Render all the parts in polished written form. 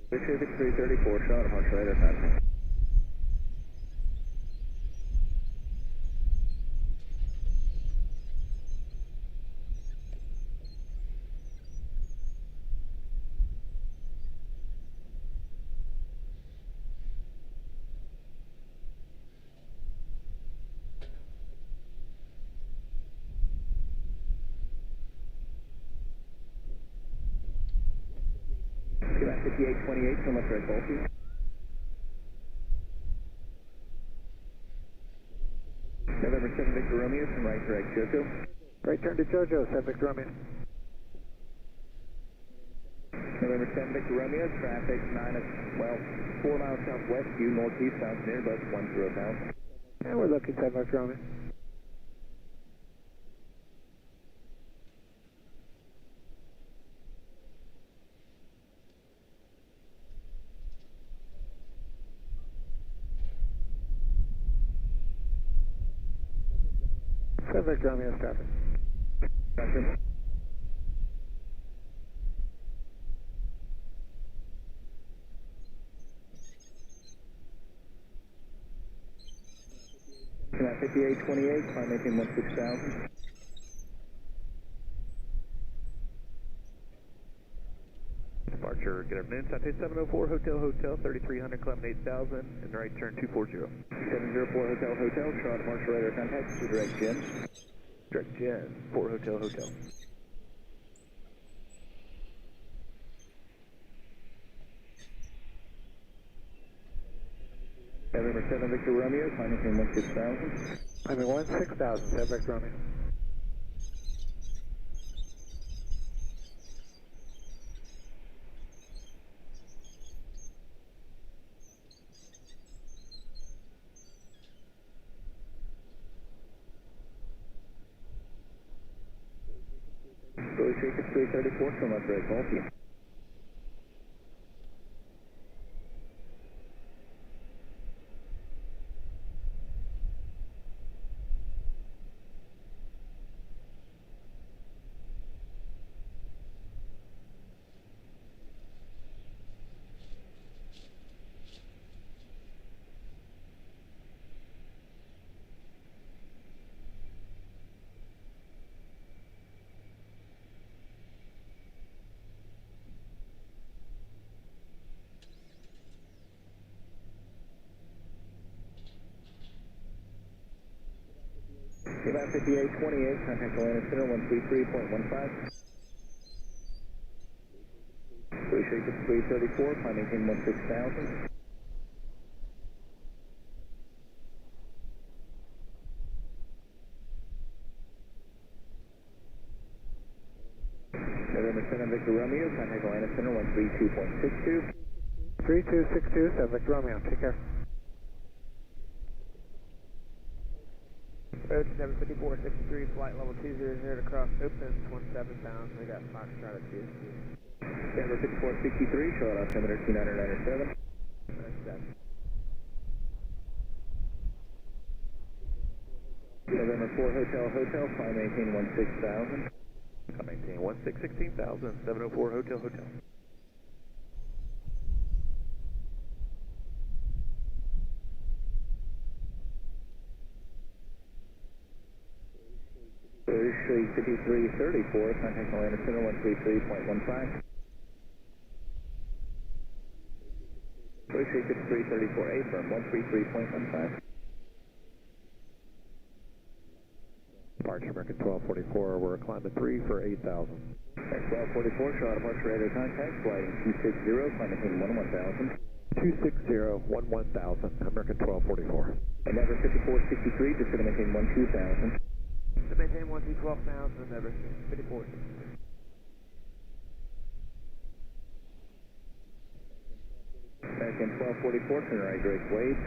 Pacific 334, Charlotte, March radar contact. Quebec 5828, so much red Baltic. November 7 Victor Romeo, from right direct Jojo. Right turn to Jojo, 7 Victor Romeo. November 7 Victor Romeo, traffic 4 miles southwest, due northeast, sounds near, bus 10 pounds. And we're looking 7 Victor Romeo. Victor Romeo, traffic. Gotcha. Connect 5828, climb maintain 16,000. Departure, good afternoon, Southway 704 Hotel, 3300, climb 8000, and right turn 240. 704 Hotel, Charlotte, March radar contact to direct Gen. Direct Gen, 4 Hotel. November 7 Victor Romeo, climb maintain 16,000. Climbing 16,000, 7 Victor Romeo. Go shake it 334, so much red Baltic. About 5828, contact Atlanta Center 133.15. Go shake it 334, climb maintain 16,000. November 7 Victor Romeo, contact Atlanta Center 132.62. 3262, 7 Victor Romeo, take care. Road 75463, flight level 200 to cross opens 17 pounds. We got Foxtrot at TSC. Denver 5463, Charlotte, altimeter 2997. November 4 Hotel, climb maintain 16,000. Climb maintain 16,000, 704 Hotel. Shake 5334, contact Atlanta Center 133.15. Shake 5334, firm 133.15. Departure American 1244, we're climbing 3 for 8,000. 1244, Charlotte, March radar contact, flight 260, climb maintain 11,000. 260, 11,000, American 1244. And Denver 5463, just going to maintain 12,000. To maintain 12,000, Denver 54. American 1244, turn right direct Wade.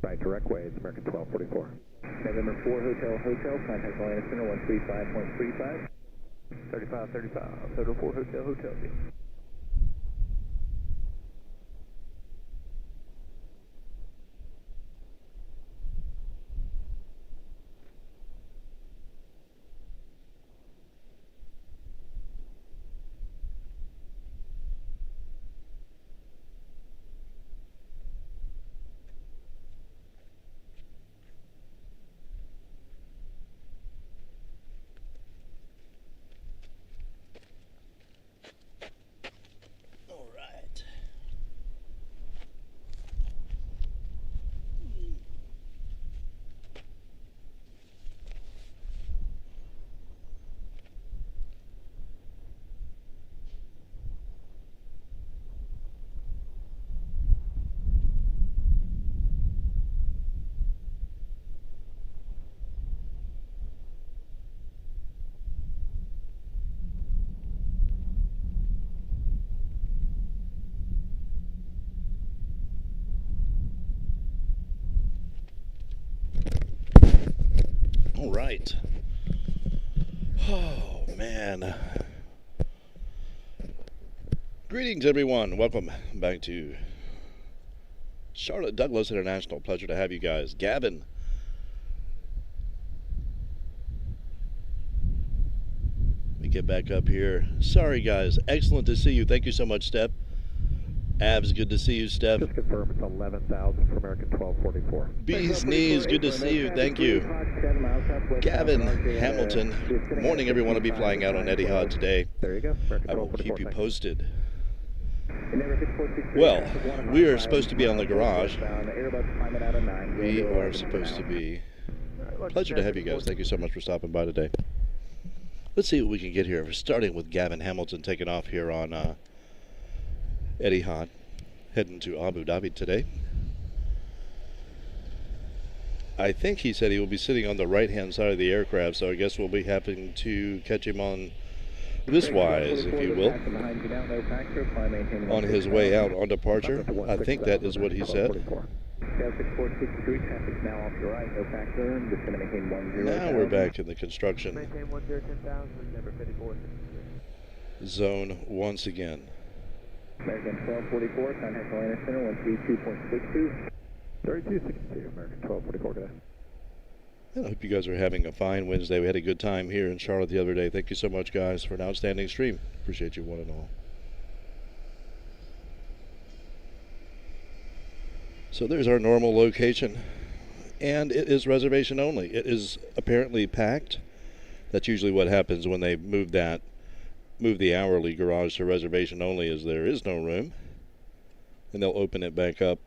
Right direct Wade, American 1244. November 4 Hotel, contact Atlanta Center 135.35. 35, 704 Hotel. right. Oh, man. Greetings, everyone. Welcome back to Charlotte-Douglas International. Pleasure to have you guys. Gavin. Let me get back up here. Sorry, guys. Excellent to see you. Thank you so much, Steph. Abs, good to see you, Steph. Just confirm it's 11,000 for American 1244. Bee's knees, good to see you. Thank you. Gavin Hamilton. Good morning, everyone. Will be flying out on Eddie Hod today. There you go. I will keep you posted. Well, we are supposed to be on the garage. We are supposed to be. Pleasure to have you guys. Thank you so much for stopping by today. Let's see what we can get here. We're starting with Gavin Hamilton taking off here on Eddie Hod, heading to Abu Dhabi today. I think he said he will be sitting on the right-hand side of the aircraft, so I guess we'll be having to catch him on this wise, if you will, on his way out on departure. I think that is what he said. Now we're back in the construction zone once again. American 1244, contact Atlanta Center, 132.62. 3262, American 1244 today. I hope you guys are having a fine Wednesday. We had a good time here in Charlotte the other day. Thank you so much, guys, for an outstanding stream. Appreciate you one and all. So there's our normal location, and it is reservation only. It is apparently packed. That's usually what happens when they move the hourly garage to reservation only, is there is no room, and they'll open it back up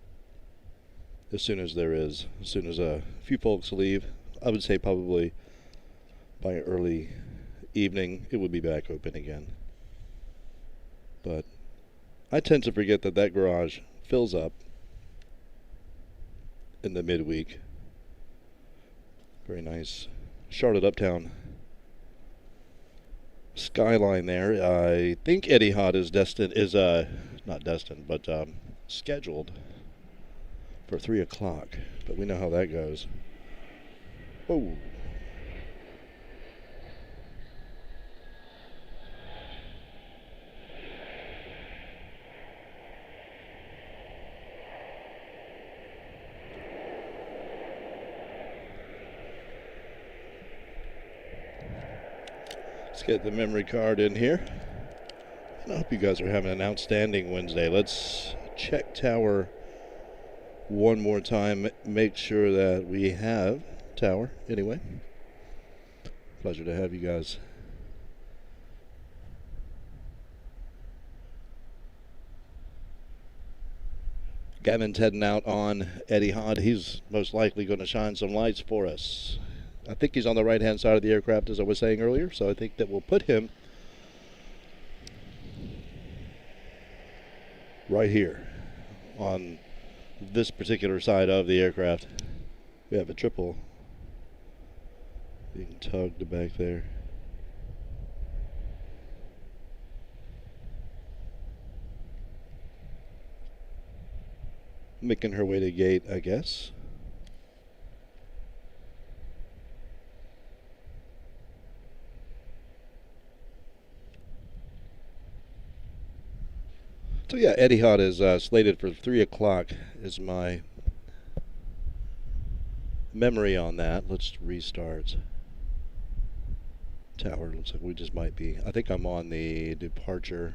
as soon as there is. As soon as a few folks leave, I would say probably by early evening, it would be back open again. But I tend to forget that that garage fills up in the midweek. Very nice Charlotte Uptown skyline there. I think Eddie Hod is not destined, but scheduled for 3 o'clock. But we know how that goes. Oh. Let's get the memory card in here. And I hope you guys are having an outstanding Wednesday. Let's check tower one more time. Make sure that we have tower. Anyway, pleasure to have you guys. Gavin's heading out on Eddie Hod. He's most likely going to shine some lights for us. I think he's on the right-hand side of the aircraft, as I was saying earlier, so I think that we'll put him right here on this particular side of the aircraft. We have a triple being tugged back there. Making her way to gate, I guess. So yeah, Eddie Hod is slated for 3 o'clock is my memory on that. Let's restart. Tower, looks like we just might be. I think I'm on the departure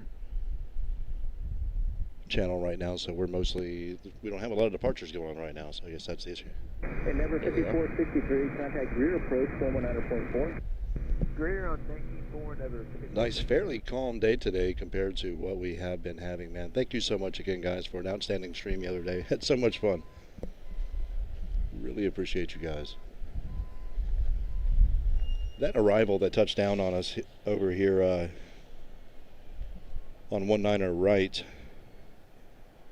channel right now, so we don't have a lot of departures going on right now, so I guess that's the issue. And number 5463, contact rear approach 119.4. Greer on 19.4, number 54. Nice, fairly calm day today compared to what we have been having, man. Thank you so much again, guys, for an outstanding stream the other day. Had so much fun. Really appreciate you guys. That arrival that touched down on us over here on 19er right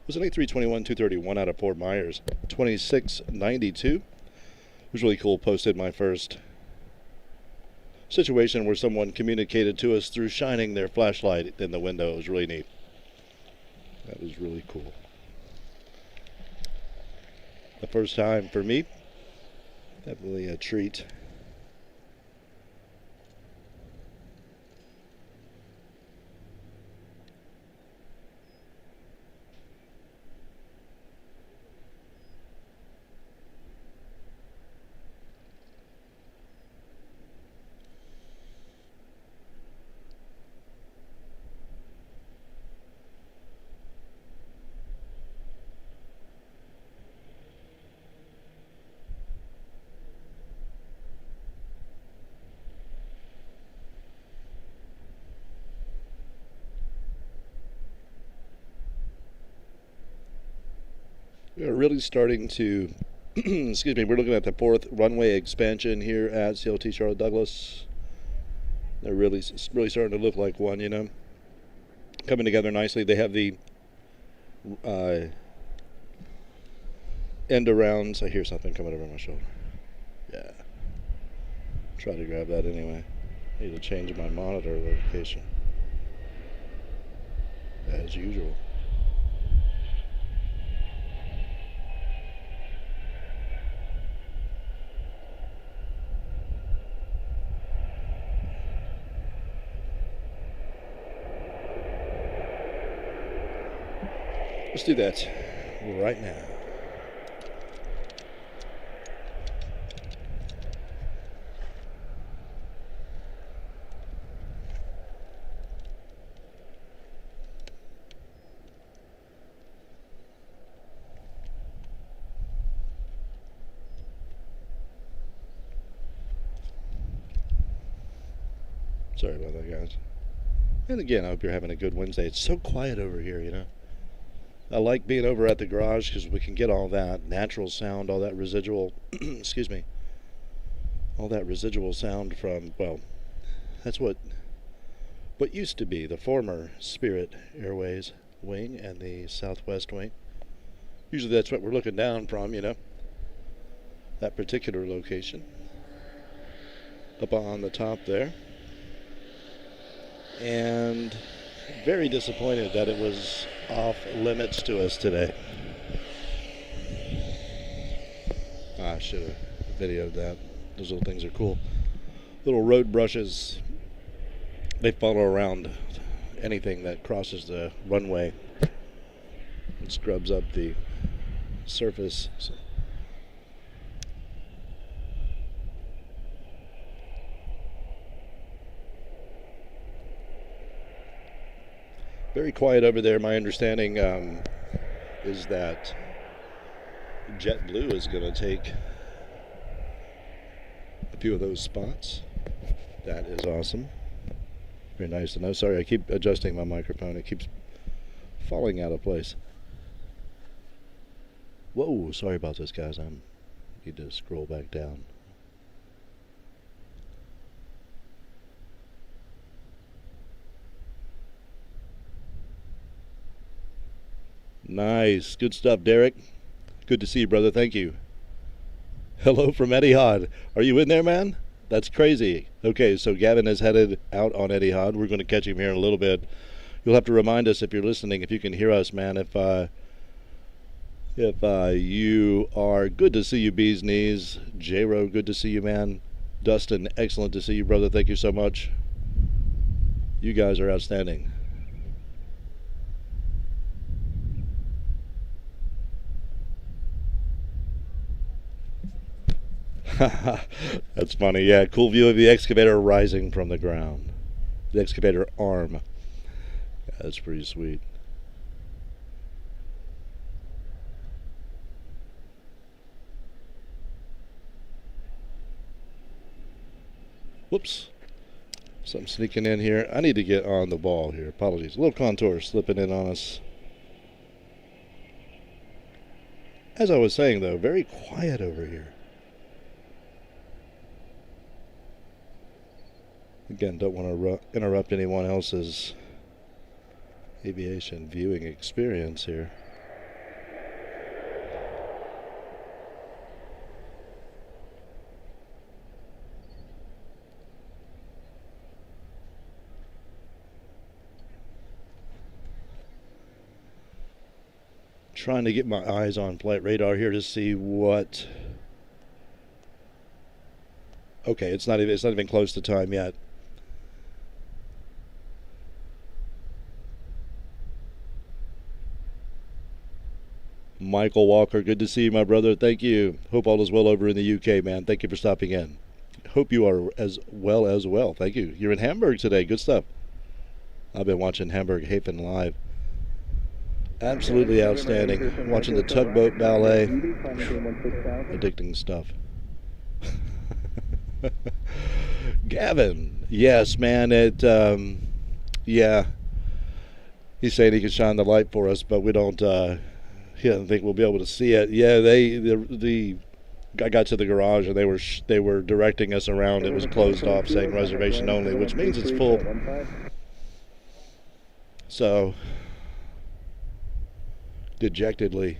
was an A321-231 out of Fort Myers, 2692. It was really cool. Posted my first situation where someone communicated to us through shining their flashlight in the window. It was really neat. That was really cool. The first time for me. Definitely a treat. We're really starting to, excuse me, we're looking at the 4th runway expansion here at CLT Charlotte-Douglas. They're really starting to look like one, you know. Coming together nicely. They have the end arounds. I hear something coming over my shoulder. Yeah. Try to grab that anyway. I need to change my monitor location. As usual. Let's do that right now. Sorry about that, guys. And again, I hope you're having a good Wednesday. It's so quiet over here, you know. I like being over at the garage because we can get all that natural sound, all that residual, excuse me, all that residual sound from, well, that's what used to be the former Spirit Airways wing and the Southwest wing. Usually that's what we're looking down from, you know, that particular location up on the top there. And very disappointed that it was off limits to us today. I should have videoed that. Those little things are cool. Little road brushes. They follow around anything that crosses the runway. It scrubs up the surface. So. Very quiet over there. My understanding is that JetBlue is going to take a few of those spots. That is awesome. Very nice to know. Sorry, I keep adjusting my microphone. It keeps falling out of place. Whoa, sorry about this, guys. I need to scroll back down. Nice. Good stuff, Derek. Good to see you, brother. Thank you. Hello from Eddie Hod. Are you in there, man? That's crazy. Okay, so Gavin is headed out on Eddie Hod. We're going to catch him here in a little bit. You'll have to remind us if you're listening, if you can hear us, man. If you are, good to see you, Bees Knees. J-Ro, good to see you, man. Dustin, excellent to see you, brother. Thank you so much. You guys are outstanding. That's funny. Yeah, cool view of the excavator rising from the ground. The excavator arm. Yeah, that's pretty sweet. Whoops. Something sneaking in here. I need to get on the ball here. Apologies. A little contour slipping in on us. As I was saying, though, very quiet over here. Again, don't want to interrupt anyone else's aviation viewing experience here. Trying to get my eyes on flight radar here to see what. Okay, it's not even close to time yet. Michael Walker, good to see you, my brother. Thank you. Hope all is well over in the UK, man. Thank you for stopping in. Hope you are as well. Thank you. You're in Hamburg today. Good stuff. I've been watching Hamburg Hafen live. Absolutely outstanding. Watching the tugboat ballet. Addicting stuff. Gavin. Yes, man. Yeah. He's saying he can shine the light for us, but we don't He doesn't think we'll be able to see it. Yeah, I got to the garage and they were directing us around. It was closed off, saying reservation only, which means it's full. So, dejectedly.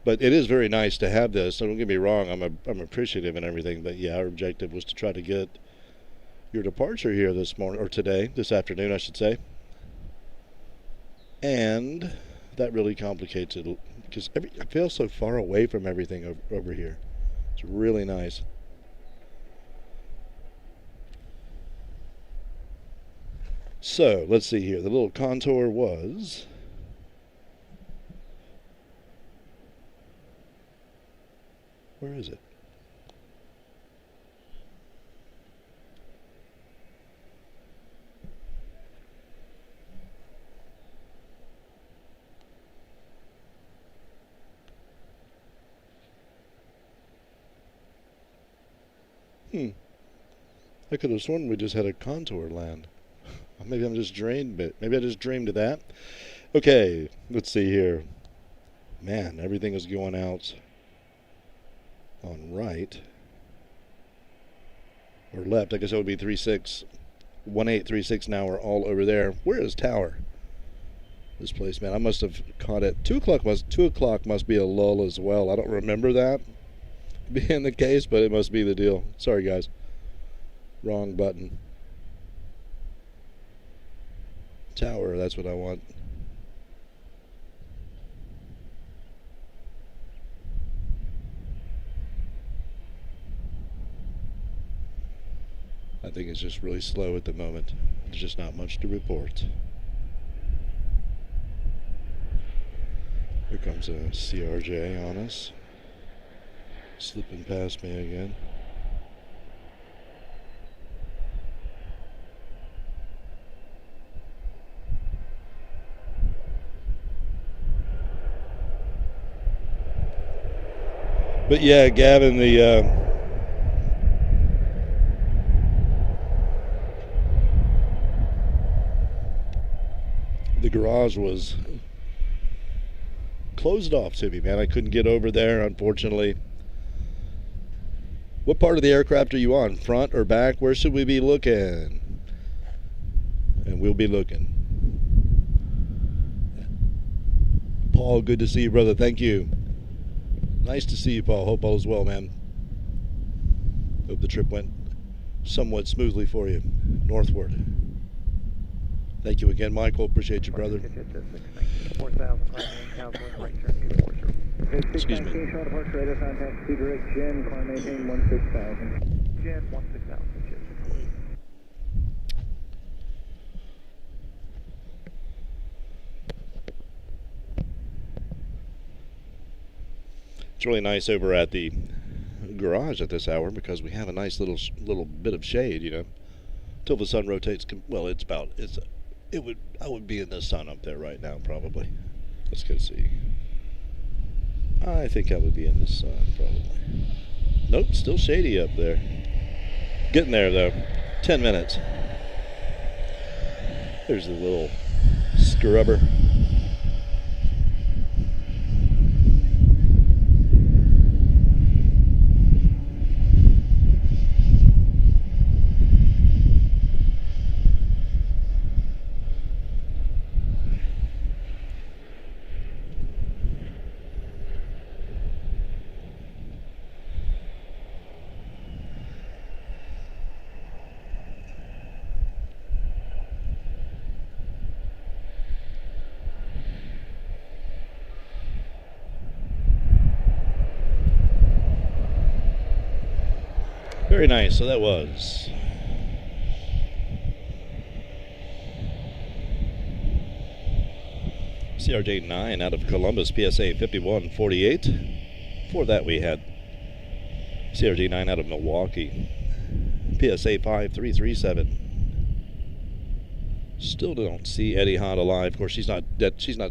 But it is very nice to have this. So don't get me wrong, I'm appreciative and everything. But yeah, our objective was to try to get your departure here this morning, or this afternoon, I should say. And that really complicates it because I feel so far away from everything over here. It's really nice. So let's see here. The little contour was where is it? I could have sworn we just had a contour land. Maybe I'm just dreamed it. Maybe I just dreamed of that. Okay, let's see here. Man, everything is going out on right. Or left. I guess it would be 36, 1836 now. We're all over there. Where is tower? This place, man. I must have caught it. 2 o'clock must be a lull as well. I don't remember that being the case, but it must be the deal. Sorry, guys. Wrong button. Tower, that's what I want. I think it's just really slow at the moment. There's just not much to report. Here comes a CRJ on us. Slipping past me again. But yeah, Gavin, the garage was closed off to me, man. I couldn't get over there, unfortunately. What part of the aircraft are you on? Front or back? Where should we be looking? And we'll be looking. Paul, good to see you, brother. Thank you. Nice to see you, Paul. Hope all is well, man. Hope the trip went somewhat smoothly for you. Northward. Thank you again, Michael. Appreciate you, brother. Excuse me. Charlotte departure radar contact 2 direct Jen, climb maintain 16,000. Jen 16,000. It's really nice over at the garage at this hour because we have a nice little bit of shade, you know, till the sun rotates. Well, I would be in the sun up there right now probably. Let's go see. I think I would be in the sun probably. Nope, still shady up there. Getting there though. 10 minutes. There's the little scrubber. Very nice. So that was CRJ-9 out of Columbus, PSA 5148. Before that we had CRJ-9 out of Milwaukee, PSA 5337. Still don't see Eddie Hod alive. Of course, she's not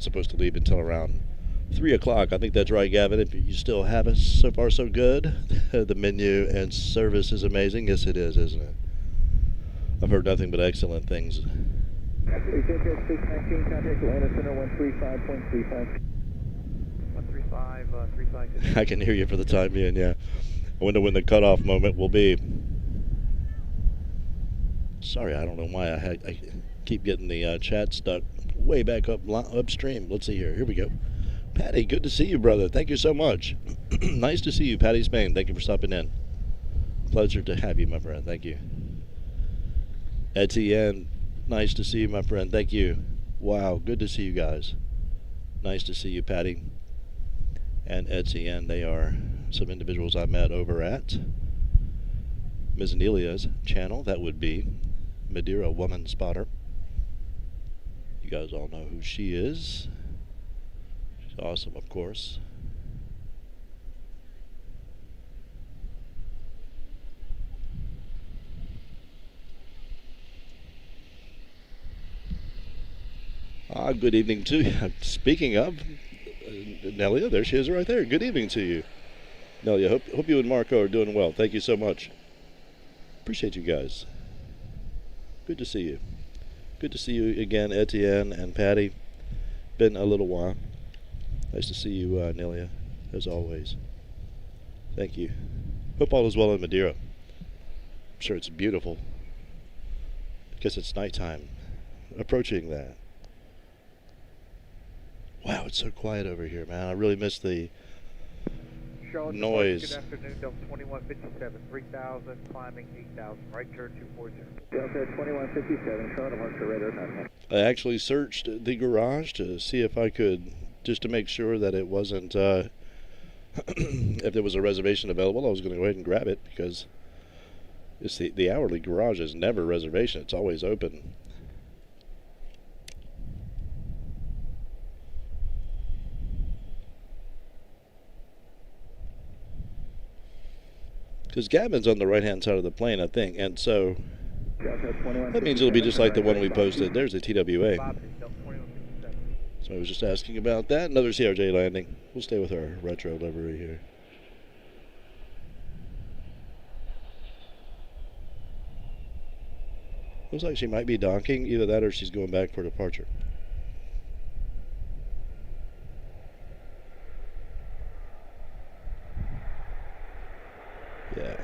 supposed to leave until around 3 o'clock. I think that's right, Gavin. If you still have it, so far so good. The menu and service is amazing. Yes, it is, isn't it? I've heard nothing but excellent things HHS 619, contact Atlanta Center 135.35. 135, I can hear you for the time being, yeah. I wonder when the cutoff moment will be. Sorry, I don't know why I keep getting the chat stuck way back upstream. Let's see here. Here we go. Patty, good to see you, brother. Thank you so much. Nice to see you, Patty Spain. Thank you for stopping in. Pleasure to have you, my friend. Thank you. Etienne, nice to see you, my friend. Thank you. Wow, good to see you guys. Nice to see you, Patty and Etienne. They are some individuals I met over at Ms. Nelia's channel. That would be Madeira Woman Spotter. You guys all know who she is. She's awesome, of course. Good evening to you. Speaking of, Nelia, there she is right there. Good evening to you. Nelia, hope you and Marco are doing well. Thank you so much. Appreciate you guys. Good to see you. Good to see you again, Etienne and Patty. Been a little while. Nice to see you, Nelia, as always. Thank you. Hope all is well in Madeira. I'm sure it's beautiful. Guess it's nighttime. Approaching that. Wow, it's so quiet over here, man. I really miss the Charlotte, noise. Good afternoon, Delta 2157, 3000, climbing 8000, right turn 240. Delta 2157, Charlotte, departure radar 99. I actually searched the garage to see if I could, just to make sure that it wasn't, if there was a reservation available, I was going to go ahead and grab it, because it's the hourly garage is never reservation. It's always open. Because Gavin's on the right-hand side of the plane, I think, and so that means it'll be just like the one we posted. There's a TWA. So I was just asking about that. Another CRJ landing. We'll stay with our retro livery here. Looks like she might be docking. Either that or she's going back for departure. Yeah.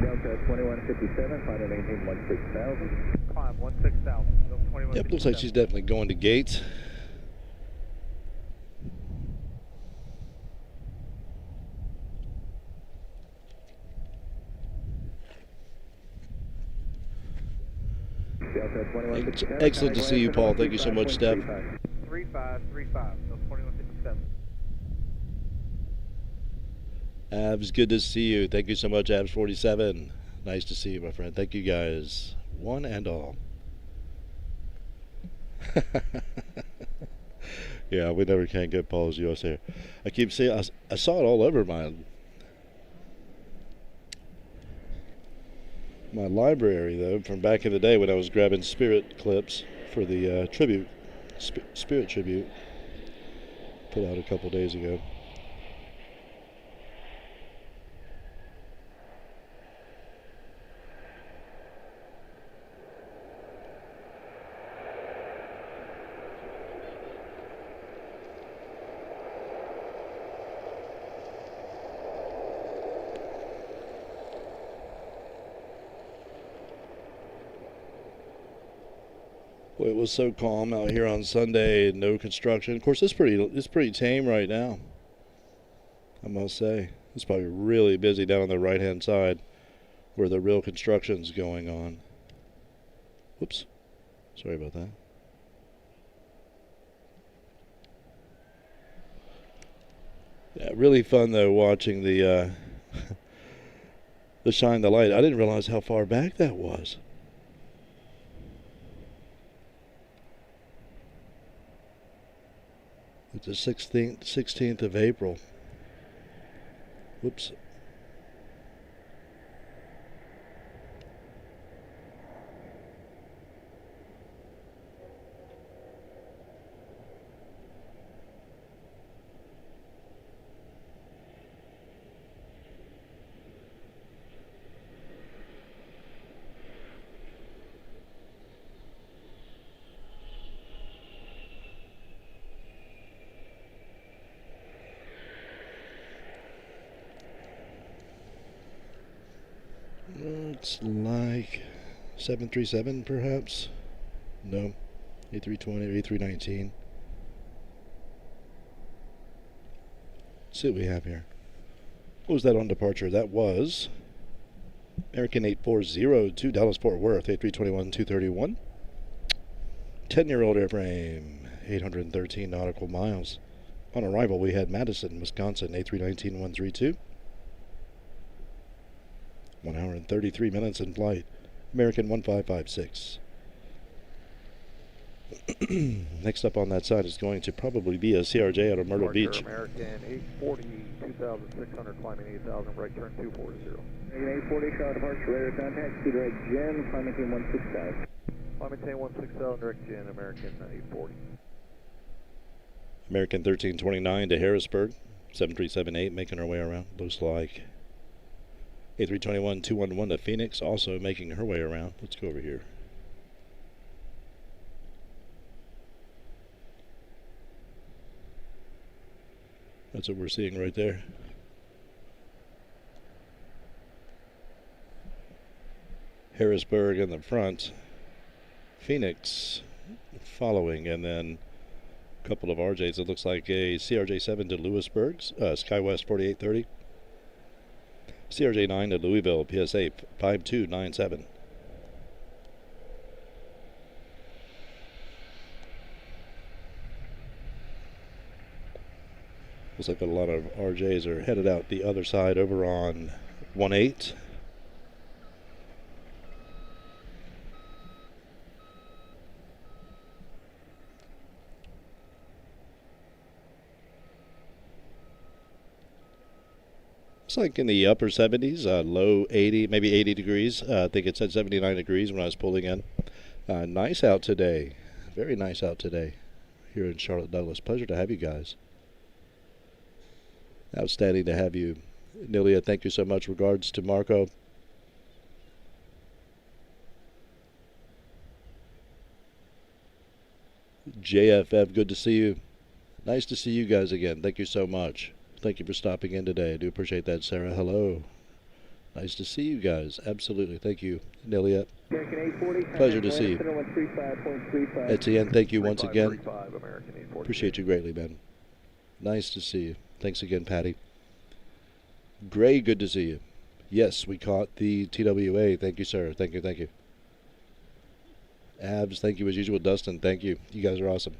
Delta 2157, final maintain 16,000. Climb 16,000, Delta 2157. Yep, looks like she's definitely going to gate. Delta 2157. Excellent to see you, Paul. Thank you so much, Steph. 3535, Delta 2157. Abs, good to see you. Thank you so much, Abs47. Nice to see you, my friend. Thank you guys, one and all. Yeah, we never can get Paul's US here. I keep seeing, I saw it all over my library, though, from back in the day when I was grabbing Spirit clips for the tribute, Spirit tribute, put out a couple days ago. It was so calm out here on Sunday, no construction. Of course, it's pretty tame right now, I must say. It's probably really busy down on the right-hand side where the real construction's going on. Whoops. Sorry about that. Yeah, really fun, though, watching the Shine the Light. I didn't realize how far back that was. It's the 16th of April. Whoops. Looks like 737 perhaps? No. A320 or A319. Let's see what we have here. What was that on departure? That was American 840 to Dallas-Fort Worth, A321-231. 10-year-old airframe, 813 nautical miles. On arrival, we had Madison, Wisconsin, A319-132. 1 hour and 33 minutes in flight. American 1556. Next up on that side is going to probably be a CRJ out of Myrtle Beach. American 840, 2,600, climbing 8,000, right turn 240. American 840, Charlotte departure, radar contact, to direct Jen, climbing team 160. Climbing team 160, direct Jen, American 840. American 1329 to Harrisburg, 7378, making our way around. Looks like A321-211 to Phoenix, also making her way around. Let's go over here. That's what we're seeing right there. Harrisburg in the front, Phoenix following, and then a couple of RJs. It looks like a CRJ-7 to Lewisburg, SkyWest 4830. CRJ-9 to Louisville, PSA 5297. Looks like a lot of RJs are headed out the other side over on 18. It's like in the upper 70s, low 80, maybe 80 degrees. I think it said 79 degrees when I was pulling in. Nice out today. Very nice out today here in Charlotte-Douglas. Pleasure to have you guys. Outstanding to have you. Nilia, thank you so much. Regards to Marco. JFF, good to see you. Nice to see you guys again. Thank you so much. Thank you for stopping in today. I do appreciate that, Sarah. Hello. Nice to see you guys. Absolutely. Thank you, Nilia. Pleasure to see you. Etienne, thank you once again. Appreciate you greatly, man. Nice to see you. Thanks again, Patty. Gray, good to see you. Yes, we caught the TWA. Thank you, sir. Thank you, thank you. Abs, thank you as usual. Dustin, thank you. You guys are awesome.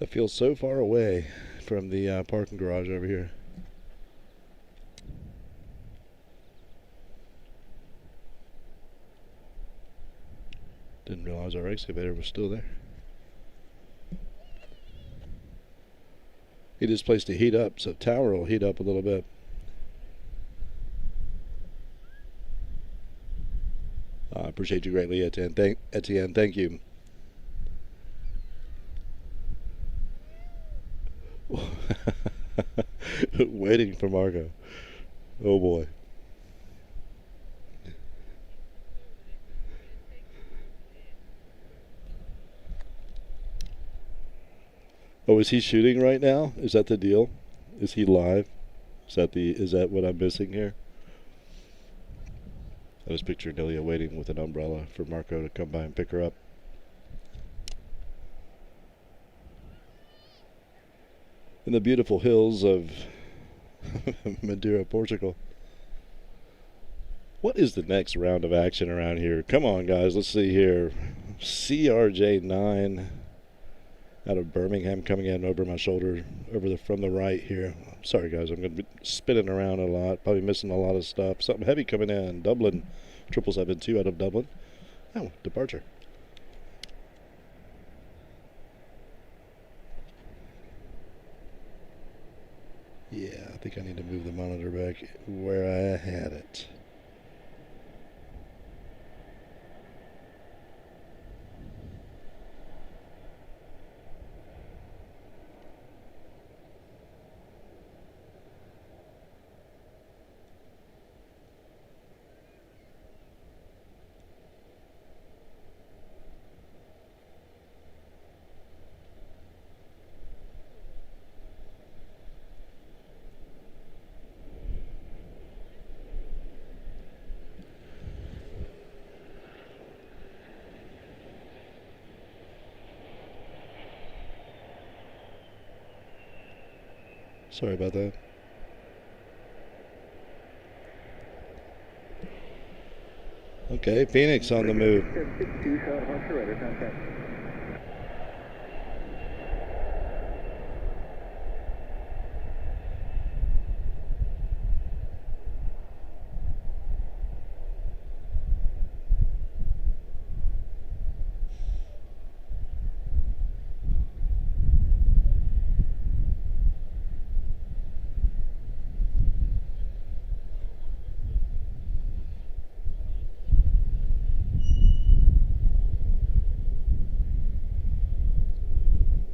I feel so far away from the parking garage over here. Didn't realize our excavator was still there. He just placed to heat up, so tower will heat up a little bit. I appreciate you greatly, Etienne. Etienne, thank you. Waiting for Marco. Oh boy. Oh, is he shooting right now? Is that the deal? Is he live? Is that what I'm missing here? I was picturing Nilia waiting with an umbrella for Marco to come by and pick her up. In the beautiful hills of Madeira, Portugal. What is the next round of action around here? Come on, guys. Let's see here. CRJ-9. out of Birmingham coming in over my shoulder from the right here. Sorry guys, I'm going to be spinning around a lot, probably missing a lot of stuff. Something heavy coming in. Dublin, 777-2 out of Dublin. Oh, departure. Yeah, I think I need to move the monitor back where I had it. Sorry about that. Okay, Phoenix on the move. 762 Charlotte departure, radar contact.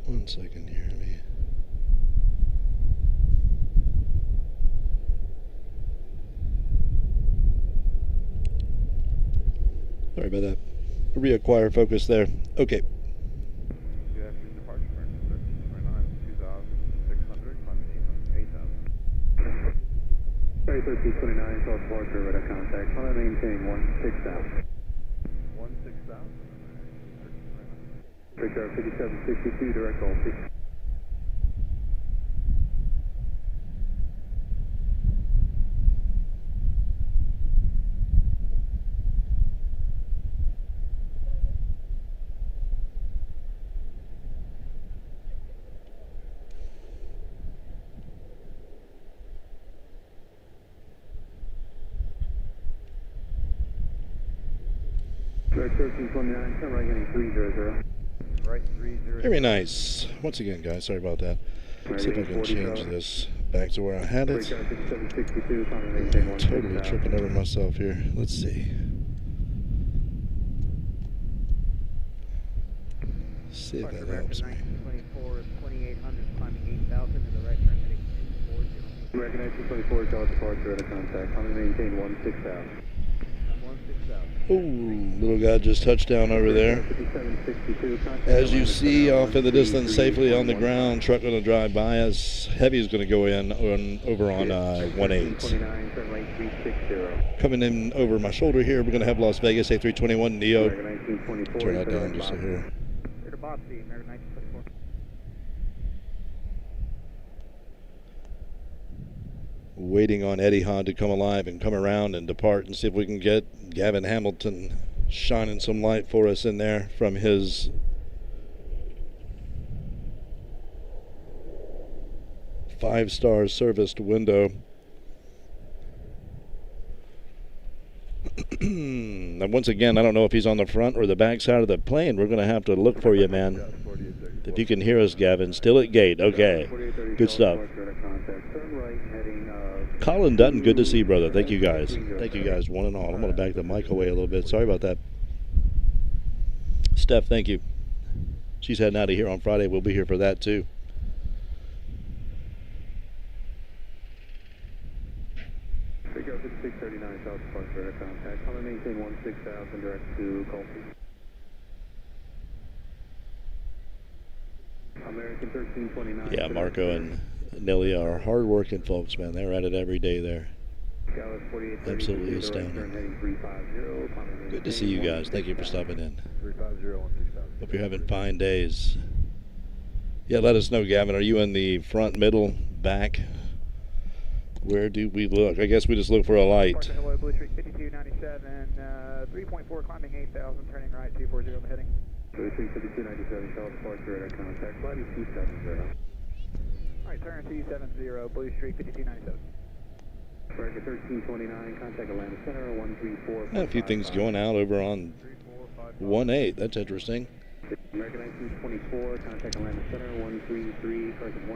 One second here, me. Sorry about that. Reacquire focus there. Okay. Good afternoon, departure American 1329, 2,600, climbing 8,000. 1329, Charlotte departure, radar contact. I'm going to maintain 16,000. 16,000. Radar 5762, direct all seat. Direct 1329, turn right heading 300. Right 30. Very nice. Once again, guys, sorry about that. See if I can change this back to where I had it. I'm totally tripping over myself here. Let's see. See if that helps me. 1924 is 2800, climbing 8,000 to the right turn heading 240. American 1924, Charlotte departure, radar contact. I'm going to maintain 16,000. 16,000. Ooh, little guy just touched down over there. As you see off in the distance safely on the ground, truck going to drive by us. Heavy is going to go in over on 18. Coming in over my shoulder here, we're going to have Las Vegas A321 Neo. Turn that down just so here. Clear to Bobsey, American 1924. Waiting on Eddie Hod to come alive and come around and depart and see if we can get Gavin Hamilton shining some light for us in there from his five-star serviced window. And once again, I don't know if he's on the front or the back side of the plane. We're going to have to look for you, man. If you can hear us, Gavin, still at gate. Okay, good stuff. Colin Dutton, good to see you, brother. Thank you guys. Thank you guys, one and all. I'm going to back the mic away a little bit. Sorry about that. Steph, thank you. She's heading out of here on Friday. We'll be here for that, too. Take out 5639, South departure, radar contact. I'm going to maintain 16,000, direct to Colby. American 1329. Yeah, Marco and Nelly are hard-working folks, man. They're at it every day there. Absolutely astounding. Good to see you guys. Thank you for stopping in. Hope you're having fine days. Yeah, let us know, Gavin. Are you in the front, middle, back? Where do we look? I guess we just look for a light. Hello, Blue Street 5297, 3.4, climbing 8,000, turning right 240 on the heading. 3297 Charlotte departure radar contact, flight 270. Alright, turn 270, Blue Street 5297. American 1329, contact Atlanta Center 134. A few things going out over on 18. That's interesting. American 1924, contact Atlanta Center 133, correction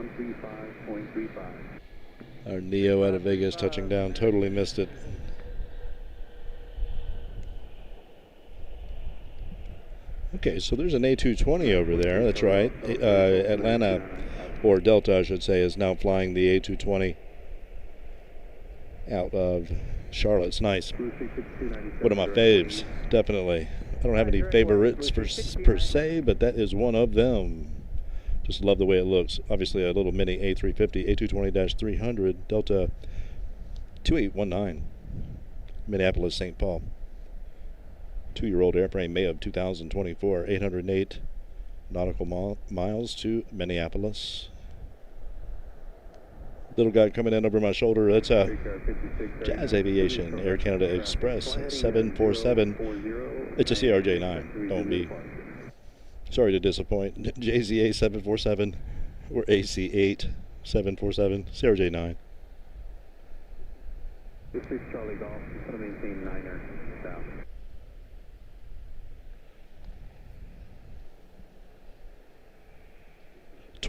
135.35. Our Neo out of Vegas touching down, totally missed it. Okay, so there's an A220 over there, that's right. Atlanta, or Delta I should say, is now flying the A220 out of Charlotte. It's nice. One of my faves, definitely. I don't have any favorites per se, but that is one of them. Just love the way it looks. Obviously a little mini A350, A220-300, Delta 2819, Minneapolis, St. Paul. 2-year-old airframe, May of 2024, 808 nautical miles to Minneapolis. Little guy coming in over my shoulder, that's a Jazz Aviation Air Canada Express 747. It's a CRJ9, don't be sorry to disappoint. JZA 747 or AC8 747, CRJ9. This is Charlie Golf, just going to maintain 9er south.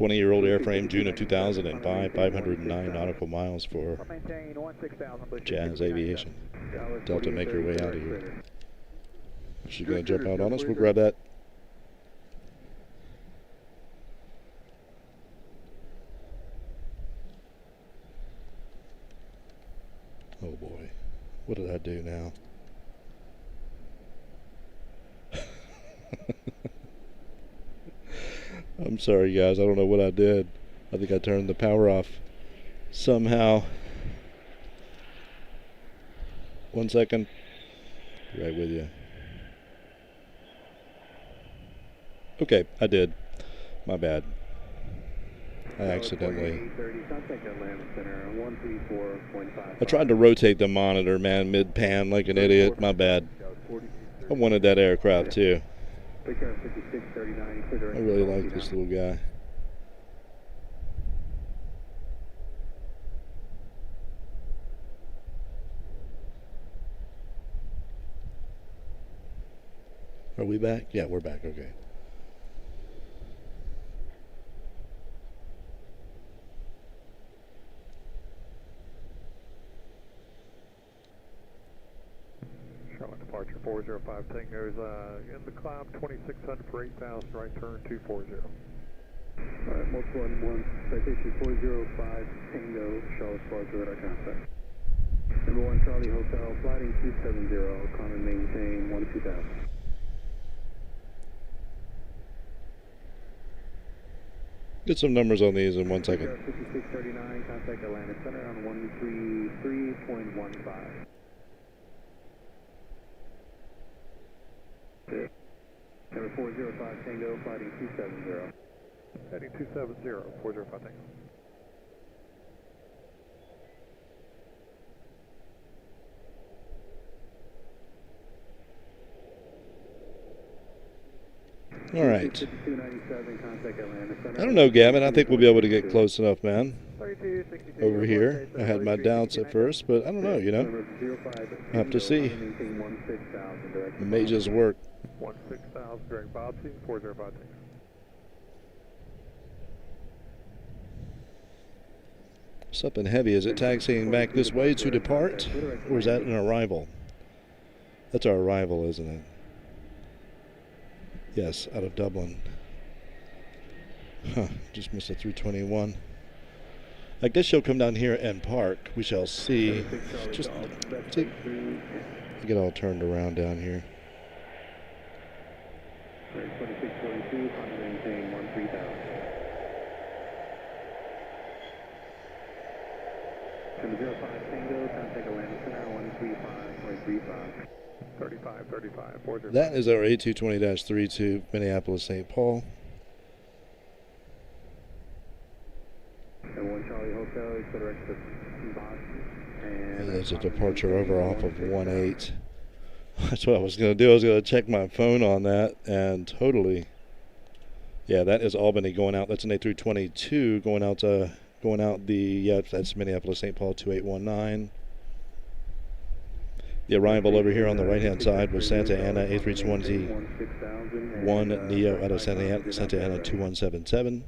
Year-old airframe, June of 2005, 509 nautical miles for Jazz Aviation. Delta, make your way out of here. She's going to jump out on us. We'll grab that. Oh boy, what did I do now? I'm sorry guys, I don't know what I did. I think I turned the power off somehow. 1 second. Right with you. Okay, I did. My bad. I accidentally. I tried to rotate the monitor, man, mid-pan like an idiot. My bad. I wanted that aircraft too. I really like this little guy. Are we back? Yeah, we're back. Okay. Charlotte departure 405 Tango's in the cloud 2600 for 8,000, right turn 240. Alright, multiple M1, citation 405 Tango, Charlotte departure radar contact. Number 1 Charlie Hotel, flighting 270, climb and maintain 12000. Get some numbers on these in 1 second. 5639, contact Atlanta Center on 133.15. Number 405 Tango, flighting 270. Heading 270, 405 Tango. All right. I don't know, Gavin. I think we'll be able to get close enough, man. Over here. I had my doubts at first, but I don't know, you know. I have to see. It may just work. 16,000, direct Bobsey, 405 Tango. Something heavy. Is it taxiing back this way to depart? Or is that an arrival? That's our arrival, isn't it? Yes, out of Dublin. Huh, just missed a 321. I guess she'll come down here and park. We shall see. Just get all turned around down here. 2642, climb maintain 13000. Number 05 Tango, contact Atlanta Center 135.35. 35, 405. That is our A220-32 Minneapolis, St. Paul. And 1 Charlie Hotel, is direct to Boston. And there's a departure over off of 18. That's what I was going to do. I was going to check my phone on that, and totally. Yeah, that is Albany going out. That's an A322 going out that's Minneapolis-St. Paul 2819. The arrival over here on the right-hand side was Santa Ana A321 Neo out of Santa Ana 2177.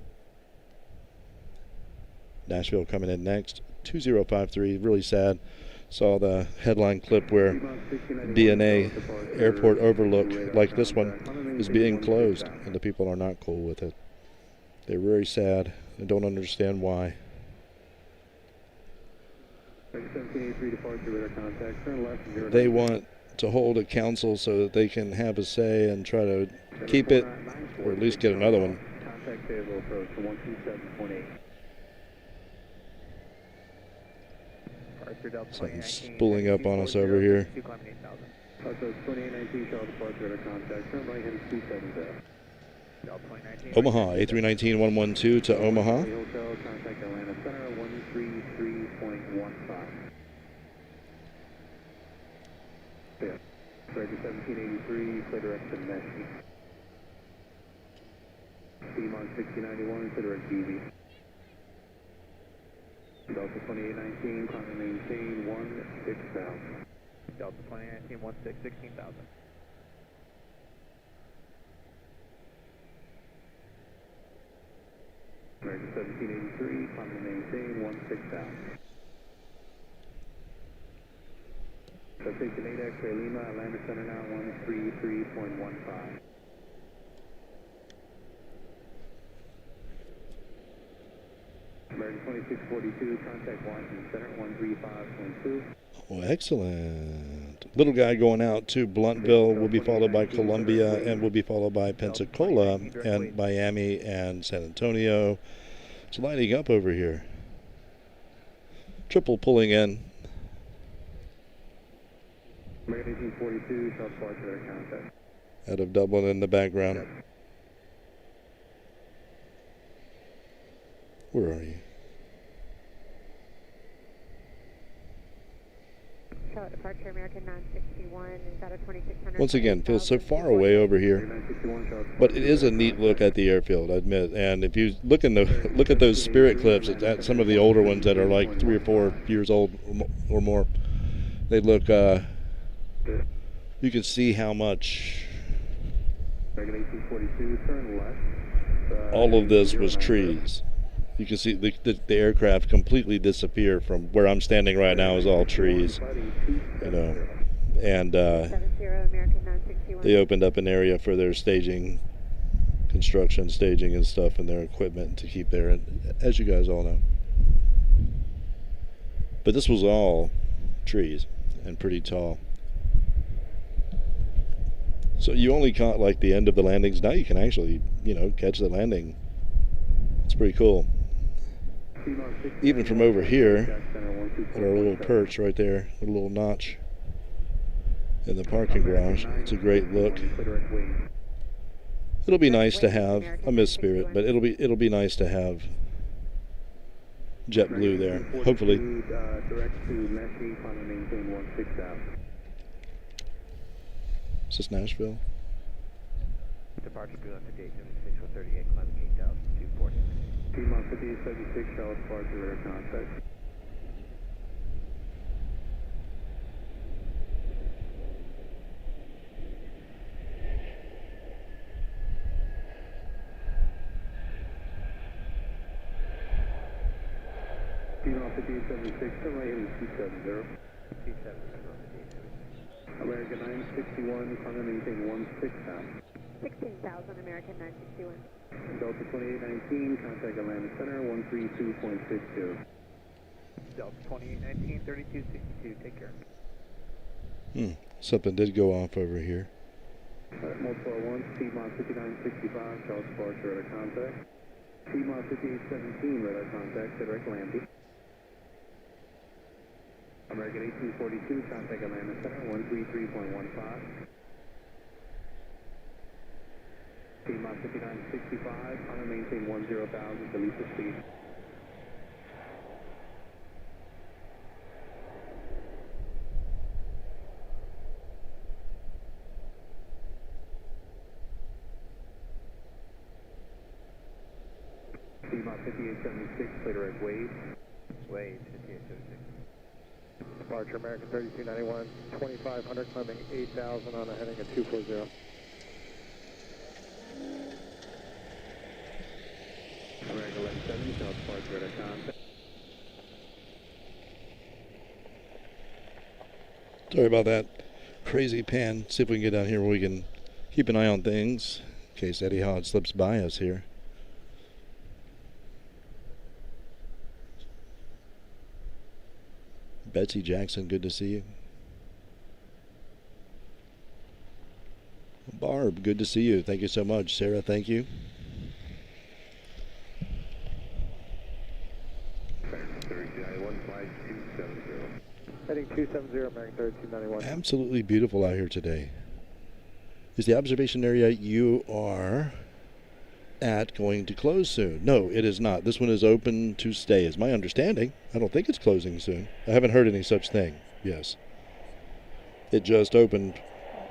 Nashville coming in next, 2053. Really sad. Saw the headline clip where DNA airport overlook like this one is being closed, and the people are not cool with it. They're very sad and don't understand why. They want to hold a council so that they can have a say and try to keep it, or at least get another one. Contact favorable approach to 127.8. Something's spooling up on us over here. Also 2819 Charlotte departure at contact. Turn right hand 270. Omaha, A319-112 to Omaha. Hotel, contact Atlanta Center, 133.15. Yeah. Director 1783, clear direct to Messi. Demon 6091, clear direct DV. Delta 2819, climb and maintain 16,000. Delta 2019, 16,000. American 1783, climb and maintain 16,000. Station 8 X-ray Lima, Atlanta Center now 133.15. American 2642, contact Washington Center 135.2. Oh, excellent. Little guy going out to Bluntville, will be followed by Columbia, and will be followed by Pensacola, and Miami, and San Antonio. It's lighting up over here. Triple pulling in. American 1842, South Departure at contact. Out of Dublin in the background. Yep. Where are you? Charlotte departure, American 961, is out of 2600. Once again, feels so far away over here, but it is a neat look at the airfield, I admit. And if you look at those Spirit clips, at some of the older ones that are like 3 or 4 years old or more, they look. You can see how much. American 1842, turn left. All of this was trees. You can see the aircraft completely disappear from where I'm standing right now is all trees, you know, and they opened up an area for their staging, construction staging and stuff, and their equipment to keep there, and as you guys all know. But this was all trees and pretty tall. So you only caught like the end of the landings. Now you can actually, you know, catch the landing. It's pretty cool. Even from over here, at our little perch right there, a little notch in the parking garage. It's a great look. It'll be nice to have. I miss Spirit, but it'll be nice to have JetBlue there. Hopefully. Is this Nashville? Departure Blue on 5876 for 38, climbing 8,240. Piedmont 5876, Charlotte departure, radar contact. Piedmont 5876, turn right heading 270. 270. American 961, climb and maintain 16,000. 16,000, American 961. Delta 2819, contact Atlanta Center, 132.62. Delta 2819, 3262, take care. Something did go off over here. Multiple 1, Piedmont 5965, Charlotte departure, radar contact. Piedmont 5817, radar contact, direct landing. American 1842, contact Atlanta Center, 133.15. Piedmont 5965, climb and maintain 10,000, delete the speed. climb 5876, clear direct Wade. Wade, 5876. Departure American 3291, 2500, climbing 8000 on a heading of 240. American 1170, South departure at contact. Sorry about that crazy pan. See if we can get down here where we can keep an eye on things in case Eddie Hod slips by us here. Betsy Jackson, good to see you. Barb, good to see you. Thank you so much. Sarah, thank you. Heading 270, American 3291. Absolutely beautiful out here today. Is the observation area you are at going to close soon? No, it is not. This one is open to stay, is my understanding. I don't think it's closing soon. I haven't heard any such thing. Yes. It just opened,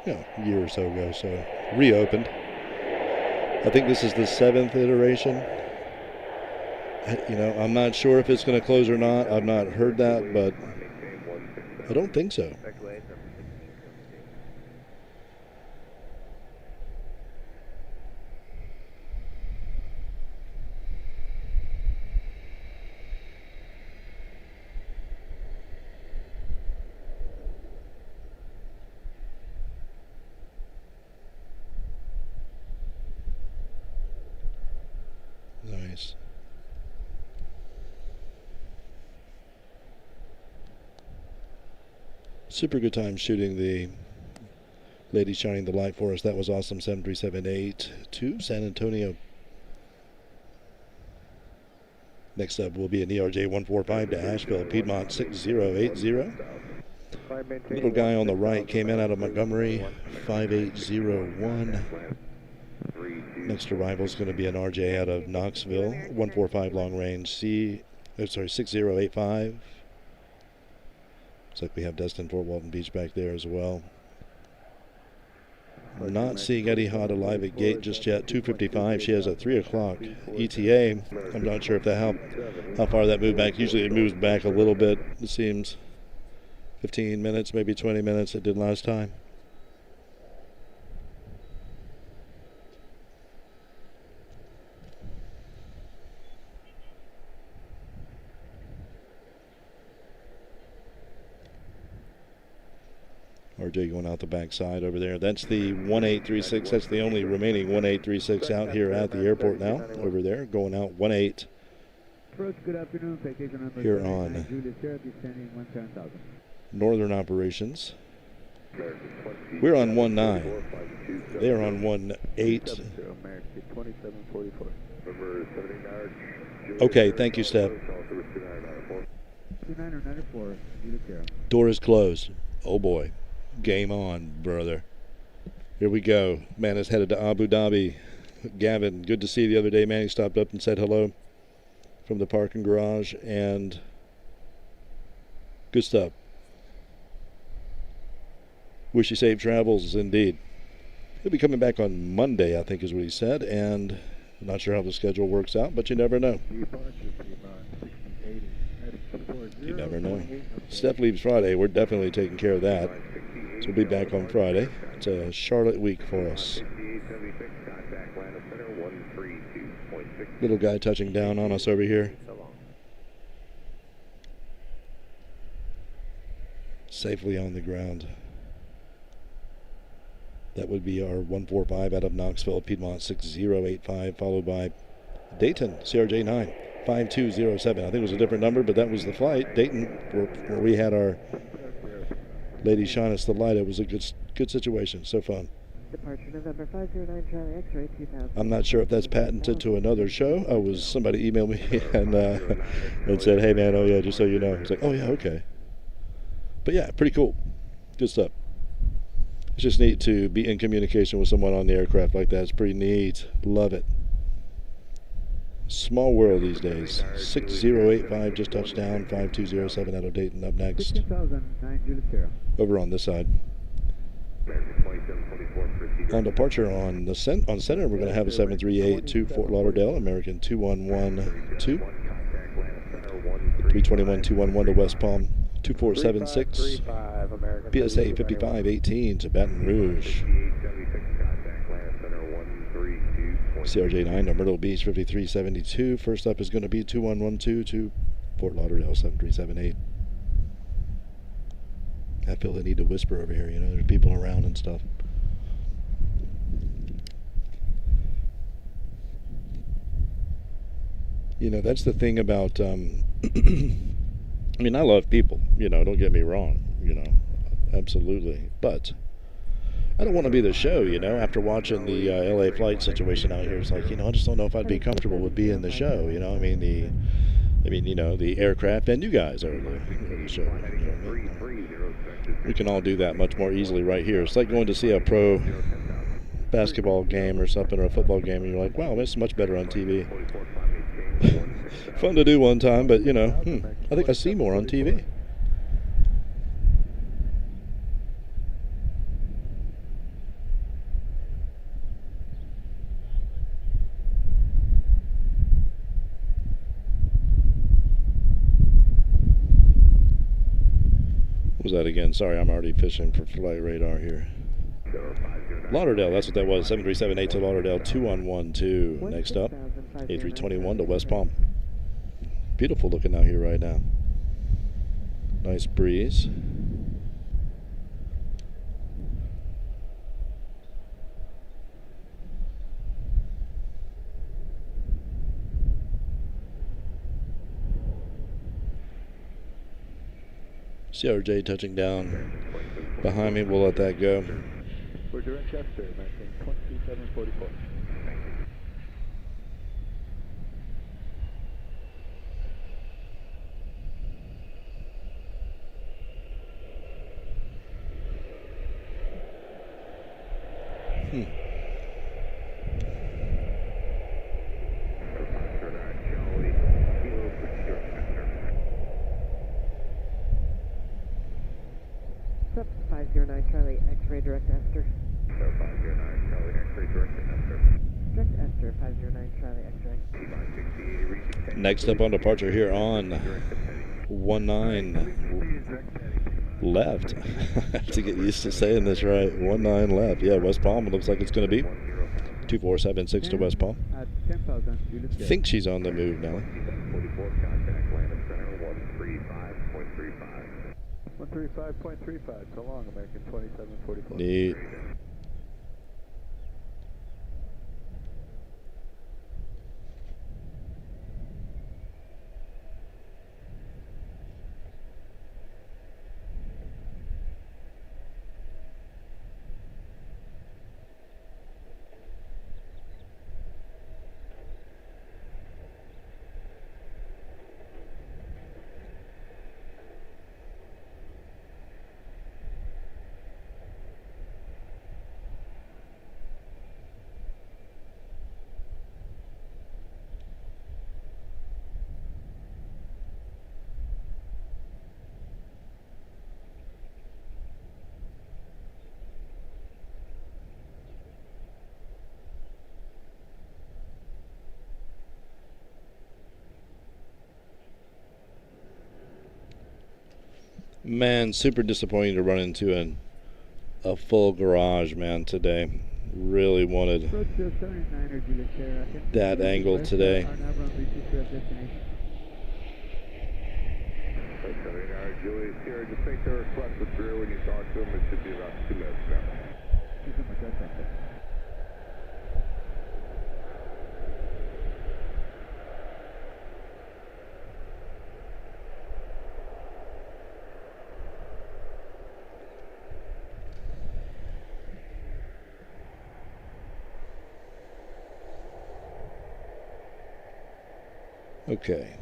a year or so ago, so reopened. I think this is the 7th iteration. I'm not sure if it's going to close or not. I've not heard that, but I don't think so. Nice. Super good time shooting the lady shining the light for us. That was awesome. 7378 to San Antonio. Next up will be an ERJ 145 to Asheville, Piedmont 6080. Little guy on the right came in out of Montgomery, 5801. Next arrival is going to be an RJ out of Knoxville, 145 long range 6085. Looks like we have Destin Fort Walton Beach back there as well. Not seeing Eddie Hod alive at gate just yet. 2:55. She has a 3 o'clock ETA. I'm not sure if that how far that moved back. Usually it moves back a little bit. It seems 15 minutes, maybe 20 minutes. It did last time. RJ going out the back side over there. That's the 1836. That's the only remaining 1836 out here at the airport now. Over there, going out 18. Good afternoon, vacation number here on Northern Operations. We're on 19. They're on 18. Okay, thank you, Steph. Door is closed. Oh boy. Game on, brother. Here we go. Man is headed to Abu Dhabi. Gavin, good to see you the other day, man. He stopped up and said hello from the parking garage, and good stuff. Wish you safe travels, indeed. He'll be coming back on Monday, I think is what he said, and I'm not sure how the schedule works out, but you never know. You never know. Steph leaves Friday. We're definitely taking care of that. So we'll be back on Friday. It's a Charlotte week for us. Little guy touching down on us over here. Safely on the ground. That would be our 145 out of Knoxville, Piedmont 6085, followed by Dayton, CRJ 9, 5207. I think it was a different number, but that was the flight. Dayton, where we had our lady shine us the light. It was a good situation. So fun. Departure November 509 Charlie X-ray 2000. I'm not sure if that's patented to another show. Somebody emailed me and said, hey man, oh yeah, just so you know. I was like, oh yeah, okay. But yeah, pretty cool. Good stuff. It's just neat to be in communication with someone on the aircraft like that. It's pretty neat. Love it. Small world these days. 6085 just touched down. 5207 out of Dayton up next. Over on this side. On departure on the on center, we're going to have a 738 to Fort Lauderdale, American 2112. 321 211 to West Palm, 2476. PSA 5518 to Baton Rouge. CRJ9 to Myrtle Beach 5372. First up is going to be 2112 to Fort Lauderdale 7378. I feel the need to whisper over here, you know, there's people around and stuff. You know, that's the thing about, I mean, I love people, you know, don't get me wrong, you know, absolutely. But I don't want to be the show, you know, after watching the LA flight situation out here. It's like, you know, I just don't know if I'd be comfortable with being the show, you know. I mean, you know, the aircraft and you guys are the show. You know, we can all do that much more easily right here. It's like going to see a pro basketball game or something, or a football game, and you're like, wow, this is much better on TV. Fun to do one time, but, you know, I think I see more on TV. What was that again? Sorry, I'm already fishing for flight radar here. Lauderdale, that's what that was. 7378 to Lauderdale, 2112. Next up, A321 to West Palm. Beautiful looking out here right now. Nice breeze. CRJ touching down behind me. We'll let that go. We're direct Chester, American 2744. Sub 509 Charlie, X-ray direct Esther. 509 Charlie, X-ray direct Esther. Direct Esther, 509 Charlie, X-ray. Next up on departure here on 19 left. I have to get used to saying this right. 19 left. Yeah, West Palm, it looks like it's going to be. 2476 to West Palm. I think she's on the move now. 135.35, so long, American 2744. Neat. Man, super disappointing to run into a full garage, man, today. Really wanted that angle today. Julius here, just make the request with Drew when you talk to him. It should be about 2 minutes now. Okay.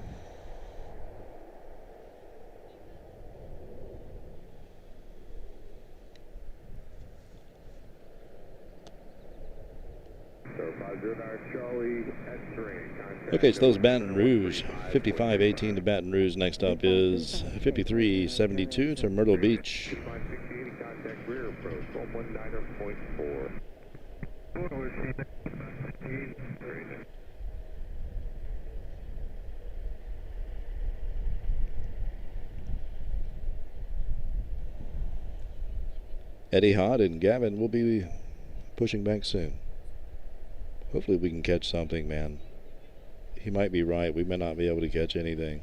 Okay, so those Baton Rouge, 5518 to Baton Rouge. Next up is 5372 to Myrtle Beach. Eddie Hod and Gavin will be pushing back soon. Hopefully we can catch something, man. He might be right. We may not be able to catch anything.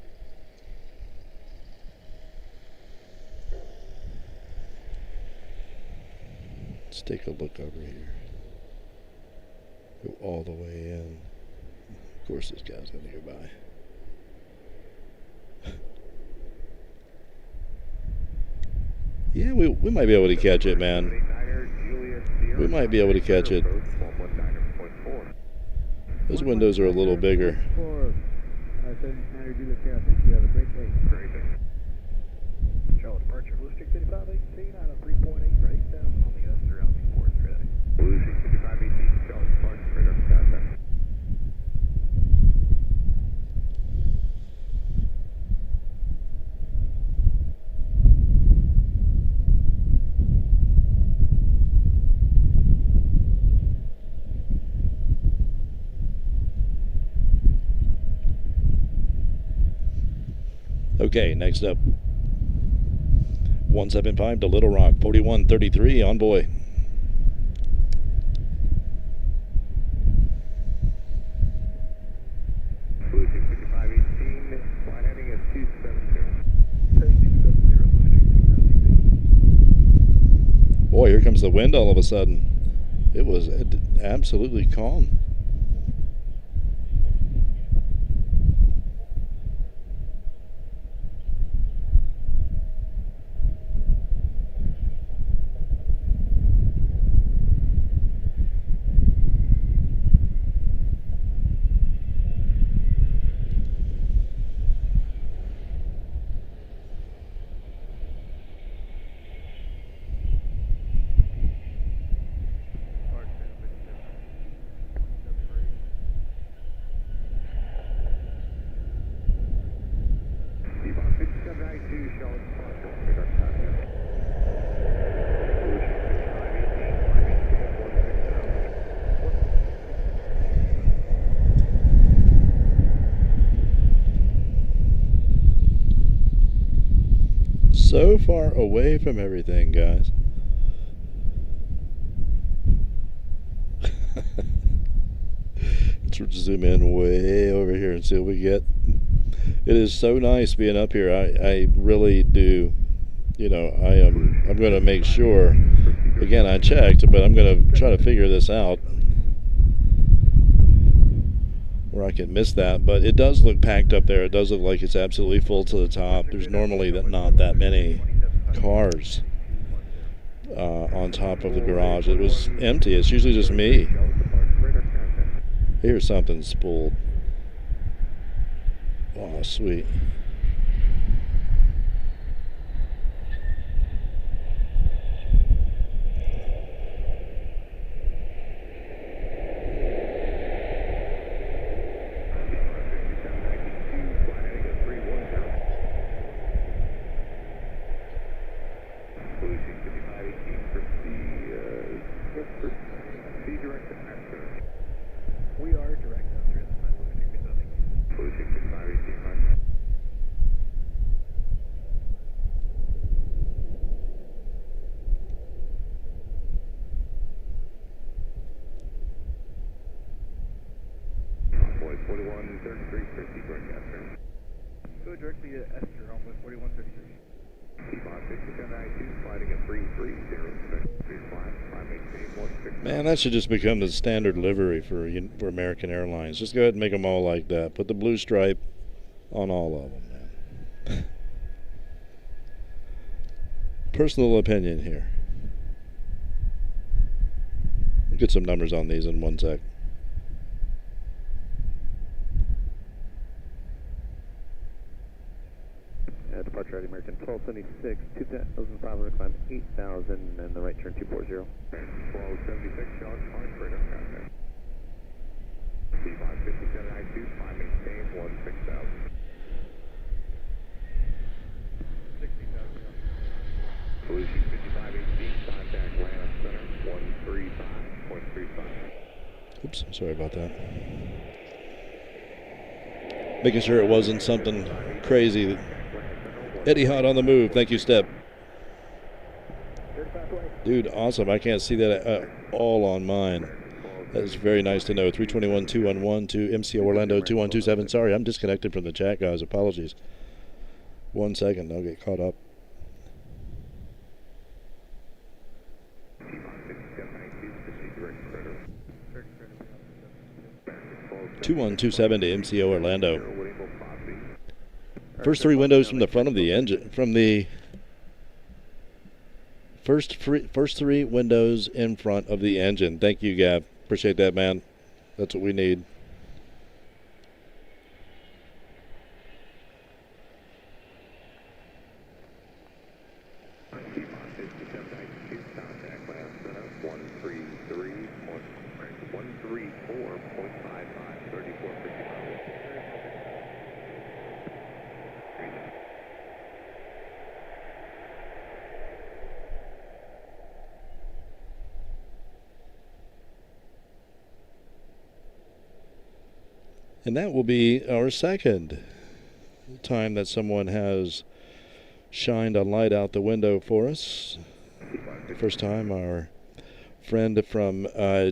Let's take a look over here. Go all the way in. Of course this guy's going to go by. Yeah, we might be able to catch it, man. We might be able to catch it. Those windows are a little bigger. Thank you. Have a great day. Charlotte departure, Blue Street 5518 out of 3.8 for 8,000 on the Esther out 4 ready. Blue Street 5518, Charlotte departure, radar contact. Okay, next up, 175 to Little Rock, 4133 on boy. Blue Street 5518, flight heading is 270. Boy, here comes the wind all of a sudden. It was absolutely calm. So far away from everything, guys. Let's zoom in way over here and see what we get. It is so nice being up here. I really do, you know, I'm going to make sure, again, I checked, but I'm going to try to figure this out where I can miss that. But it does look packed up there. It does look like it's absolutely full to the top. There's normally not that many cars on top of the garage. It was empty. It's usually just me. Here's something spooled. Oh, sweet. Go directly to Esther on 4133. Flighting at 330. Man, that should just become the standard livery for American Airlines. Just go ahead and make them all like that. Put the blue stripe on all of them, man. Personal opinion here. We'll get some numbers on these in 1 sec. Departure at American 1276, 2,500 climb 8,000, and the right turn 240. 1276, Charlotte departure, radar contact. C557I2, climb maintain 16,000. 60,000. Blue Sheet 5518, contact land center 135.35. Oops, sorry about that. Making sure it wasn't something crazy. Eddie Hod on the move. Thank you, Step. Dude, awesome. I can't see that at all on mine. That is very nice to know. 321-211 to MCO Orlando 2127. Sorry, I'm disconnected from the chat, guys. Apologies. 1 second. I'll get caught up. 2127 to MCO Orlando. First three windows from the front of the engine, from the first three windows in front of the engine. Thank you, Gab. Appreciate that, man. That's what we need. And that will be our second time that someone has shined a light out the window for us. The first time, our friend from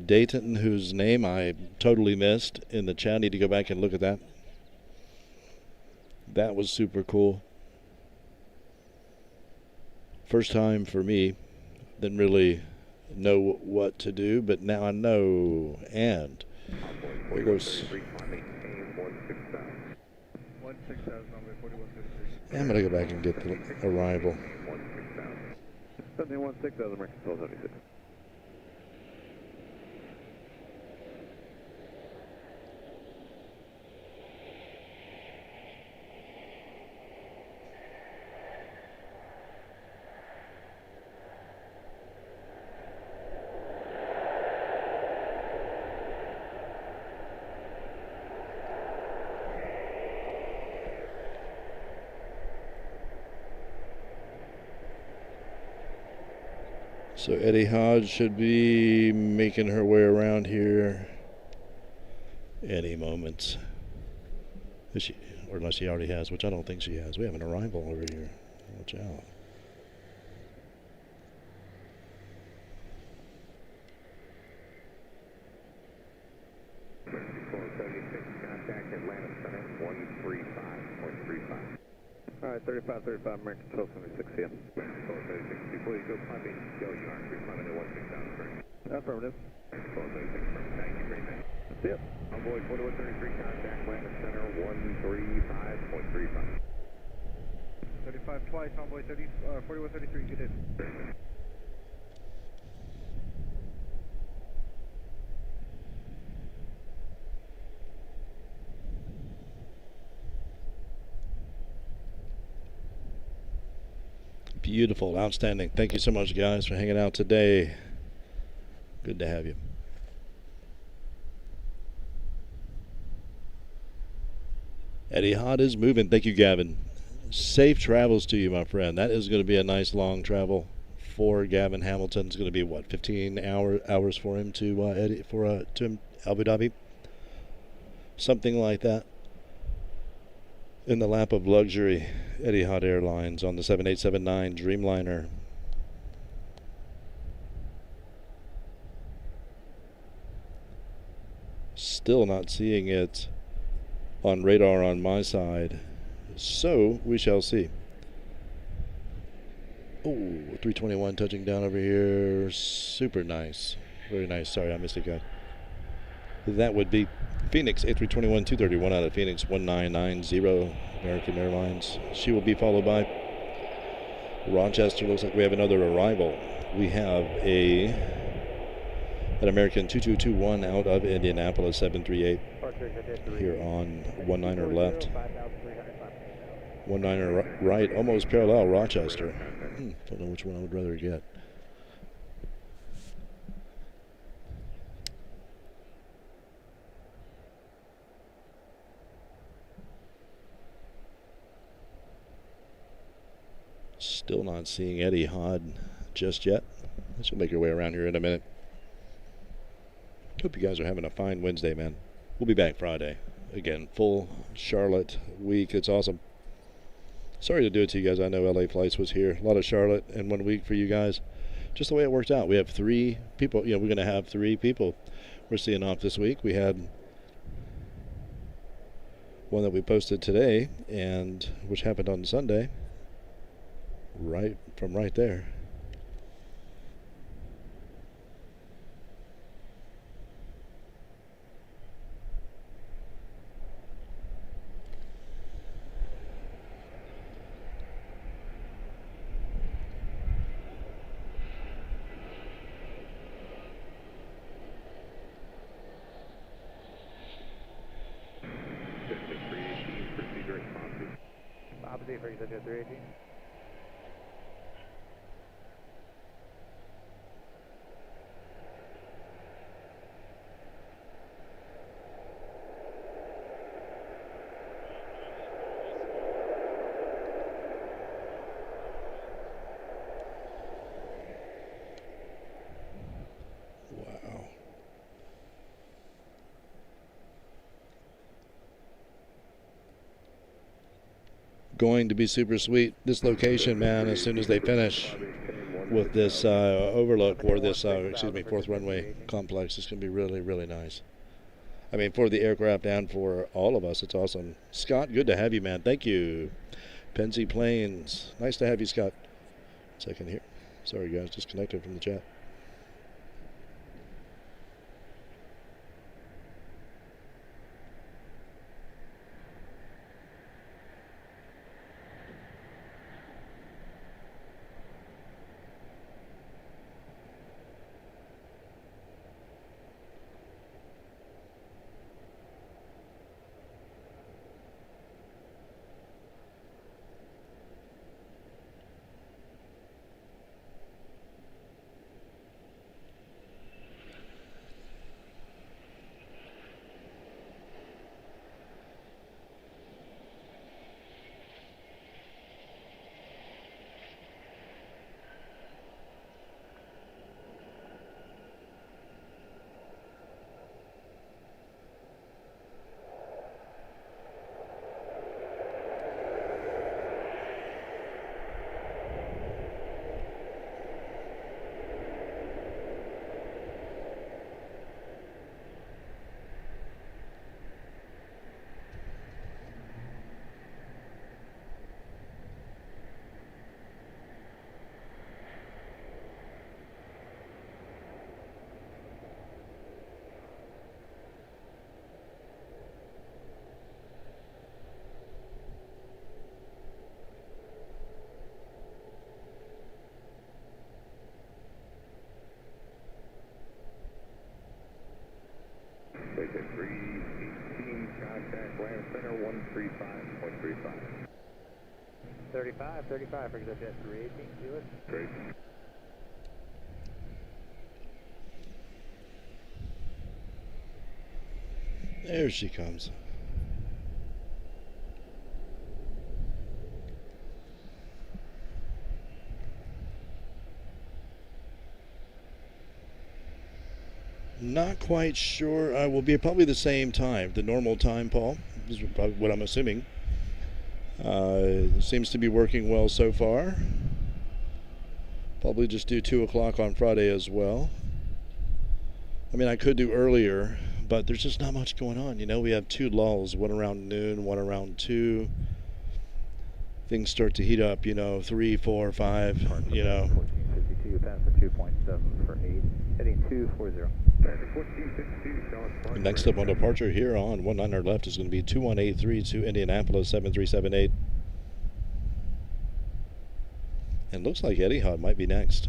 Dayton, whose name I totally missed in the chat. I need to go back and look at that. That was super cool. First time for me. Didn't really know what to do, but now I know. And there goes. I'm going to go back and get the arrival. 7160, American 1276. So Eddie Hod should be making her way around here any moment. Is she, or unless she already has, which I don't think she has. We have an arrival over here. Watch out. All right, 3535 American 1276 here. 1276, before you go climbing, go yard, climbing at 16,000. Affirmative. 1276, thank you very much. See ya. Envoy 4133, contact landing center 135.35. 35 twice, Envoy 4133, get in. Beautiful, outstanding. Thank you so much, guys, for hanging out today. Good to have you. Eddie Hod is moving. Thank you, Gavin. Safe travels to you, my friend. That is going to be a nice long travel for Gavin Hamilton. It's going to be what, 15 hours for him to to Abu Dhabi, something like that. In the lap of luxury, Eddie Hod Airlines on the 7879 Dreamliner. Still not seeing it on radar on my side, so we shall see. Oh, 321 touching down over here. Super nice. Very nice. Sorry, I missed it, guys. That would be Phoenix, A321 231 out of Phoenix 1990, American Airlines. She will be followed by Rochester. Looks like we have another arrival. We have an American 2221 out of Indianapolis 738 here on 19er left. 19er right, almost parallel Rochester. Don't know which one I would rather get. Still not seeing Eddie Hod just yet. She'll make her way around here in a minute. Hope you guys are having a fine Wednesday, man. We'll be back Friday. Again, full Charlotte week. It's awesome. Sorry to do it to you guys. I know LA Flights was here. A lot of Charlotte in 1 week for you guys. Just the way it worked out. We have 3 people. We're going to have 3 people we're seeing off this week. We had one that we posted today, and which happened on Sunday. Right from right there. Opposite for you, 318. Wow. Going to be super sweet. This location, man, as soon as they finish with this overlook or this, fourth runway complex, it's going to be really, really nice. I mean, for the aircraft and for all of us, it's awesome. Scott, good to have you, man. Thank you. Penzi Planes. Nice to have you, Scott. Second here. Sorry, guys, disconnected from the chat. Basic 318, contact land center 135.35. 35 for Executive 318, do it. Great. There she comes. Not quite sure. I will be probably the same time, the normal time, Paul. This is probably what I'm assuming. Seems to be working well so far. Probably just do 2 o'clock on Friday as well. I mean, I could do earlier, but there's just not much going on. You know, we have 2 lulls, one around noon, one around 2. Things start to heat up, 3, 4, 5, 1452, pass for 2.7 for 8, heading 240. Next up on departure here on 19 left is going to be 2183 to Indianapolis 7378. And looks like Eddie Hod might be next.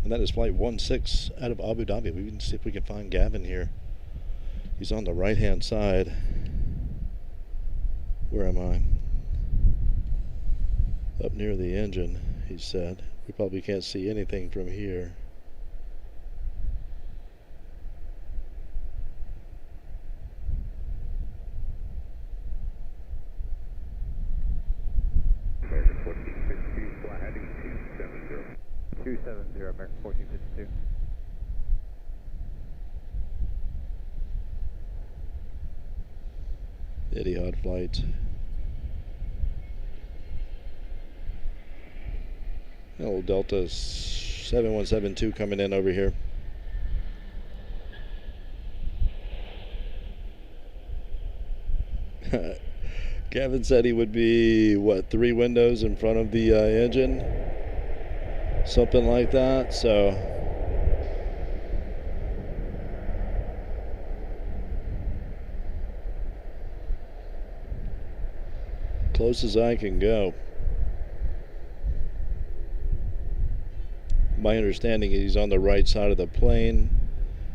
And that is flight 16 out of Abu Dhabi. We can see if we can find Gavin here. He's on the right hand side. Where am I? Up near the engine, he said. We probably can't see anything from here. American 1452, fly heading 270. 270, American 1452. Eddie Hod flight. Little Delta 7172 coming in over here. Gavin said he would be, what, 3 windows in front of the engine? Something like that, so. Close as I can go. My understanding is he's on the right side of the plane,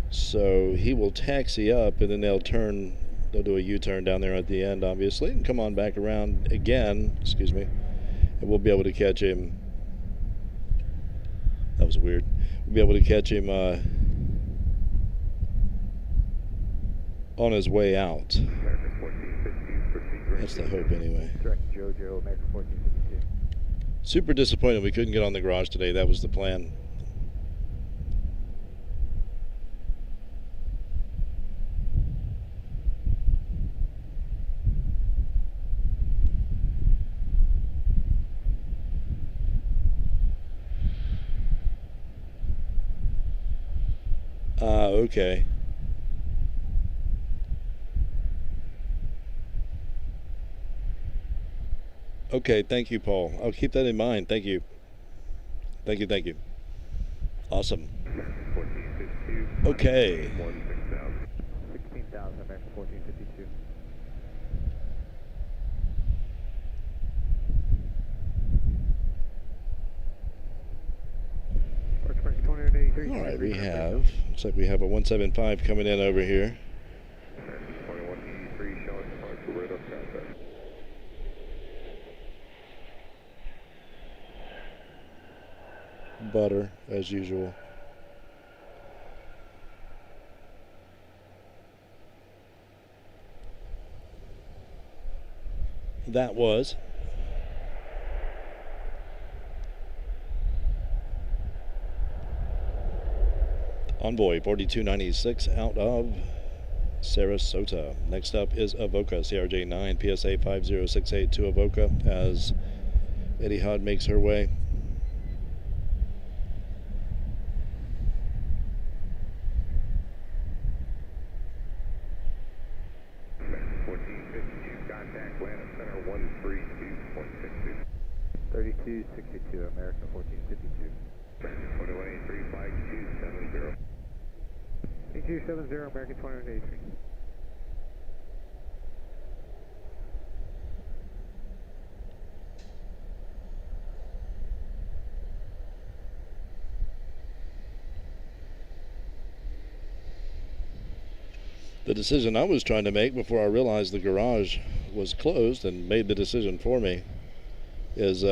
so he will taxi up and then they'll do a U-turn down there at the end, obviously, and come on back around again, excuse me, and we'll be able to catch him. That was weird. We'll be able to catch him on his way out. That's the hope anyway. Direct JoJo, American 1452. Super disappointed we couldn't get on the garage today. That was the plan. Okay. Okay, thank you, Paul. I'll keep that in mind. Thank you. Thank you, thank you. Awesome. Okay. 16,000, American 1452. All right, we have, looks like we have a 175 coming in over here. 2183, Charlotte departure, right up contact. Butter, as usual. That was Envoy 4296 out of Sarasota. Next up is Avoca, CRJ9, PSA 5068 to Avoca as Eddie Hod makes her way. Contact Atlanta Center 132.62. 3262, American 1452. 2183, flight 270. 270, American 2183. The decision I was trying to make before I realized the garage was closed and made the decision for me is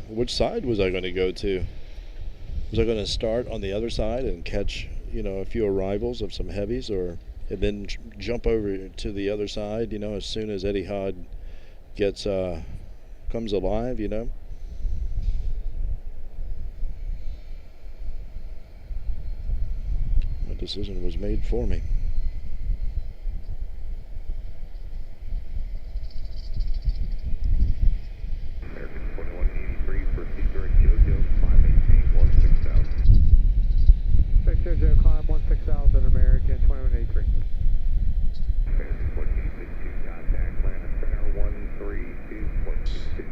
which side was I going to go to? Was I going to start on the other side and catch, you know, a few arrivals of some heavies, or and then jump over to the other side, you know, as soon as Eddie Hod gets comes alive, you know? My decision was made for me. American 2183, proceed direct JoJo, climb 18, 16,000. Direct JoJo, climb 16,000, American 2183. American 1462, contact Atlanta Center 132.62.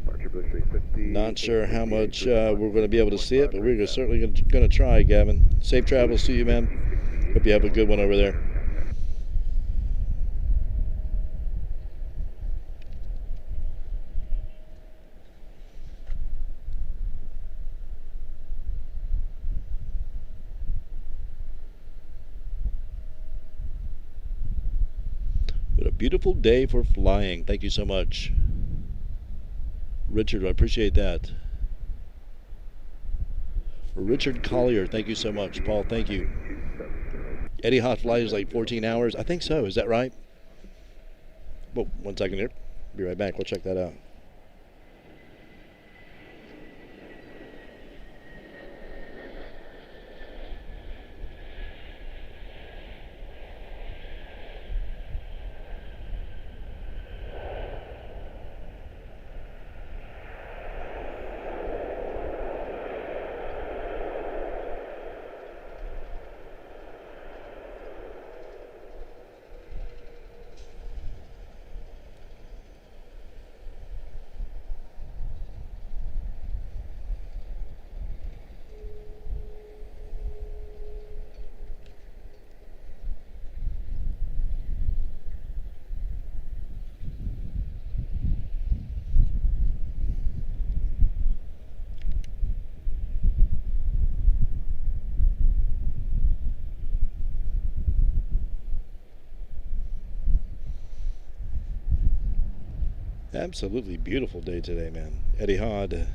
Departure Blue 350. Not sure how much we're going to be able to see it, but we're certainly going to try, Gavin. Safe travels to you, man. Hope you have a good one over there. What a beautiful day for flying. Thank you so much. Richard, I appreciate that. Richard Collier, thank you so much. Paul, thank you. Eddie Hod flight is like 14 hours. I think so. Is that right? Whoa, 1 second here. Be right back. We'll check that out. Absolutely beautiful day today, man. Eddie Hod,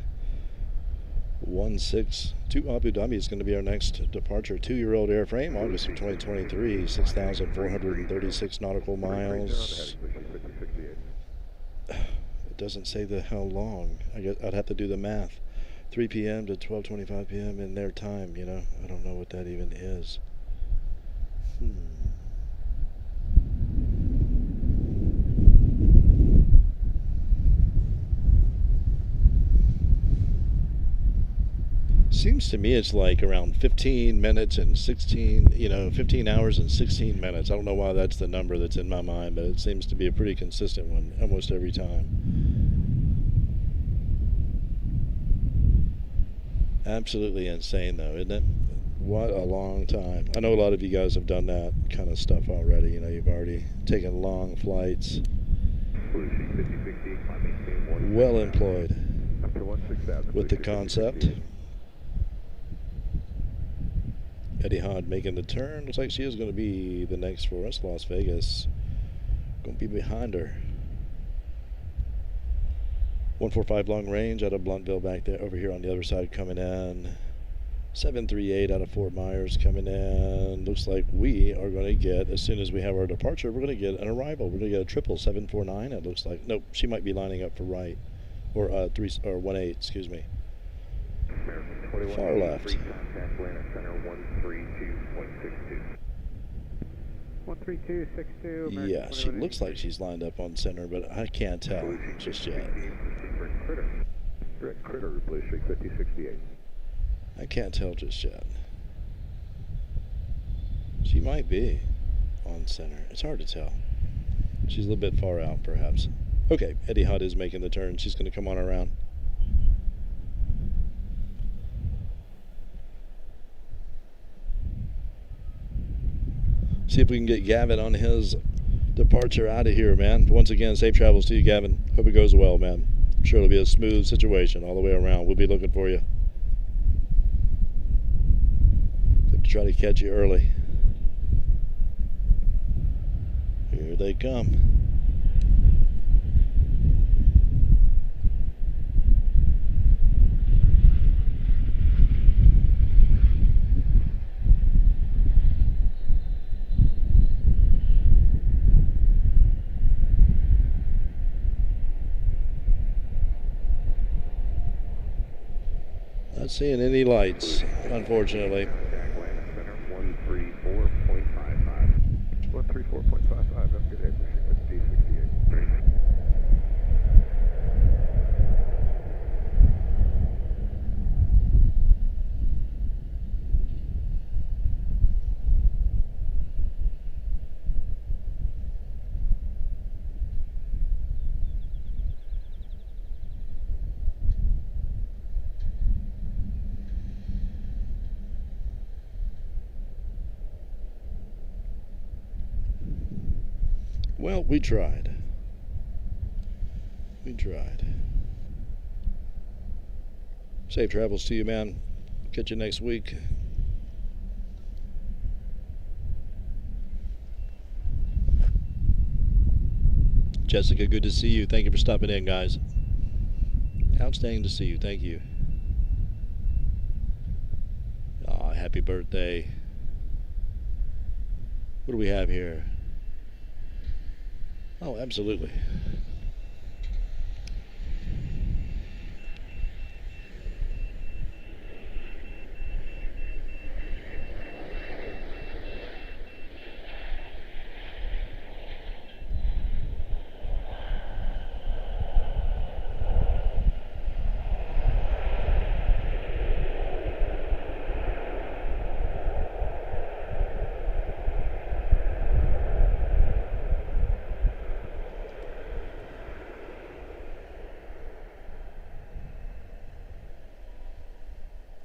162 Abu Dhabi is going to be our next departure. 2-year-old airframe, August of 2023, 6,436 nautical miles. It doesn't say how long. I guess I'd have to do the math. 3 p.m. to 12:25 p.m. in their time, you know. I don't know what that even is. Seems to me it's like around 15 minutes and 16, 15 hours and 16 minutes. I don't know why that's the number that's in my mind, but it seems to be a pretty consistent one almost every time. Absolutely insane, though, isn't it? What a long time. I know a lot of you guys have done that kind of stuff already. You know, you've already taken long flights. Well employed with the concept. Eddie Hod making the turn. Looks like she is going to be the next for us. Las Vegas. Going to be behind her. 145 long range out of Bluntville back there, over here on the other side coming in. 738 out of Fort Myers coming in. Looks like we are going to get, as soon as we have our departure, we're going to get an arrival. We're going to get a 777-749. It looks like. Nope, she might be lining up for right, or 18. Excuse me. Far left. 132.62. Yeah, she looks like she's lined up on center, but I can't tell just yet. Direct critter, please, 5068. I can't tell just yet. She might be on center. It's hard to tell. She's a little bit far out, perhaps. Okay, Eddie Hod is making the turn. She's going to come on around. See if we can get Gavin on his departure out of here, man. Once again, safe travels to you, Gavin. Hope it goes well, man. I'm sure it'll be a smooth situation all the way around. We'll be looking for you. Have to try to catch you early. Here they come. Not seeing any lights, unfortunately. 134.55. 134.55. Have a good day. G68. Well, we tried. We tried. Safe travels to you, man. Catch you next week. Jessica, good to see you. Thank you for stopping in, guys. Outstanding to see you. Thank you. Aw, happy birthday. What do we have here? Oh, absolutely.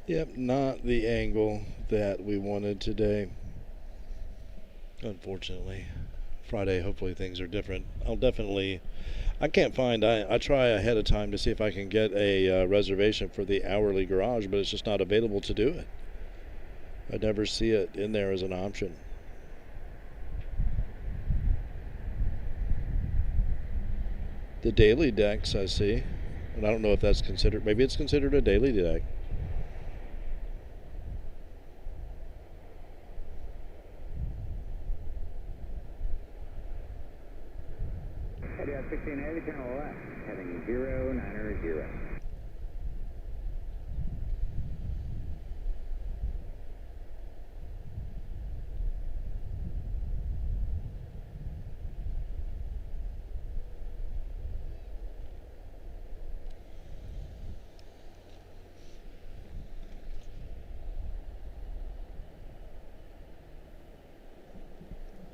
Yep, not the angle that we wanted today. Unfortunately. Friday, hopefully things are different. I can't find, I try ahead of time to see if I can get a reservation for the hourly garage, but it's just not available to do it. I never see it in there as an option. The daily decks I see, and I don't know if that's considered, maybe it's considered a daily deck. Eddie Hod 16 Heavy, turn left, heading 090.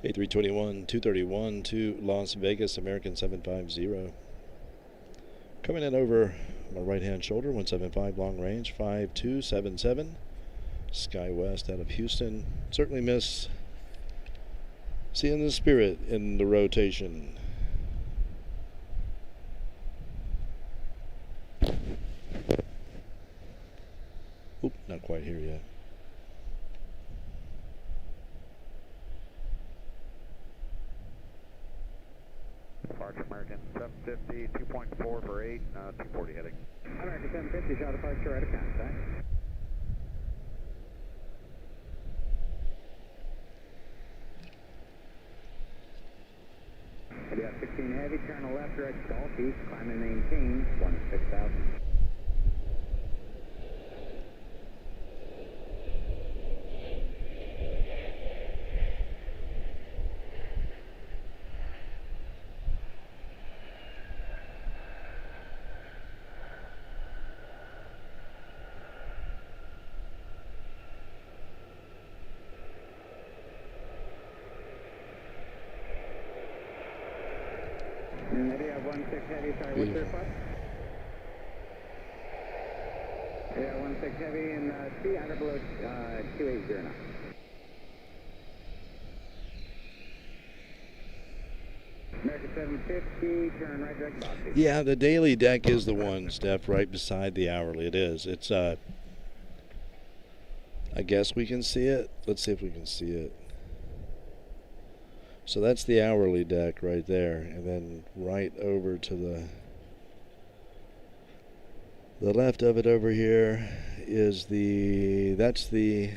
A321, 231 to Las Vegas, American 750. Coming in over my right-hand shoulder, 175 long range, 5277. Sky West out of Houston. Certainly miss seeing the Spirit in the rotation. Oop, not quite here yet. Departure American 750, 2.4 for 8, 240 heading. American 750, shot departure right of contact. Eddie Hod 16 Heavy, turn left, direct Golf East, climb and maintain 16,000. Eddie Hod 16 Heavy, sorry, what's your request? Eddie Hod 16 Heavy and 300 below 280 now. American 750, turn right direct box. Yeah, the daily deck is the one, Steph, right beside the hourly. It is. It's, I guess we can see it. Let's see if we can see it. So that's the hourly deck right there, and then right over to the left of it over here is that's the,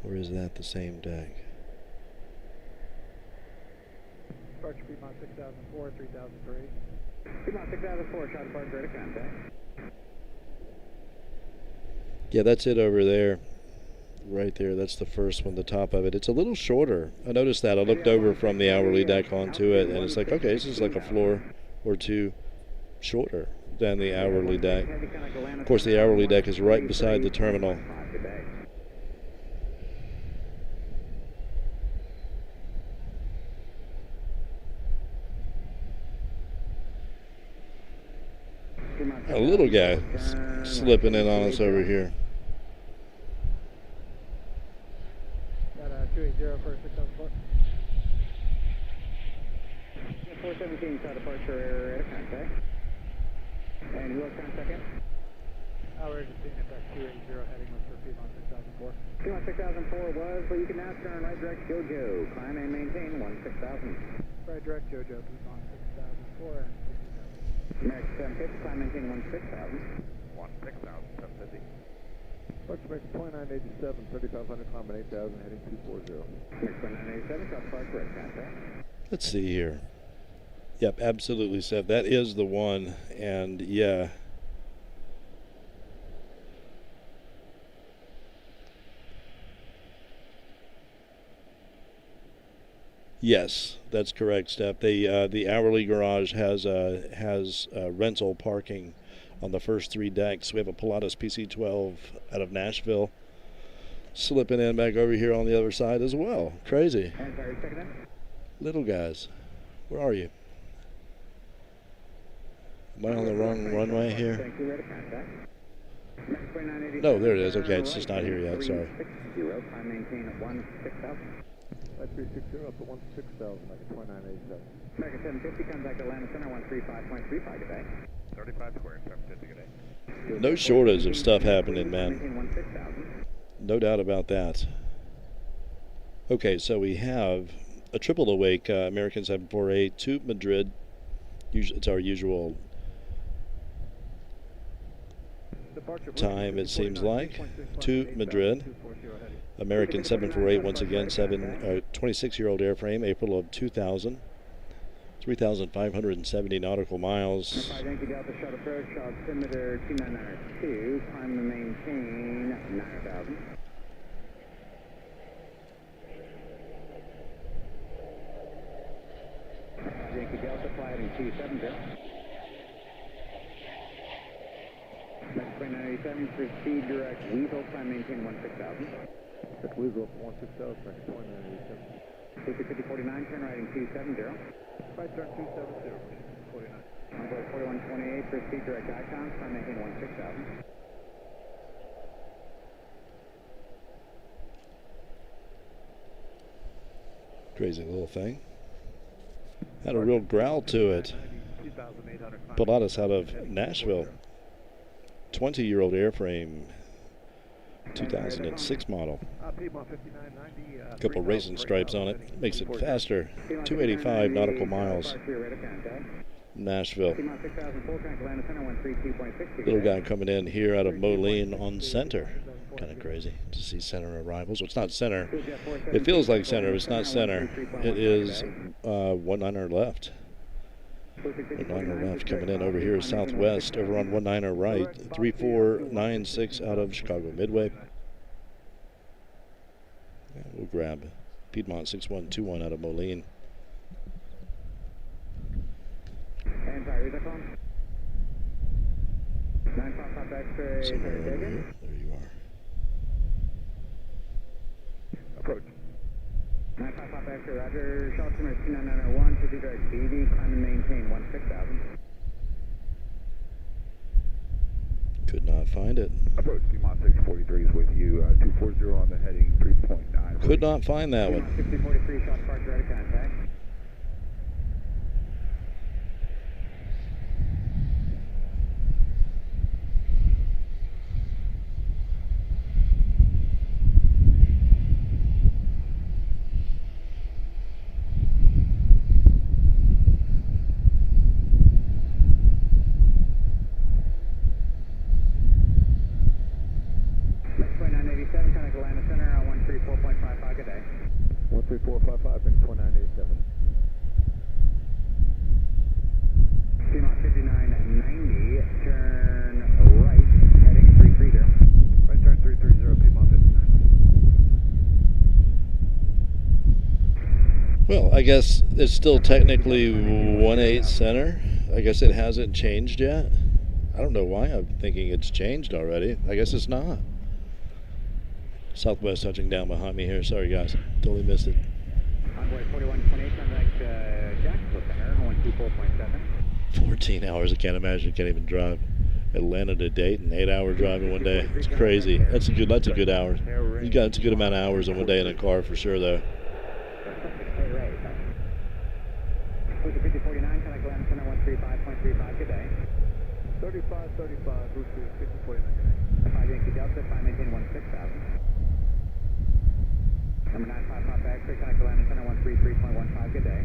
or is that the same deck? Departure Piedmont 6004, 3003. Piedmont 6004, shot departure right of contact. Yeah, that's it over there. Right there, that's the first one, the top of it. It's a little shorter. I noticed that. I looked over from the hourly deck onto it, and it's like, okay, this is like a floor or two shorter than the hourly deck. Of course, the hourly deck is right beside the terminal. A little guy slipping in on us over here. 280 for 674. 417, shot departure right of contact. And who else contact in? We're just seeing it back 280 heading west for Piedmont 6004. Piedmont 6004 was, but you can now turn right direct JoJo. Climb and maintain 16,000. Right direct JoJo, Piedmont 6004 and 60,000. American 750, climb maintain 16,000. 16,000, 750. Departure American 2987, 3500, climb at 8,000, heading 240. American 2987, shot departure right of contact. Let's see here. Yep, absolutely, Seth. That is the one, and yeah. Yes, that's correct, Steph. The hourly garage has rental parking on the first three decks. We have a Pilatus PC-12 out of Nashville slipping in back over here on the other side as well. Crazy. And sorry, second in. Little guys, where are you? Am I on the wrong runway here? Thank you, right of contact. American 2987. No, there it is. Okay, it's just not here yet. Sorry. 360, climb maintain at 16,000. 360 up to 16,000, like a 2987. American 750, comes back to Atlanta Center, 135.35 today. 35 square, 750 today. No shortage of stuff happening, man. Maintain 16,000. No doubt about that. Okay, so we have a triple awake American 748 to Madrid, It's our usual time, it seems like, to Madrid. American 748 once again, 26-year-old airframe, April of 2000. 3,570 nautical miles. Yankee Delta short approach, altimeter 2992, climb to maintain 9,000. Yankee Delta, fly heading 270. Mexico 987, proceed direct Weasel, climb maintain 16,000. That's Weasel 160, Mexico 987. 5049, turn right heading 270. Right turn 270, 49. Envoy 4128, proceed direct Icon, climb maintain 16,000. Crazy little thing. Had a real growl to it. Pulled us out of Nashville. 20-year-old airframe, 2006 model. A couple racing stripes on it. Makes it faster. 285 nautical miles. Nashville. Little guy coming in here out of Moline on center. Kind of crazy to see center arrivals. Well, it's not center. It feels like center, but it's not center. It is 19er left. 19er left coming in over here southwest, over on 19er right. 3496 out of Chicago Midway. Yeah, we'll grab Piedmont 6121 out of Moline. And fire, is that phone? 955 X-ray, Somewhere over here. There you are. Approach. 955 X-ray, roger. Charlotte 29901, proceed direct BD, climb and maintain 16,000. Could not find it. Approach, Piedmont 643 is with you, 240 on the heading 3.9. Could not find that one. 6043, shot departure, ready contact. Mexico 987, contact Atlanta Center on 134.55, good day. 13455, Mexico 987. Piedmont 5990, turn right, heading 330. Right turn 330, Piedmont 59. Well, I guess it's still technically 18 center. I guess it hasn't changed yet. I don't know why I'm thinking it's changed already. I guess it's not. Southwest touching down behind me here. Sorry, guys. Totally missed it. Envoy 4128, contact Jacksonville Center on 124.7. 14 hours. I can't imagine. I can't even drive Atlanta to Dayton. 8-hour drive in one day. It's crazy. That's a good hour. You got a good amount of hours in one day in a car for sure, though. 5049, contact Atlanta Center 135.35, good day. 3535, Bruce 5049. 5 Yankee Delta, climb maintain 16,000. Number 955 X-ray, contact Atlanta Center 133.15, good day.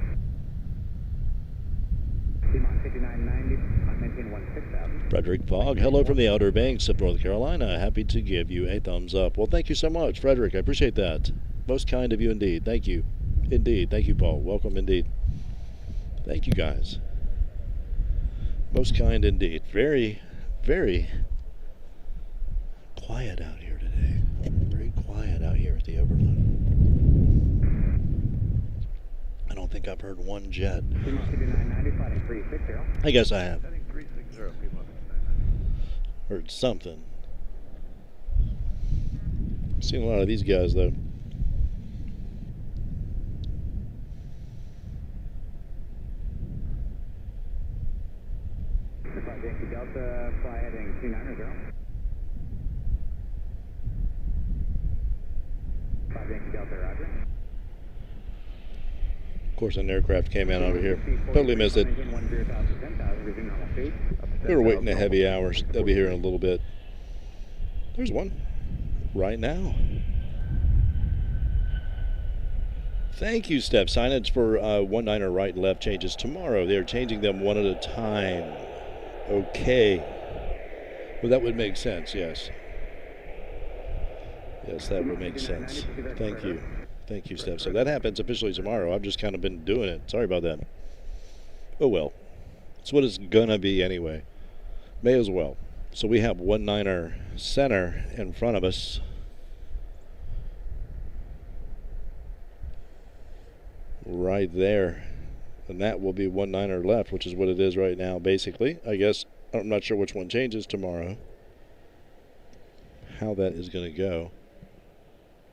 Piedmont 5990, climb maintain 16,000. Frederick Fogg, hello from the Outer Banks of North Carolina. Happy to give you a thumbs up. Well, thank you so much, Frederick. I appreciate that. Most kind of you indeed. Thank you. Indeed. Thank you, Paul. Welcome indeed. Thank you, guys. Most kind indeed. Very, very quiet out here today. Very quiet out here at the Overlook. I don't think I've heard one jet. I guess I have. Heard something. Seen a lot of these guys though. Yankee Delta, fly heading 290. 5 Yankee Delta, roger. Of course, an aircraft came in over here. Totally missed it. We were waiting a heavy hours. They'll be here in a little bit. There's one right now. Thank you, Steph. Signage for 19er right and left changes tomorrow. They're changing them one at a time. Okay. Well, that would make sense, yes. Yes, that would make sense. Thank you. Thank you, Steph. So that happens officially tomorrow. I've just kind of been doing it. Sorry about that. Oh, well. It's what it's going to be anyway. May as well. So we have 19er center in front of us. Right there. And that will be 19er left, which is what it is right now, basically. I guess I'm not sure which one changes tomorrow. How that is going to go.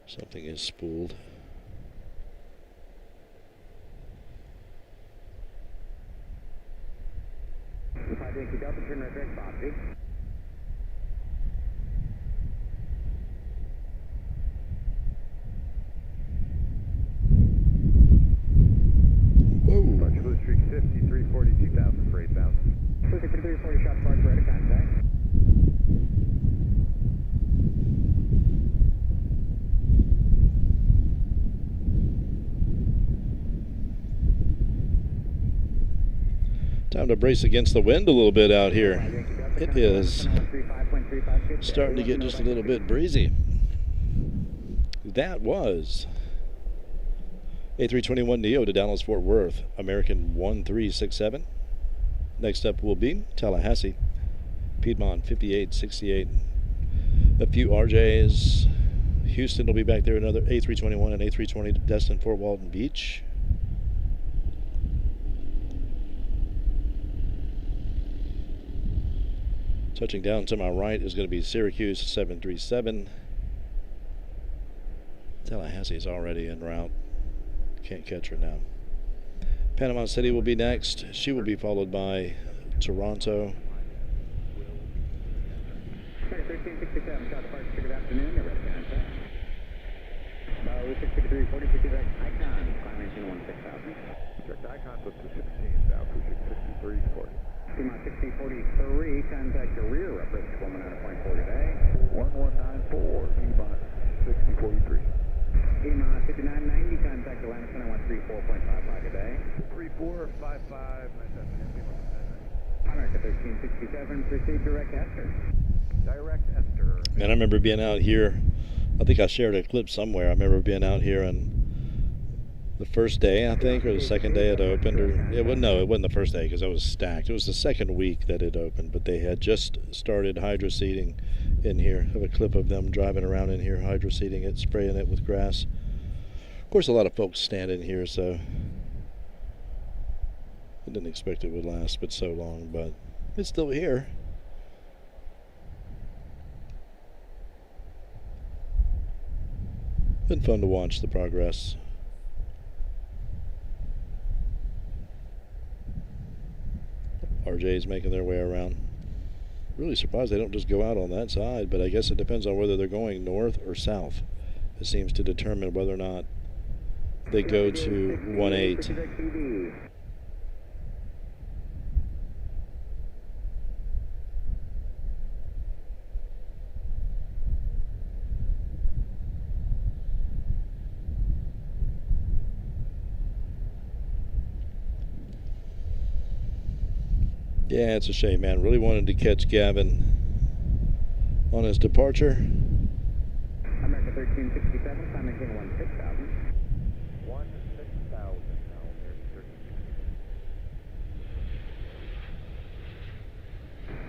Something is spooled. Whoa. Departure Blue Streak 50, 340, 2000 for 8,000. 340 shot departure, right of contact. Time to brace against the wind a little bit out here. It is starting to get just a little bit breezy. That was A321neo to Dallas-Fort Worth, American 1367. Next up will be Tallahassee, Piedmont 5868. A few RJs. Houston will be back there, another A321 and A320 to Destin Fort Walton Beach. Touching down to my right is going to be Syracuse 737. Tallahassee's already en route. Can't catch her now. Panama City will be next. She will be followed by Toronto. 1367, shot departure, good afternoon, you're ready to contact. 663, 40, 50, Icon, climbing 16,000. Check icons up to 16, down to 653, 40. Piedmont 1643, contact your rear, approach 119.4 today. 1194, Piedmont 6043. Piedmont 5990, contact Atlanta Center 134.55 today. 3455, America 1367, proceed direct Esther. Direct Esther. Man, I remember being out here. I think I shared a clip somewhere. I remember being out here on the first day, I think, or the second day it opened. Or it wasn't the first day because I was stacked. It was the second week that it opened, but they had just started hydro seeding in here. I have a clip of them driving around in here, hydro seeding it, spraying it with grass. Of course, a lot of folks stand in here, so I didn't expect it would last but so long, but it's still here. Been fun to watch the progress. RJ's making their way around. Really surprised they don't just go out on that side, but I guess it depends on whether they're going north or south. It seems to determine whether or not they go to 18. Yeah, it's a shame, man. Really wanted to catch Gavin on his departure. America 1367, climbing 16,000. 16,000 now.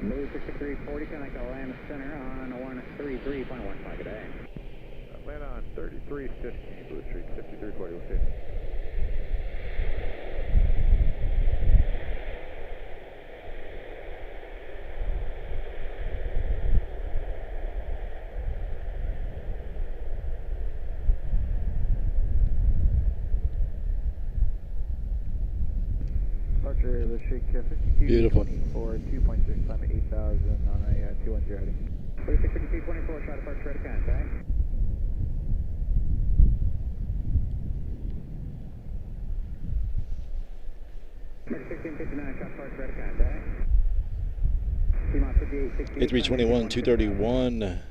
Blue 6340, connect Atlanta Center on 133.15 today. Atlanta on 3315, Blue Streak 5340, 50. The Shake 52 Beautiful. For 2.6 time at 8,000 on a 210 heading. 365224, shot departure, ready to contact. America 1659, shot departure, ready to contact. Piedmont 5868. A321, 231.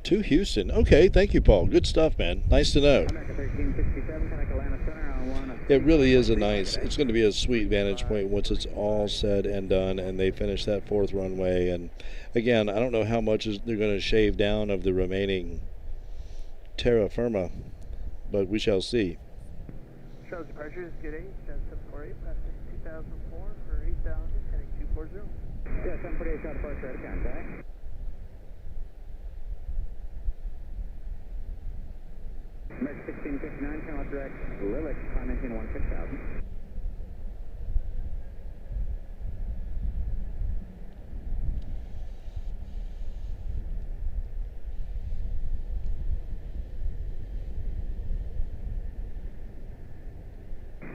To Houston. Okay, thank you, Paul. Good stuff, man. Nice to know. American 1367, connect Atlanta Center on 1. It really is a nice, it's going to be a sweet vantage point once it's all said and done and they finish that 4th runway. And again, I don't know how much they're going to shave down of the remaining terra firma, but we shall see. Charlotte departure is good 8, 748, passing 2004 for 8,000, heading 240. Yeah, 748 Charlotte departure out of contact. American 1659, Charlotte direct Lilith, climb maintain 16,000.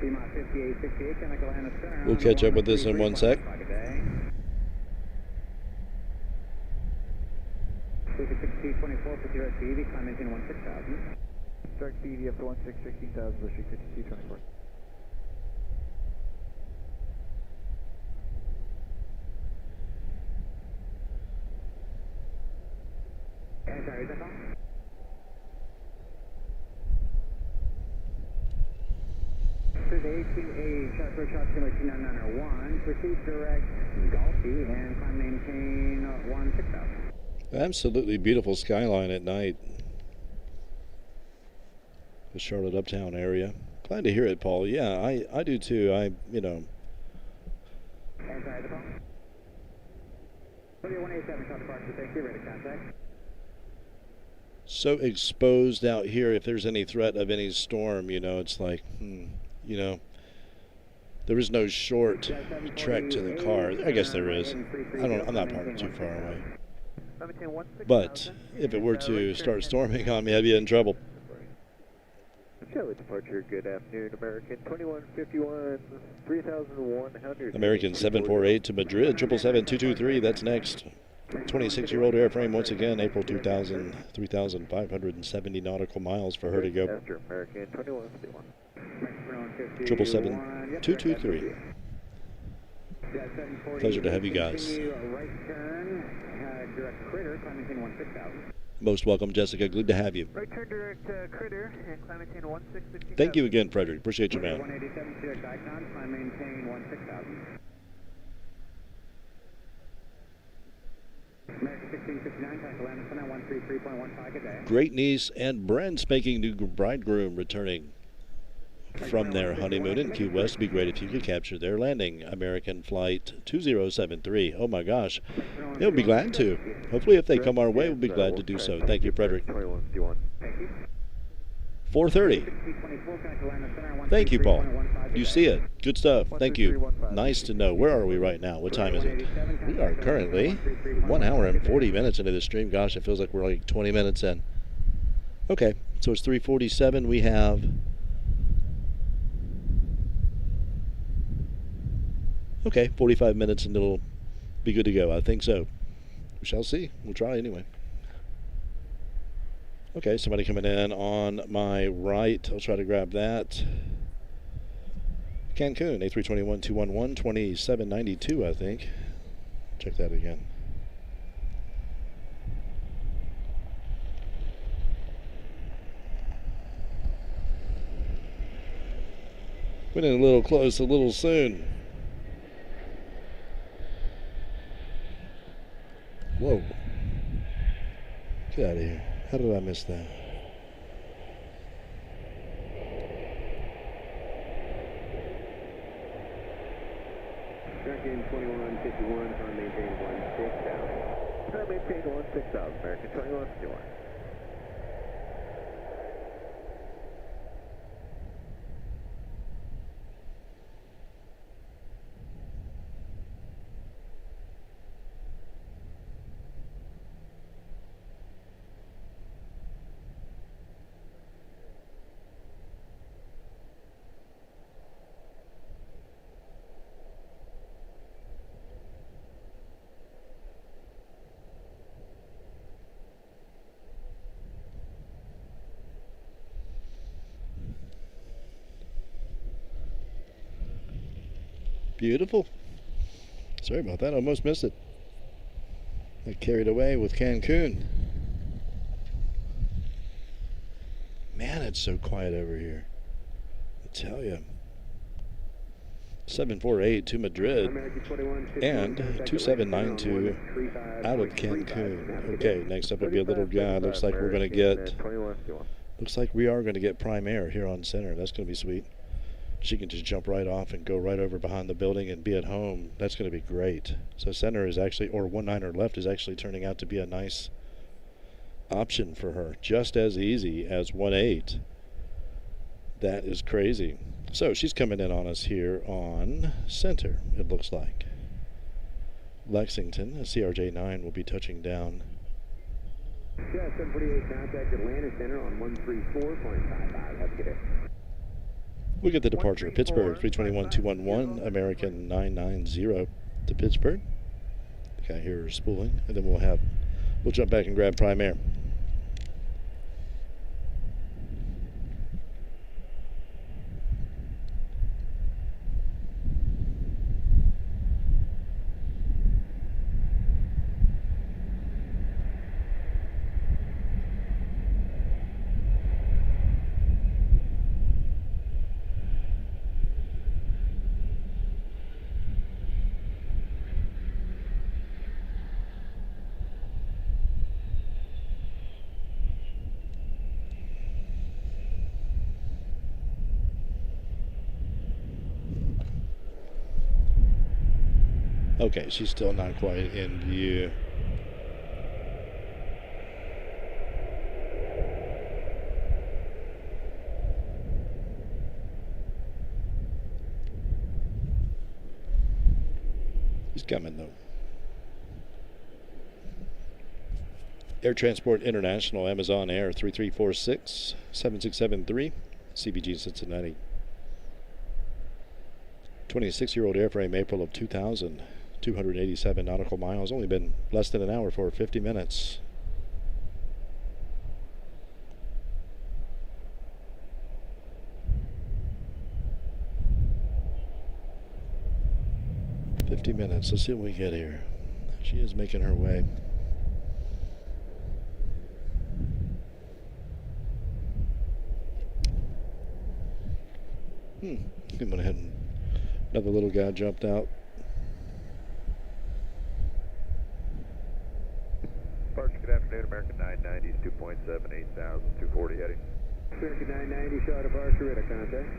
BMOT 5868, connect Atlanta Center. We'll catch up with this in 1 sec. 6224, 50 rest BEV, climb maintain 16,000. Direct BEV up to 16,000, pushing 5224. Sorry, is that all? Through the ATA, Charlotte Charlotte Simulator 2991, proceed direct Gulfy and climb maintain 16,000. Absolutely beautiful skyline at night. The Charlotte Uptown area. Glad to hear it, Paul. Yeah, I do too. Sorry, the call. 187, Charlotte departure, thank you, ready to contact. So exposed out here, if there's any threat of any storm, it's like, there is no short trek to the car. I guess there is. I'm not parked too far away. But if it were to start storming on me, I'd be in trouble. Charlotte departure, good afternoon, American 2151, 3,100. American 748 to Madrid, 777-223, that's next. 26-year-old airframe once again, April 2000, 3,570 nautical miles for her to go. After American 2151. 777-223. Pleasure to have you guys. Right turn, direct Critter, climb maintain 16,000. Most welcome, Jessica. Good to have you. Right turn direct Critter and climb maintain 16,000. Thank you again, Frederick. Appreciate you, man. 187, direct Icon, climb maintain 16,000. American 1659, connect Atlanta Center 133.15 a day. Great niece and brand spanking new bridegroom returning from their honeymoon in Key West. It'd be great if you could capture their landing. American flight 2073. Oh my gosh. They'll be glad to. Hopefully if they come our way, we'll be glad to do so. Thank you, Frederick. 4:30. Thank you, Paul. You see it. Good stuff. Thank you. Nice to know. Where are we right now? What time is it? We are currently 1 hour and 40 minutes into the stream. Gosh, it feels like we're like 20 minutes in. Okay, so it's 3:47. We have... Okay, 45 minutes and it'll be good to go. I think so. We shall see. We'll try anyway. Okay, somebody coming in on my right. I'll try to grab that. Cancun, A321-211, 2792, I think. Check that again. Went in a little close, a little soon. Whoa. Get out of here. How did I miss that? American 2151, climb maintain 16,000. Climb maintain 16,000, American 2151. Beautiful. Sorry about that. I almost missed it. I carried away with Cancun. Man, it's so quiet over here. I tell you. 748 to Madrid and 2792 out of Cancun. Okay, next up will be a little guy. Looks like we're going to get. Looks like we are going to get prime air here on center. That's going to be sweet. She can just jump right off and go right over behind the building and be at home. That's going to be great. So center is actually, or 19er left is actually turning out to be a nice option for her. Just as easy as 18. That is crazy. So she's coming in on us here on center, it looks like. Lexington, a CRJ-9 will be touching down. Yeah, 748 contact Atlanta Center on 134.55. Have a good day. We'll get the departure of Pittsburgh, 321-211, American 990 to Pittsburgh. The guy here is spooling, and then we'll jump back and grab prime air. Okay, she's still not quite in view. He's coming though. Air Transport International, Amazon Air 3346-7673, CBG Cincinnati. 26-year-old airframe, April of 2000. 287 nautical miles, only been less than an hour for 50 minutes. Let's see what we get here. She is making her way. He went ahead and another little guy jumped out. Good afternoon, American 990 is 2.7, 8,000, 240 heading. American 990, shot departure, radar contact.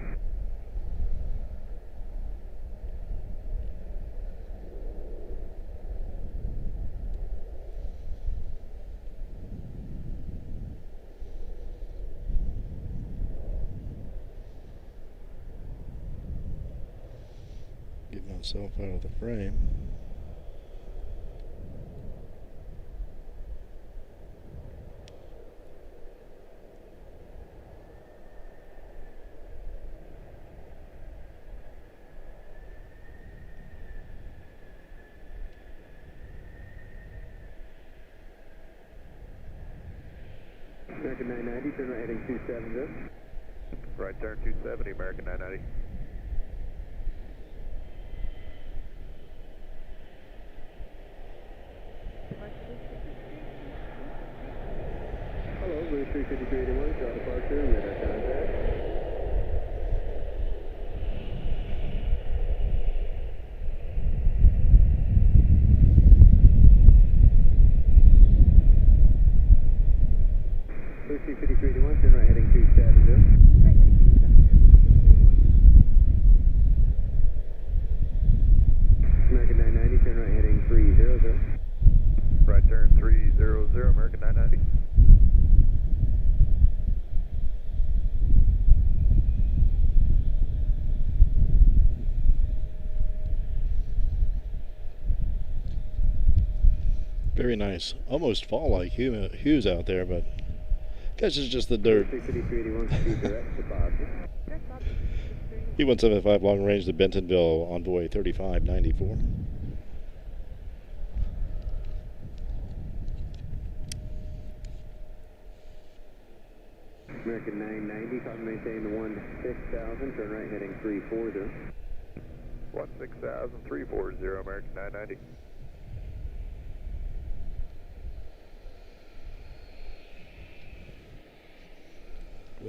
Get myself out of the frame. American 990, turn right heading 270. Right turn 270, American 990. Hello, Blue 35381, shot departure, radar contact. Blue 35381, turn right heading 270. American 990, turn right heading 300. Right turn 300, American 990. Very nice. Almost fall like hues out there, but I guess it's just the dirt. E175 long range to Bentonville, Envoy 3594. American 990, caution maintain the 16,000, turn right heading 340. 16,000, 340, American 990.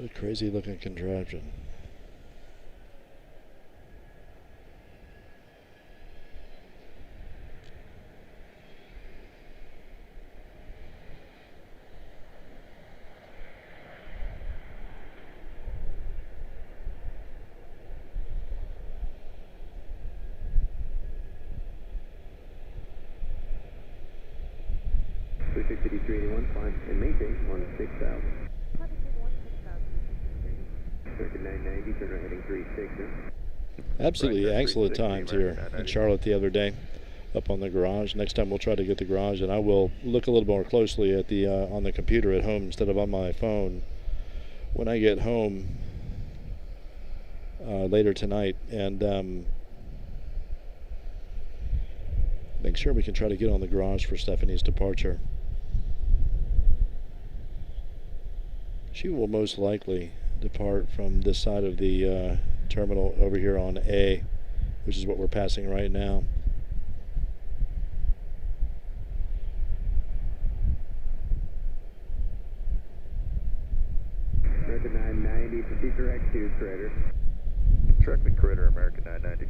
What a crazy looking contraption. Climb and maintain 16,000. American 990, turn right heading 36. Absolutely Right, excellent 360, times here in Charlotte the other day, up on the garage. Next time we'll try to get the garage, and I will look a little more closely at the on the computer at home instead of on my phone when I get home later tonight, and make sure we can try to get on the garage for Stephanie's departure. She will most likely depart from this side of the terminal over here on A, which is what we're passing right now. American 990, proceed direct to Critter. Directly Critter, American 990.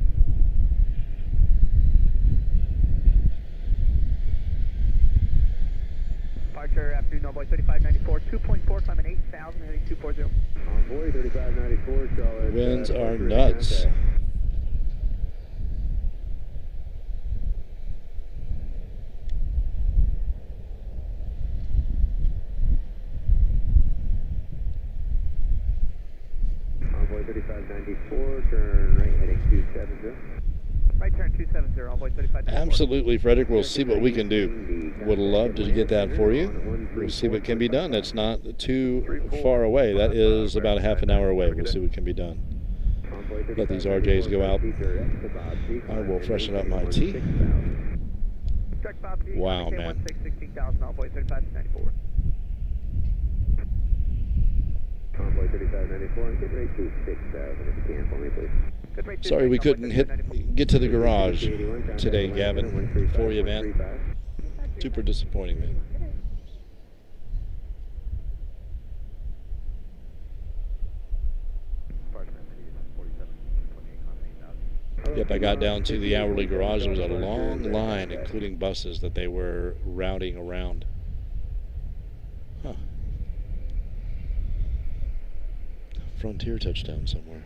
Departure afternoon, Envoy 3594, 2.4, climbing 8,000, heading 240. Envoy 3594, Charlotte. Winds are nuts. Envoy 3594, turn right heading 270. Right turn 270, Envoy 3594. Absolutely, Frederick. We'll see what we can do. Would love to get that for you. We'll see what can be done. It's not too far away. That is about a half an hour away. We'll see what can be done. Let these RJs go out. I will freshen up my tea. Wow, man. 16,000, Envoy 3594. Envoy 3594, and get rate to 6,000 if you can for me, please. Sorry we couldn't get to the garage today, Gavin, for you, man. Super disappointing, man. Yep, I got down to the hourly garage. There was a long line, including buses, that they were routing around. Huh. Frontier touchdown somewhere.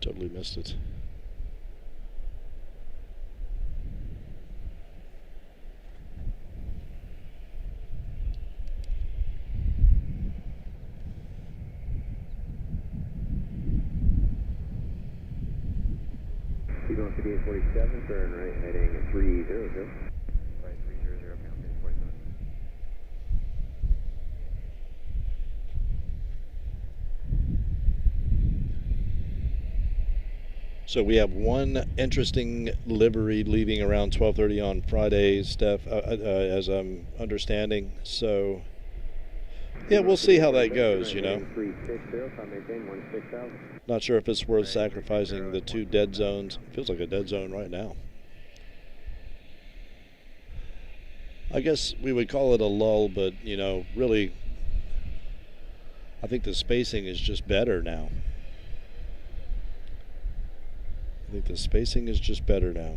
Totally missed it. You're going to the 847, turn right heading 300. Right, 300, count 847. So we have one interesting livery leaving around 12:30 on Friday, Steph, as I'm understanding. So, yeah, we'll see how that goes, you know. Not sure if it's worth sacrificing the two dead zones. Feels like a dead zone right now. I guess we would call it a lull, but, you know, really, I think the spacing is just better now. I think the spacing is just better now.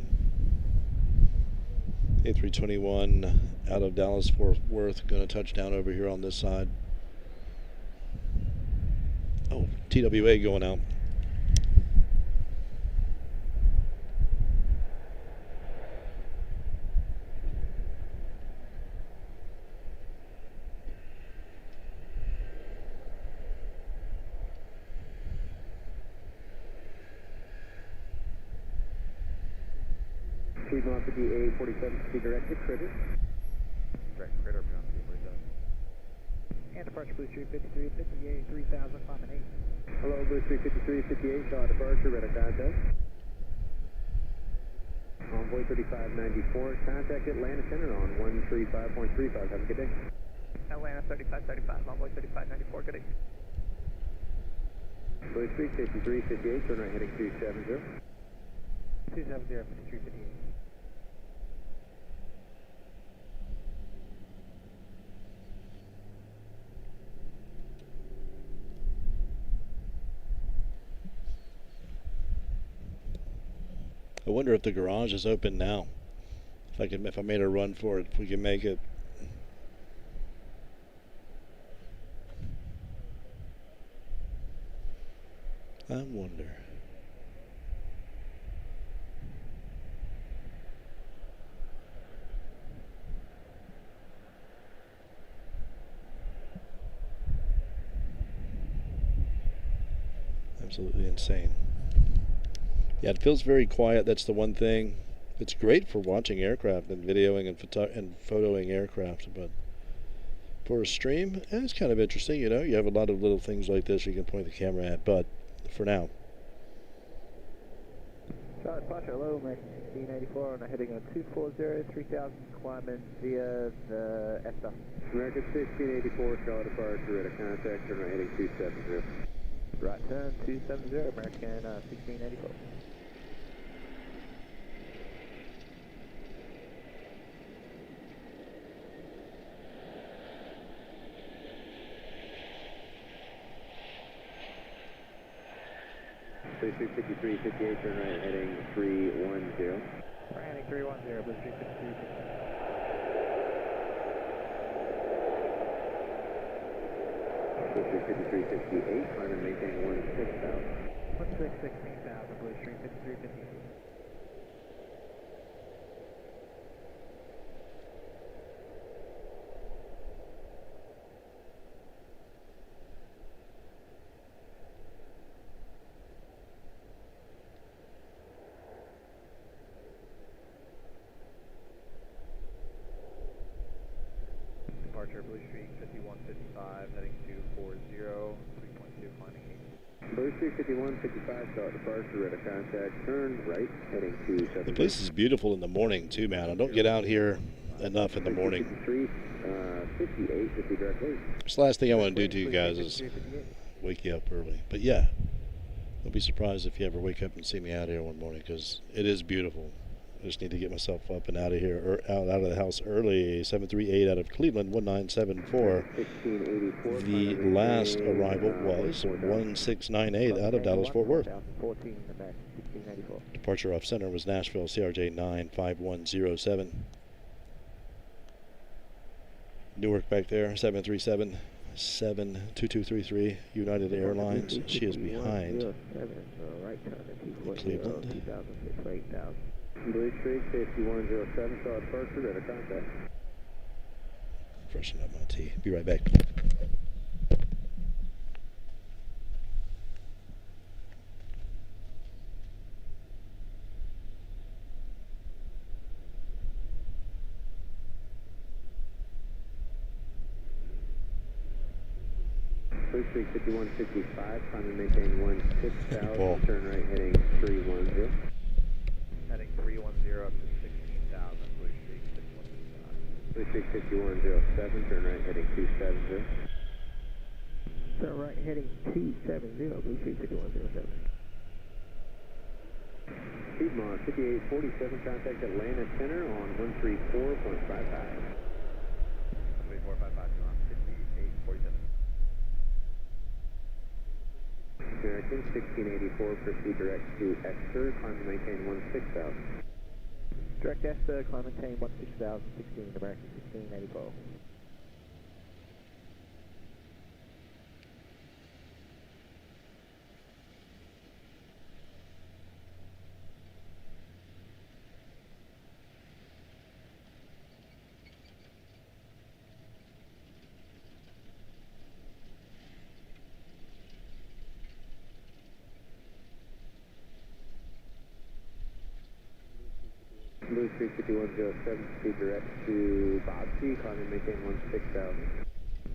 A321 out of Dallas-Fort Worth, going to touch down over here on this side. Oh, TWA going out. Cleveland to the A47 to be directed, Critter. Direct Critter, beyond the 47. And departure Blue Street 53, 58, 3,000, climbing 8. Hello, Blue Street 53, 58, Shaw departure, radar contact. Envoy 3594, contact Atlanta Center on 135.35. Have a good day. Atlanta 3535, Envoy 3594, good day. Blue Street 53, 58, turn right heading 270. 270, 53, 58. I wonder if the garage is open now. If I made a run for it, if we can make it. I wonder. Absolutely insane. Yeah, it feels very quiet. That's the one thing. It's great for watching aircraft and videoing and photoing aircraft, but for a stream, it's kind of interesting. You know, you have a lot of little things like this you can point the camera at, but for now. Charlotte Departure, hello, American 1684, and I'm heading on 240, 3000, climbing via the ESTA. American 1684, Charlotte Departure, at a contact, turn right heading 270. Right turn, 270, American 1684. Blue Street 5358, turn right heading 310. Right heading 310, Blue Street 5358. Blue Street 5358, climb and maintain 16,000. 16,000, Blue Street 5358. Departure Blue Street 5155, heading 240, 3.2, climbing 8. Blue Street 5155, Charlotte Departure, at a contact, turn right heading 270. The place is beautiful in the morning too, man. I don't get out here enough in the morning. 58, 50 direct wait. It's the last thing I want to do to you guys is wake you up early. But yeah, don't be surprised if you ever wake up and see me out here one morning, because it is beautiful. I just need to get myself up and out of here, or out of the house early. 738 out of Cleveland, 1974. The last arrival was 1698 out of Dallas-Fort Worth. Departure off center was Nashville, CRJ 95107. Newark back there, 737 72233, United Airlines. She is behind Cleveland. Blue Street 5107, Charlotte Departure, at a contact. Freshen up my tea. Be right back. Blue Street 5155, climb and maintain 16,000, turn right heading 310. Heading 310 up to 16,000, Blue Street 5155. Blue Street 5107, turn right heading 270. Turn right heading 270, Blue Street 5107. Piedmont 5847, contact Atlanta Center on 134.55. 134.55 to 5847. American 1684, proceed direct to Exeter, climb to maintain 16,000. Direct ESTA, climb and maintain 16,000, 16, American 1684. Blue Street 5107, proceed direct to Bobbsey, climb and maintain 16,000.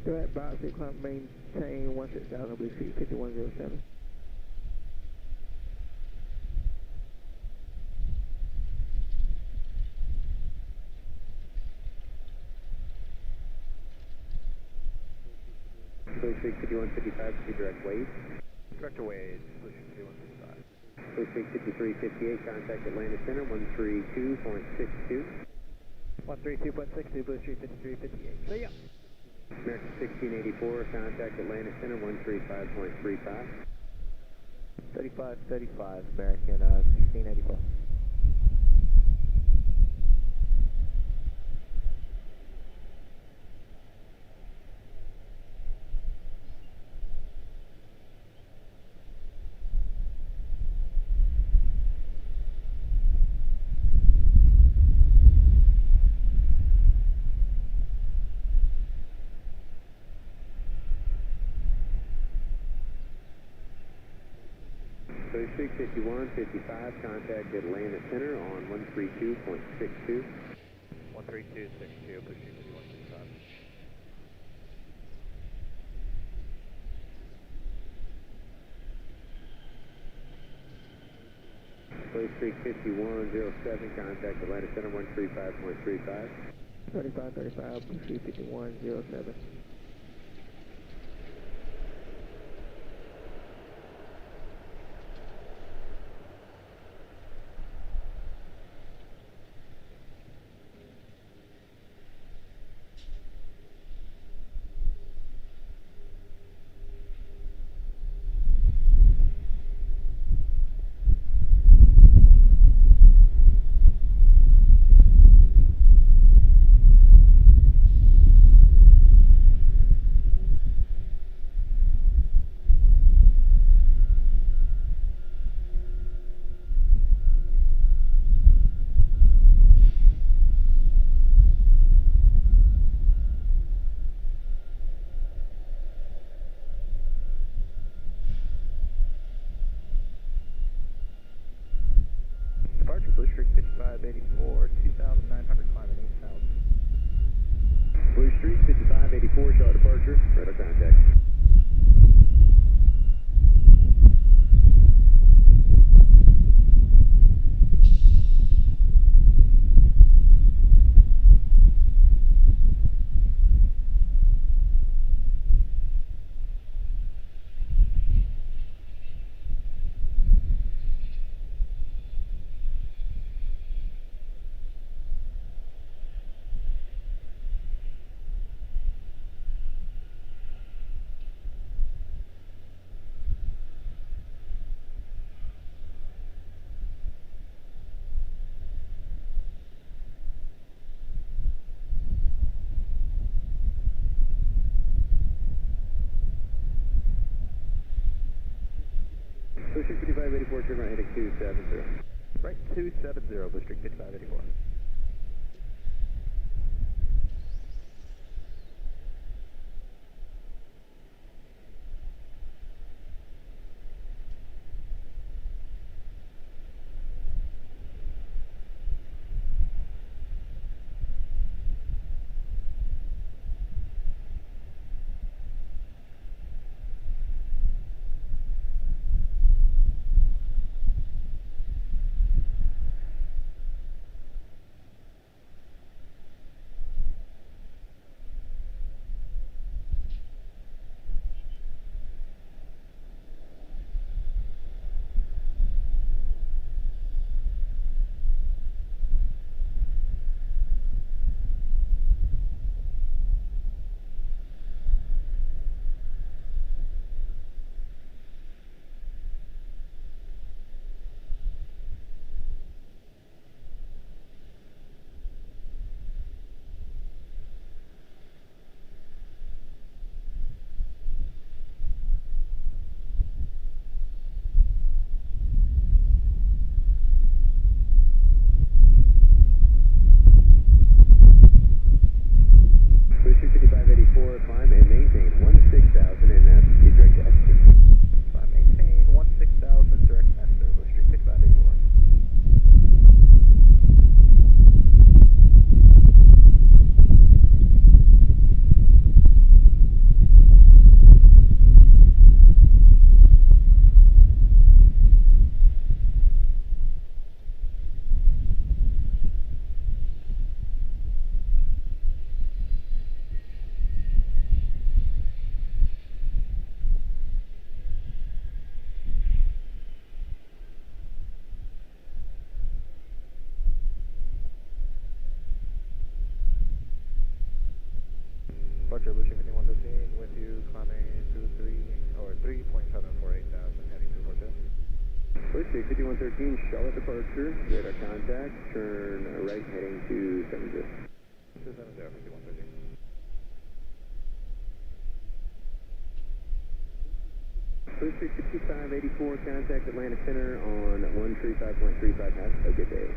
Direct Bobbsey, climb and maintain 16,000, Blue Street 5107. Blue Street 5155, proceed direct Wade. Direct to Wade, Blue Street 5155. Blue Street 5358, contact Atlanta Center, 132.62. 132.62, Blue Street 5358. See ya. American 1684, contact Atlanta Center, 135.35. 3535, American 1684. Streak 5155, contacted Atlanta Center on 132.62. 132.62, Blue Streak 5155. Blue Streak 5107, contact Atlanta Center 135.35. 3535, Blue Streak 5107. Departure Blue Streak 5584, 2,900, climbing 8,000. Blue Streak 5584, Charlotte departure, radar contact. Blue Streak 5584, turn right heading 270. Right 270, Blue Streak 5584. Blue Streak 5584, climb and maintain 16,000 and proceed direct to exit. Climb, maintain 16,000, direct master, Blue Streak 5584. Departure Blue Streak 5113, with you, climbing 3.748,000, heading 242. Blue Streak 5113, Charlotte departure, radar contact, turn right heading 270. 270, 5113. Blue Streak 5584, contact Atlanta Center on 135.35, have a good day.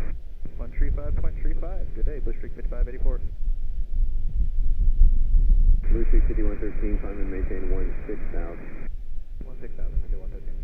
135.35, good day, Blue Streak 5584. Blue Streak 5113, climb and maintain 16,000. 16,000, 5113.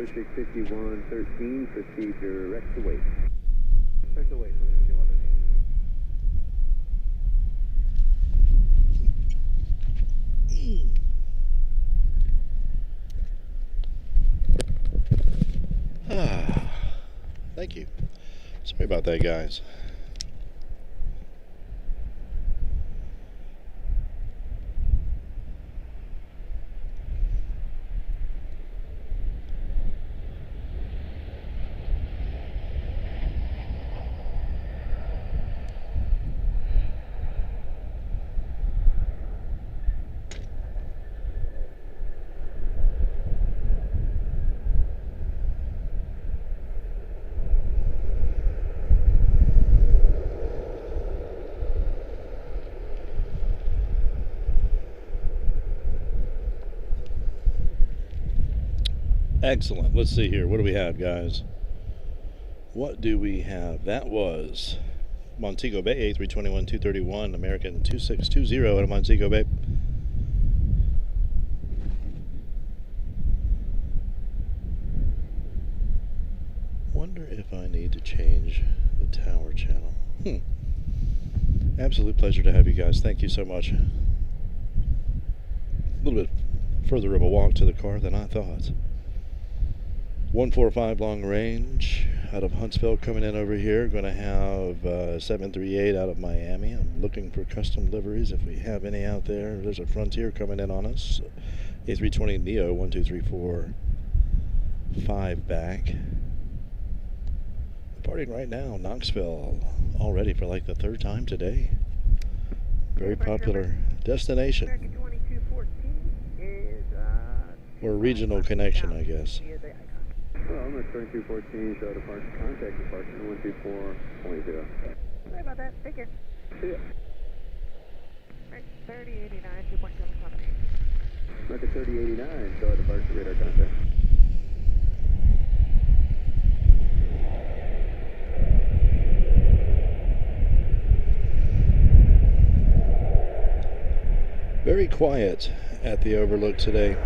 Push 65113, proceed direct to wait. Direct to wait, 5113. Thank you. Sorry about that, guys. Excellent. Let's see here. What do we have, guys? What do we have? That was Montego Bay, A321-231, American 2620 out of Montego Bay. Wonder if I need to change the tower channel. Absolute pleasure to have you guys. Thank you so much. A little bit further of a walk to the car than I thought. 145 long range out of Huntsville coming in over here. Going to have 738 out of Miami. I'm looking for custom liveries if we have any out there. There's a Frontier coming in on us. A320 Neo 1, 2, 3, 4, 5 back. Departing right now, Knoxville, already for like the third time today. Very popular destination. American 2214 is Or regional connection, I guess. Hello, American 2214, show departure, contact departure 124.0. Sorry about that. Take care. See ya. Right, 3089, 2.7 kilometers. American 3089, show departure, radar contact. Very quiet at the Overlook today.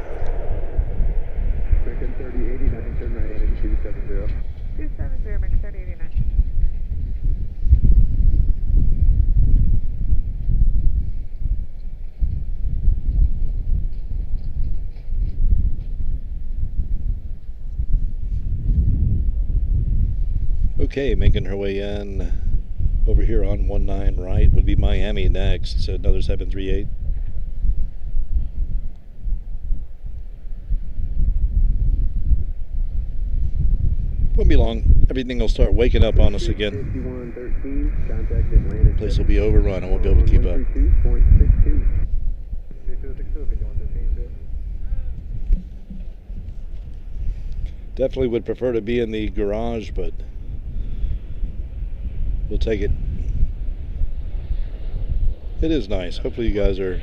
American 3089, turn right heading 270. 270, American 3089. Okay, making her way in over here on 19 right would be Miami next. So another 738. Won't be long. Everything will start waking up on us again. 5113, contact Atlanta. Place will be overrun. I won't be able to keep up. 132.62. Definitely would prefer to be in the garage, but we'll take it. It is nice. Hopefully you guys are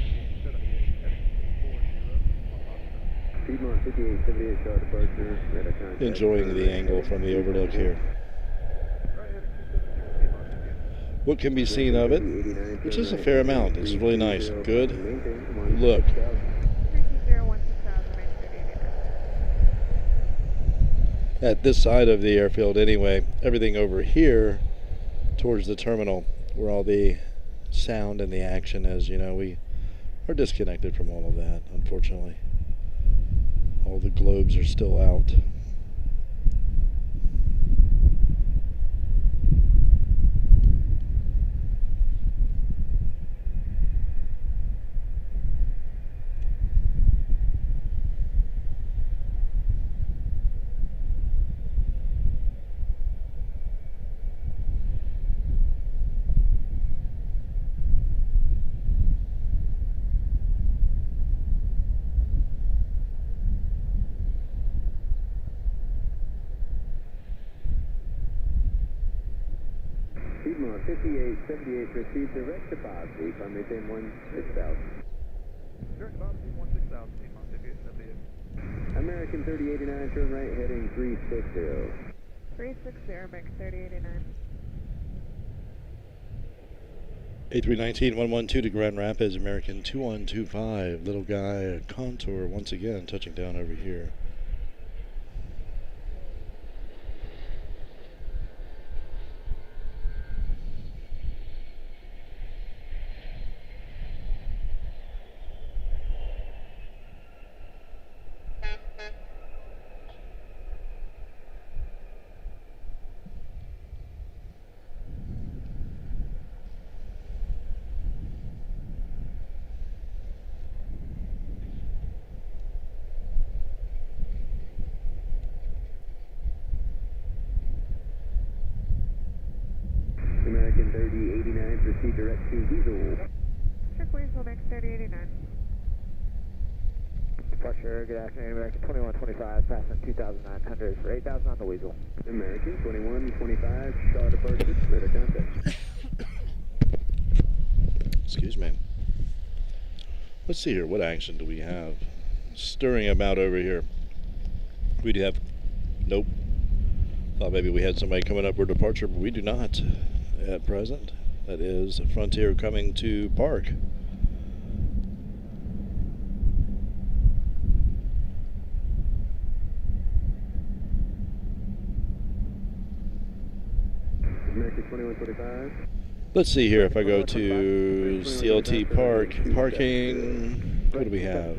Piedmont 5878, show departure, radar contact. enjoying the angle from the Overlook here. What can be seen of it, which is a fair amount. This is really nice. Good look. 320-16,000, At this side of the airfield anyway, everything over here towards the terminal where all the sound and the action is, you know, we are disconnected from all of that, unfortunately. All the globes are still out. Piedmont 5878, proceed direct to Bosley, if I maintain 16,000. Direct about 16,000, Piedmont 5878. American 3089, turn right heading 360. 360, American 3089. A319-112 to Grand Rapids, American 2125. Little guy, Contour once again touching down over here. proceed direct to Weasel. Check Weasel, next 3089. Departure, good afternoon, American 2125, passing 2,900 for 8,000 on the Weasel. American 2125, Charlotte departure, radar contact. Excuse me. Let's see here. What action do we have stirring about over here? We do have... Nope. Thought maybe we had somebody coming up for departure, but we do not at present. That is Frontier coming to park. American 2125. Let's see here if I go to CLT Park, parking, what do we have?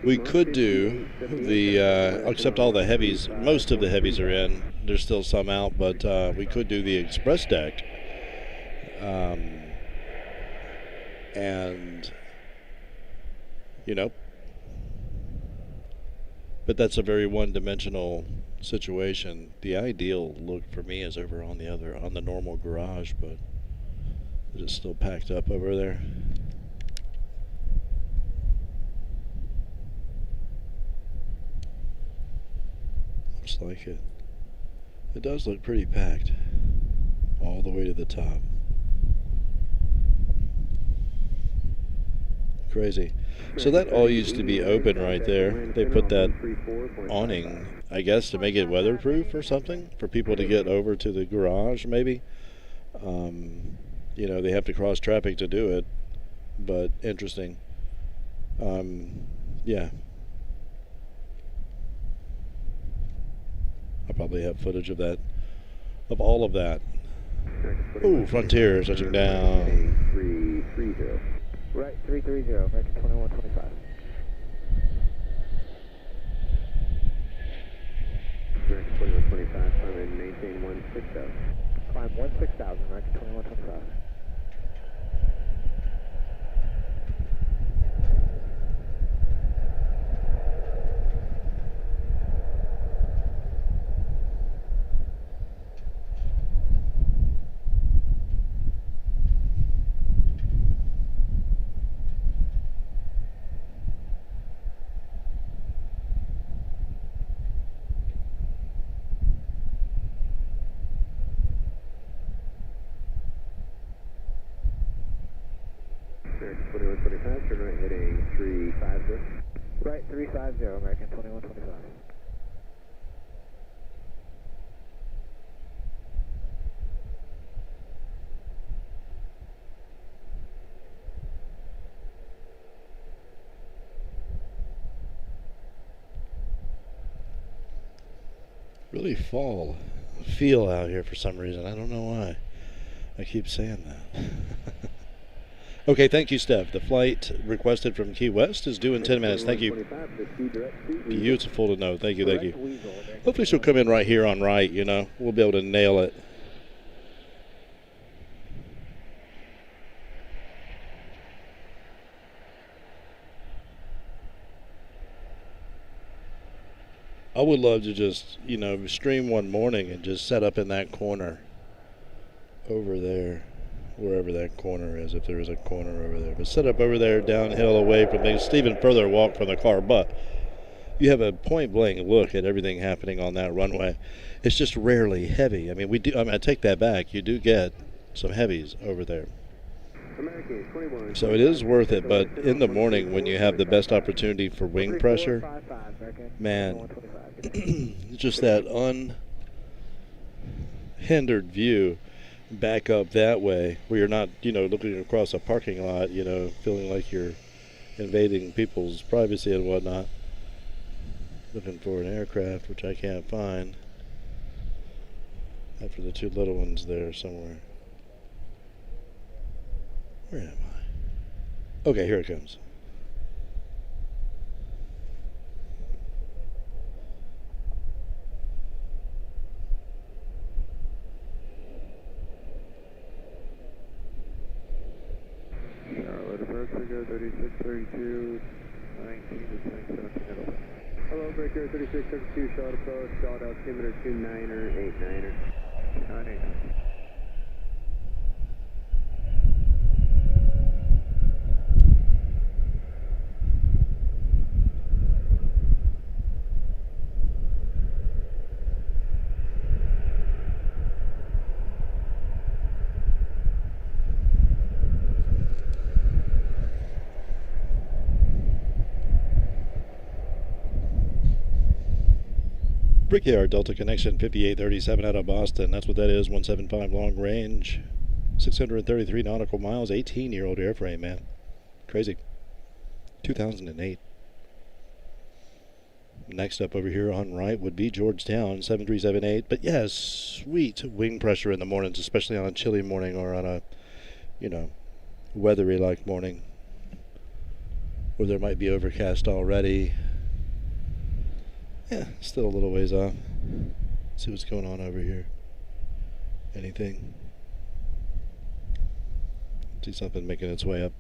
We could do the, except all the heavies, most of the heavies are in. There's still some out, but we could do the express deck. And, you know, but that's a very one-dimensional situation. The ideal look for me is over on the normal garage, but is it still packed up over there? Looks like it. It does look pretty packed all the way to the top. Crazy. So that all used to be open right there. They put that awning, I guess, to make it weatherproof or something, for people to get over to the garage, maybe. You know, they have to cross traffic to do it, but interesting. Yeah. I'll probably have footage of that, of all of that. Ooh, Frontier touching down. 330. Right, 330, American 2125. American 2125, climb and maintain 16,000. Climb 16,000, American 2125. American 2125, turn right heading 350. Right, 350, American 2125. Really fall feel out here for some reason. I don't know why. I keep saying that. Okay, thank you, Steph. The flight requested from Key West is due in 10 minutes. Thank you. Beautiful to know. Thank you, thank you. Hopefully she'll come in right here on right, you know. We'll be able to nail it. I would love to just, you know, stream one morning and just set up in that corner over there, wherever that corner is, if there is a corner over there. But set up over there, downhill, away from things. It's even further walk from the car, but you have a point-blank look at everything happening on that runway. It's just rarely heavy. I mean, I take that back. You do get some heavies over there. So it is worth it, but in the morning when you have the best opportunity for wing pressure, man, just that unhindered view back up that way where you're not, you know, looking across a parking lot, you know, feeling like you're invading people's privacy and whatnot. Looking for an aircraft, which I can't find. After the two little ones there somewhere. Where am I? Okay, here it comes. Charlotte approach, go 3632, 19 to 1017. Hello, breaker 3632, Charlotte approach, Charlotte altimeter 29er, 89er. 989. Brickyard Delta Connection 5837 out of Boston. That's what that is. 175 long range, 633 nautical miles, 18-year-old airframe, man. Crazy. 2008. Next up over here on right would be Georgetown 7378. But yes, sweet wing pressure in the mornings, especially on a chilly morning or on a, weathery like morning where there might be overcast already. Yeah, still a little ways off. See what's going on over here. Anything? See something making its way up.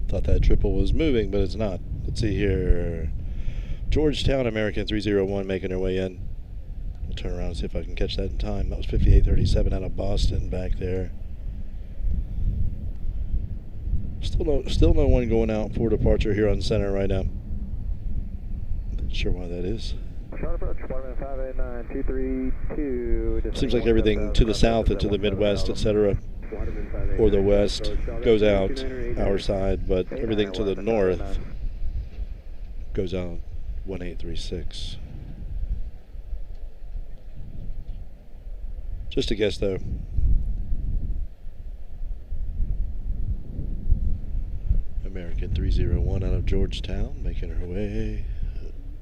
Thought that triple was moving, but it's not. Let's see here. Georgetown American 301 making their way in. I'll turn around and see if I can catch that in time. That was 5837 out of Boston back there. Still no one going out for departure here on center right now. Not sure why that is. Seems like everything to the south and to the Midwest, etc., or the west goes out our side, but everything to the north goes out 1836. Just a guess though. American 301 out of Georgetown, making her way.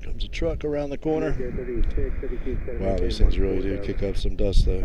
Comes a truck around the corner. Wow, these things really do kick up some dust though.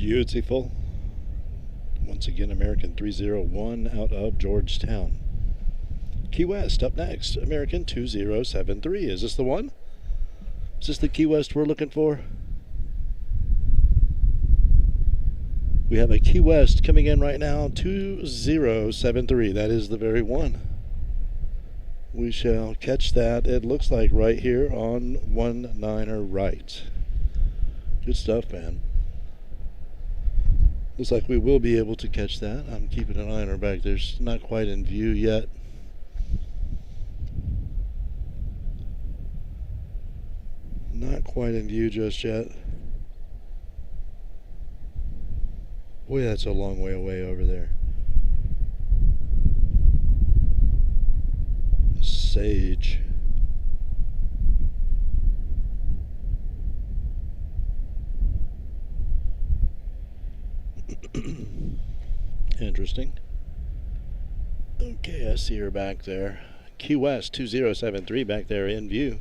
Beautiful. Once again, American 301 out of Georgetown. Key West up next. American 2073. Is this the one? Is this the Key West we're looking for? We have a Key West coming in right now, 2073. That is the very one. We shall catch that. It looks like right here on 19er right. Good stuff, man. Looks like we will be able to catch that. I'm keeping an eye on her back there. She's not quite in view yet. Not quite in view just yet. Boy, that's a long way away over there. Sage. Interesting. Okay, I see her back there. Key West 2073 back there in view.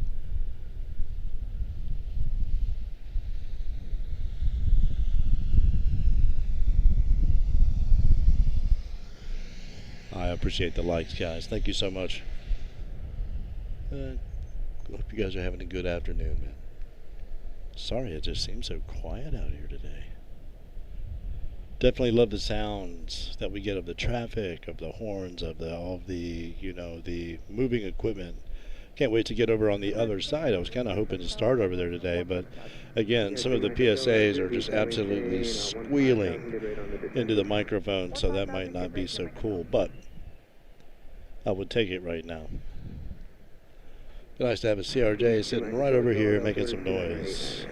I appreciate the likes, guys. Thank you so much. Hope you guys are having a good afternoon, man. Sorry it just seems so quiet out here today. Definitely love the sounds that we get of the traffic, of the horns, of all of the, the moving equipment. Can't wait to get over on the other side. I was kind of hoping to start over there today, but again, some of the PSAs are just absolutely squealing into the microphone, so that might not be so cool, but I would take it right now. Nice to have a CRJ sitting right over here making some noise.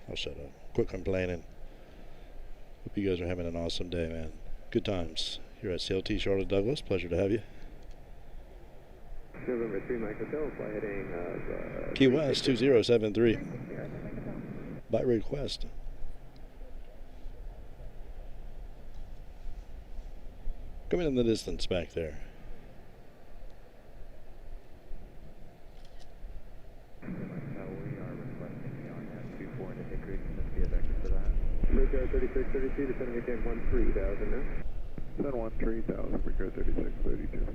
I'll shut up. Quit complaining. Hope you guys are having an awesome day, man. Good times here at CLT Charlotte-Douglas. Pleasure to have you. November 3 Mike Hotel, fly heading Key West 2073. By request. Coming in the distance back there. 3632, descend and maintain 13,000 now. Send 13,000, Rico 3632.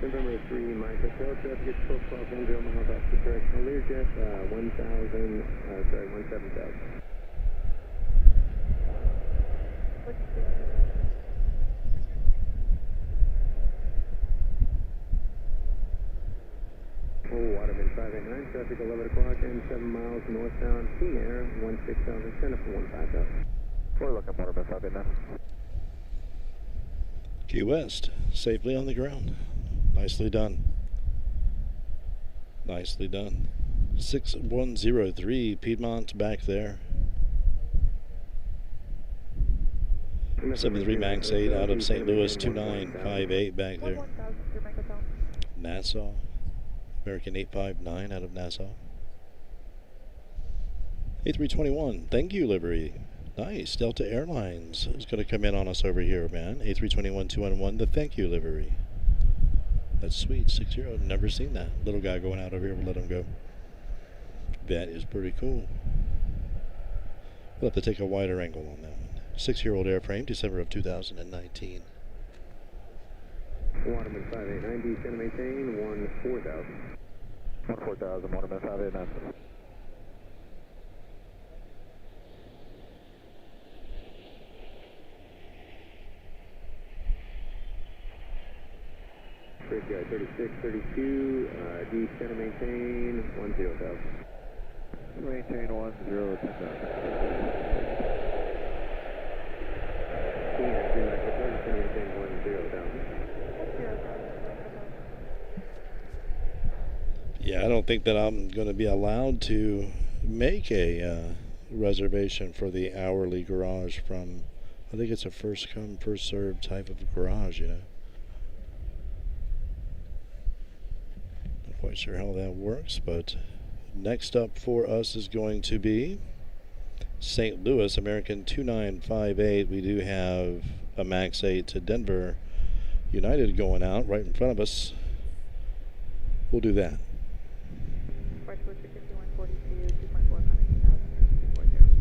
November 3, Mike Hotel, traffic gets 12 10 miles off the directional Learjet, 17,000. Oh, Waterman 589, traffic 11 o'clock and 7 miles northbound, King Air, 16,000, send up for 15,000. We're looking at Waterman 589. Key West, safely on the ground. Nicely done. Nicely done. 6103 Piedmont back there. 73 Max 8 out of St. Louis, 2958 back there. Nassau. American 859 out of Nassau. A321, thank you, livery. Nice. Delta Airlines is going to come in on us over here, man. A321-211, the thank you livery. That's sweet. 60. Never seen that. Little guy going out over here. We'll let him go. That is pretty cool. We'll have to take a wider angle on that one. 6-year-old airframe, December of 2019. Waterman 589, descend and maintain 14,000. 14,000, Waterman 589. Brickyard 3632, descend and maintain 10,000. Maintain 10,000. Yeah, I don't think that I'm going to be allowed to make a reservation for the hourly garage from, I think it's a first come, first served type of garage, you know. Not quite sure how that works, but next up for us is going to be St. Louis, American 2958. We do have a Max 8 to Denver United going out right in front of us. We'll do that.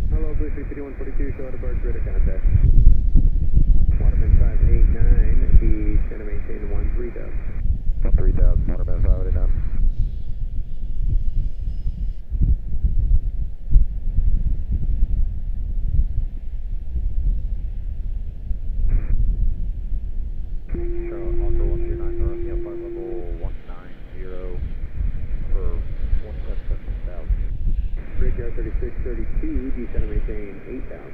Hello, Blue 5142, show departure, ready to contact. Waterman 589, descend and maintain 13,000. 13,000, Waterman 589. Charlotte, Hawker 129 North, yeah, flight level 190 for 17,000. Brickyard 3632, descend and maintain 8,000.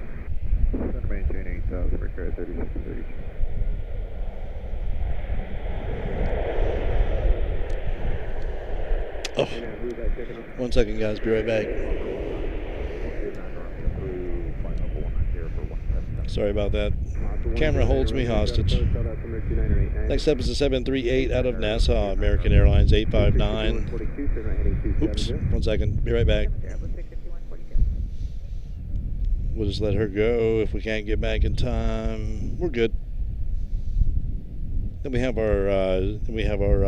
Descend and maintain 8,000, Brickyard 3632. Oh, 1 second, guys. Be right back. Sorry about that. Camera holds me hostage. Next up is a 738 out of Nassau, American Airlines 859. Oops, 1 second. Be right back. We'll just let her go. If we can't get back in time, we're good. Then we have our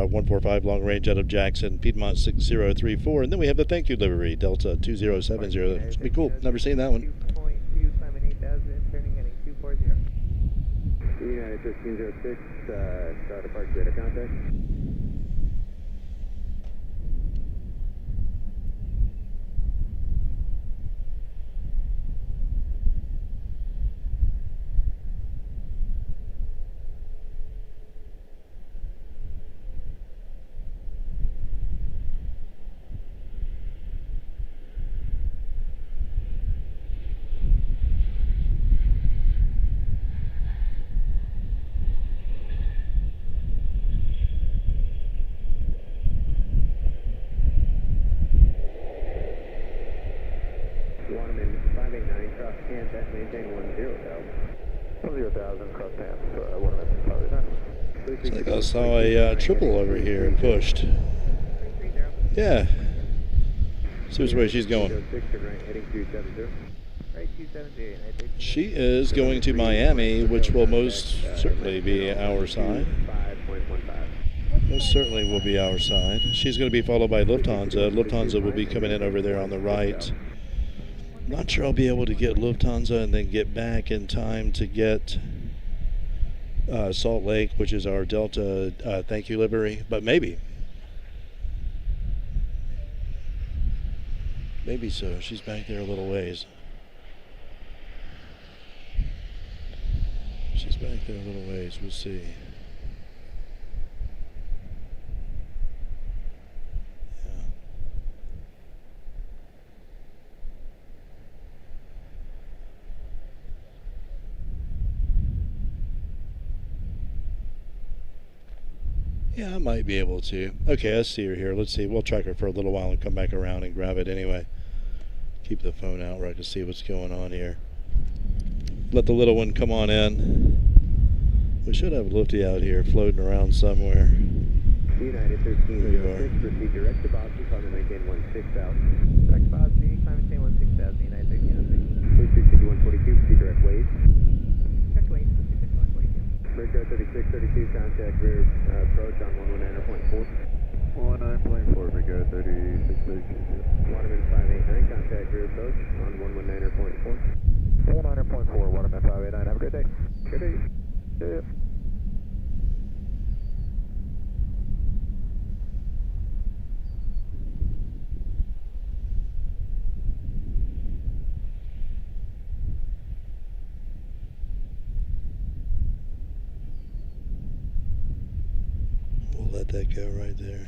145 long range out of Jackson, Piedmont 6034, and then we have the thank you livery, Delta 2070. That should be cool. Never seen that one. 2.2, climbing 8,000, turning heading 240. United 1306, start departure, ready to contact. Looks like I saw a triple over here pushed. Yeah. See which way she's going. She is going to Miami, which will most certainly be our side. most certainly will be our side. She's going to be followed by Lufthansa. Lufthansa will be coming in over there on the right. Not sure I'll be able to get Lufthansa and then get back in time to get Salt Lake, which is our Delta thank you livery, but maybe. Maybe so. She's back there a little ways. She's back there a little ways. We'll see. Yeah, I might be able to. Okay, I see her here. Let's see. We'll track her for a little while and come back around and grab it anyway. Keep the phone out where I can see what's going on here. Let the little one come on in. We should have Lufty out here floating around somewhere. United 1306, proceed direct to Boston, climb and maintain 16,000. Direct to Boston, climb and maintain 16,000, United 1306. Please proceed to 142, proceed direct waves. Direct waves, proceed to 142. Breaker 3632, contact rear approach on 119.4. 19.4, Breaker 3632. Waterman 589, contact rear approach on 119.4. 19.4, Waterman 589, have a good day. Good day. Yeah. We'll let that go right there.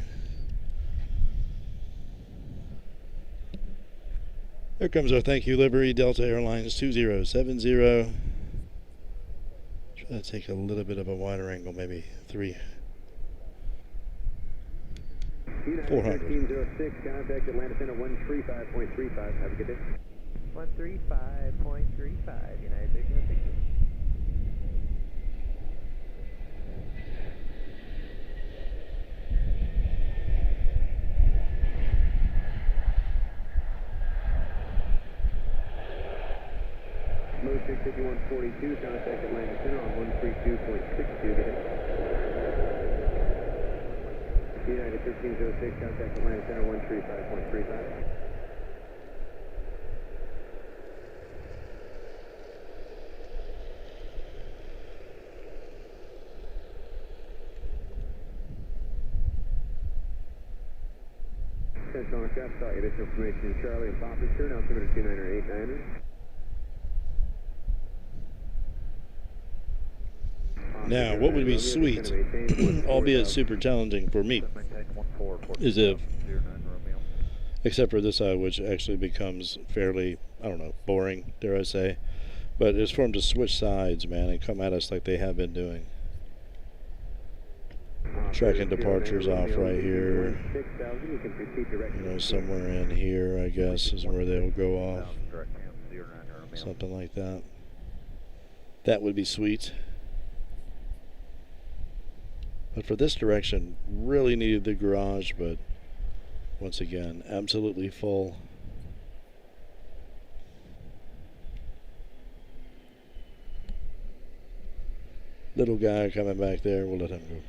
There comes our thank you livery, Delta Airlines 2070. Try to take a little bit of a wider angle, maybe 400. 1306, contact Atlanta Center 135.35. Have a good day. 135.35, United 1306. Mode 65142, contact Atlanta Center on 132.62. Good day. United 1306, contact Atlanta Center 135.35. Attention on the craft, sorry, additional information Charlie and Papa Sure, now altimeter 2989er. Now, what would be sweet, albeit super challenging for me, is if, except for this side, which actually becomes fairly, I don't know, boring, dare I say, but it's for them to switch sides, man, and come at us like they have been doing. Tracking departures off right here, you know, somewhere in here, I guess, is where they'll go off. Something like that. That would be sweet. But for this direction, really needed the garage, but once again, absolutely full. Little guy coming back there, we'll let him go.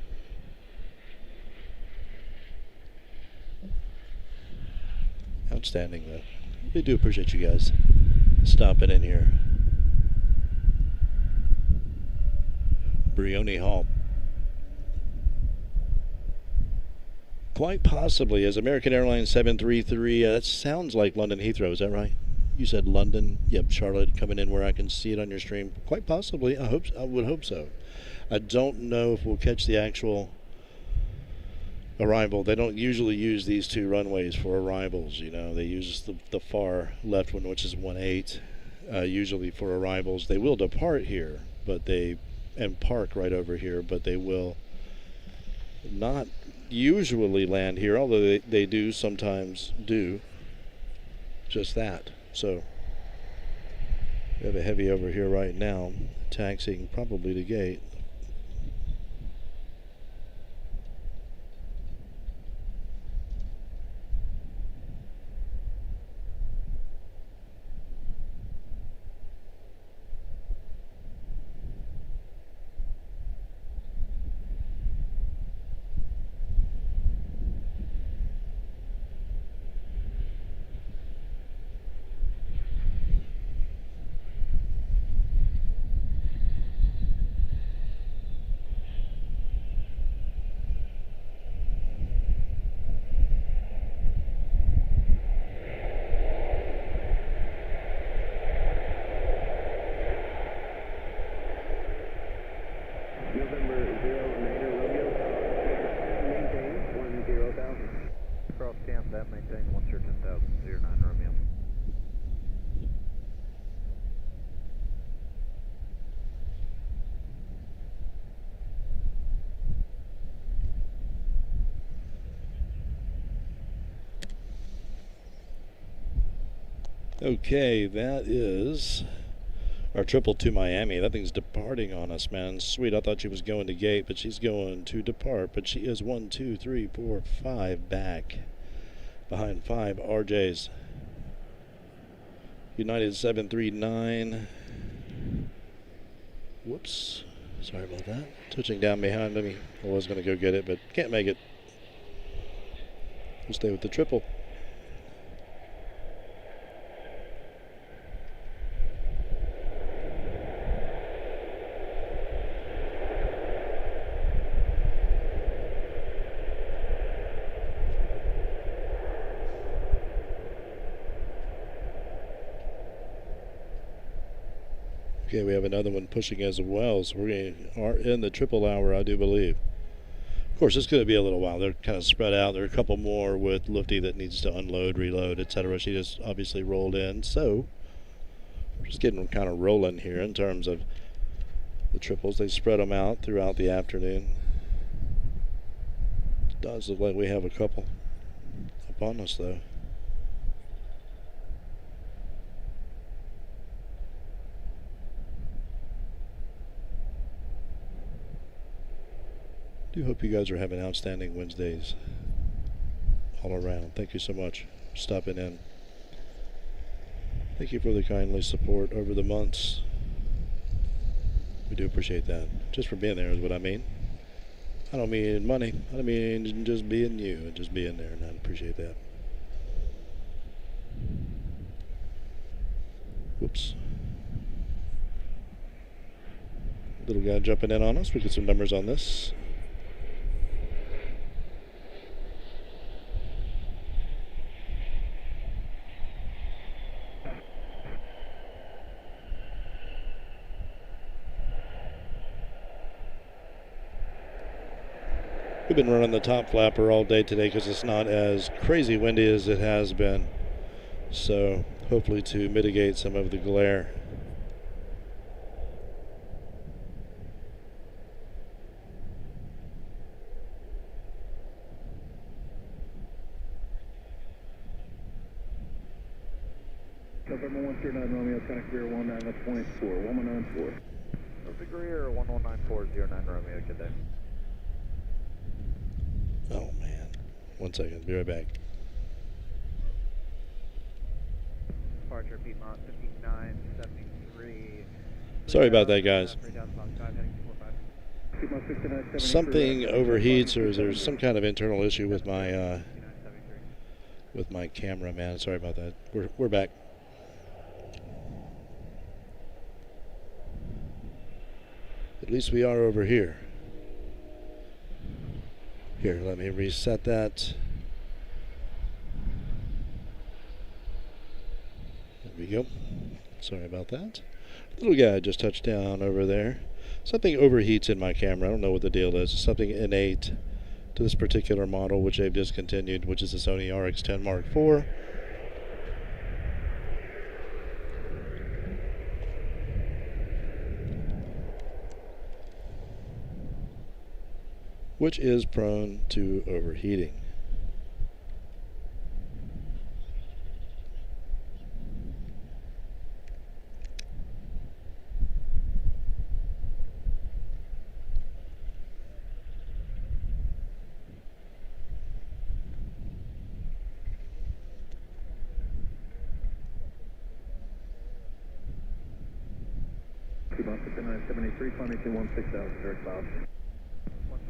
Outstanding, though. We do appreciate you guys stopping in here. Brioni Hall. Quite possibly, as American Airlines 733, that sounds like London Heathrow, is that right? You said London, yep, Charlotte coming in where I can see it on your stream. Quite possibly, I would hope so. I don't know if we'll catch the actual arrival. They don't usually use these two runways for arrivals, you know. They use the far left one, which is 18, usually for arrivals. They will depart here, and park right over here, but they will not usually land here, although they do sometimes do just that. So we have a heavy over here right now, taxiing probably to gate. Okay, that is our triple to Miami. That thing's departing on us, man. Sweet, I thought she was going to gate, but she's going to depart. But she is 1, 2, 3, 4, 5 back. Behind 5 RJs. United 739. Whoops. Sorry about that. Touching down behind me. I was going to go get it, but can't make it. We'll stay with the triple. Okay, we have another one pushing as well, so we are in the triple hour, I do believe. Of course, it's going to be a little while. They're kind of spread out. There are a couple more with Lufty that needs to unload, reload, etc. She just obviously rolled in, so we're just getting kind of rolling here in terms of the triples. They spread them out throughout the afternoon. It does look like we have a couple upon us, though. I do hope you guys are having outstanding Wednesdays all around. Thank you so much for stopping in. Thank you for the kindly support over the months. We do appreciate that. Just for being there is what I mean. I don't mean money. I mean just being you and just being there, and I appreciate that. Whoops. Little guy jumping in on us. We get some numbers on this. We've been running the top flapper all day today because it's not as crazy windy as it has been. So hopefully to mitigate some of the glare. November 109 Romeo, connect rear 19.4, 1194. Perfect rear 119409 Romeo, good day. Oh man. 1 second, be right back. Departure Piedmont 5973. Sorry about that, guys. Something overheats, or there's some kind of internal issue with my camera, man. Sorry about that. We're back. At least we are over here. Here, let me reset that. There we go. Sorry about that. Little guy just touched down over there. Something overheats in my camera. I don't know what the deal is. Something innate to this particular model, which they've discontinued, which is the Sony RX10 Mark IV. Which is prone to overheating. Piedmont 5973, climbing to 16,000, direct Bob.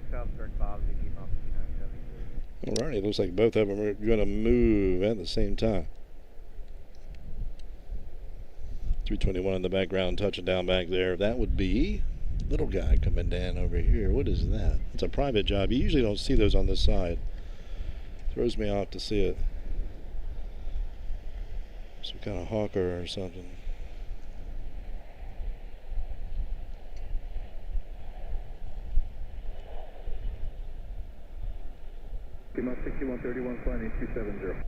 16,000 direct Bob, Piedmont 5973. Alrighty, it looks like both of them are going to move at the same time. 321 in the background, touching down back there. That would be little guy coming down over here. What is that? It's a private job. You usually don't see those on this side. Throws me off to see it. Some kind of hawker or something. Piedmont 6131, climbing 270.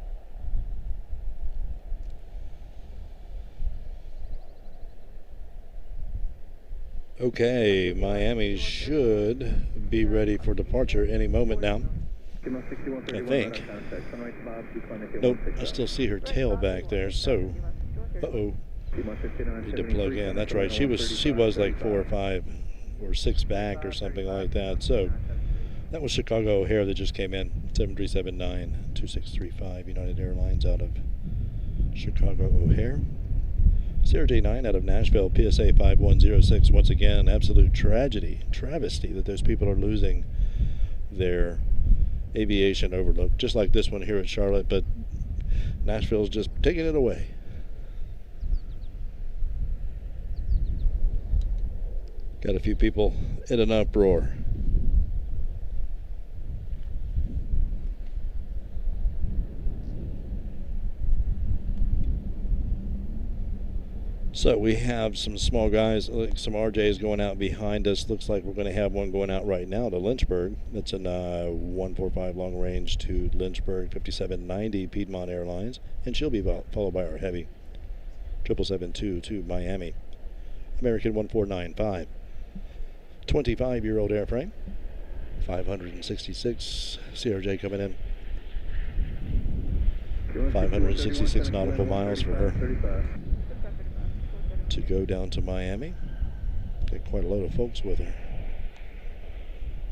Okay, Miami should be ready for departure any moment now. I think. Nope, I still see her tail back there, so Uh-oh. Need to plug in. That's right. She was like 4 or 5 or 6 back or something like that. So that was Chicago O'Hare that just came in. 7379-2635 United Airlines out of Chicago O'Hare. CRJ 9 out of Nashville, PSA 5106. Once again, absolute travesty that those people are losing their aviation overlook, just like this one here at Charlotte, but Nashville's just taking it away. Got a few people in an uproar. So we have some small guys, like some RJs going out behind us. Looks like we're going to have one going out right now to Lynchburg. That's an 145 long range to Lynchburg, 5790 Piedmont Airlines. And she'll be followed by our heavy, 777-2 to Miami. American 1495. 25-year-old airframe. 566 CRJ coming in. 566 nautical miles for her to go down to Miami. Got quite a load of folks with her.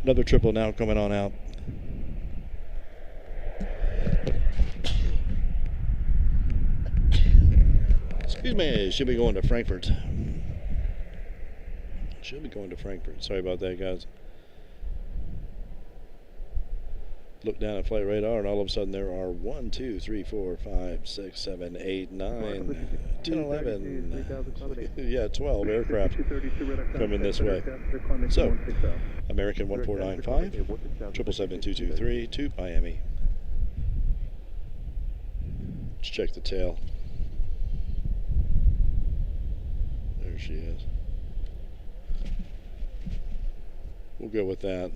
Another triple now coming on out. Excuse me, she'll be going to Frankfurt. She'll be going to Frankfurt. Sorry about that, guys. Look down at flight radar, and all of a sudden there are 1, 2, 3, 4, 5, 6, 7, 8, 9, 10, 11. Yeah, 12 aircraft coming this way. So, American 1495, 777-223 to Miami. Let's check the tail. There she is. We'll go with that.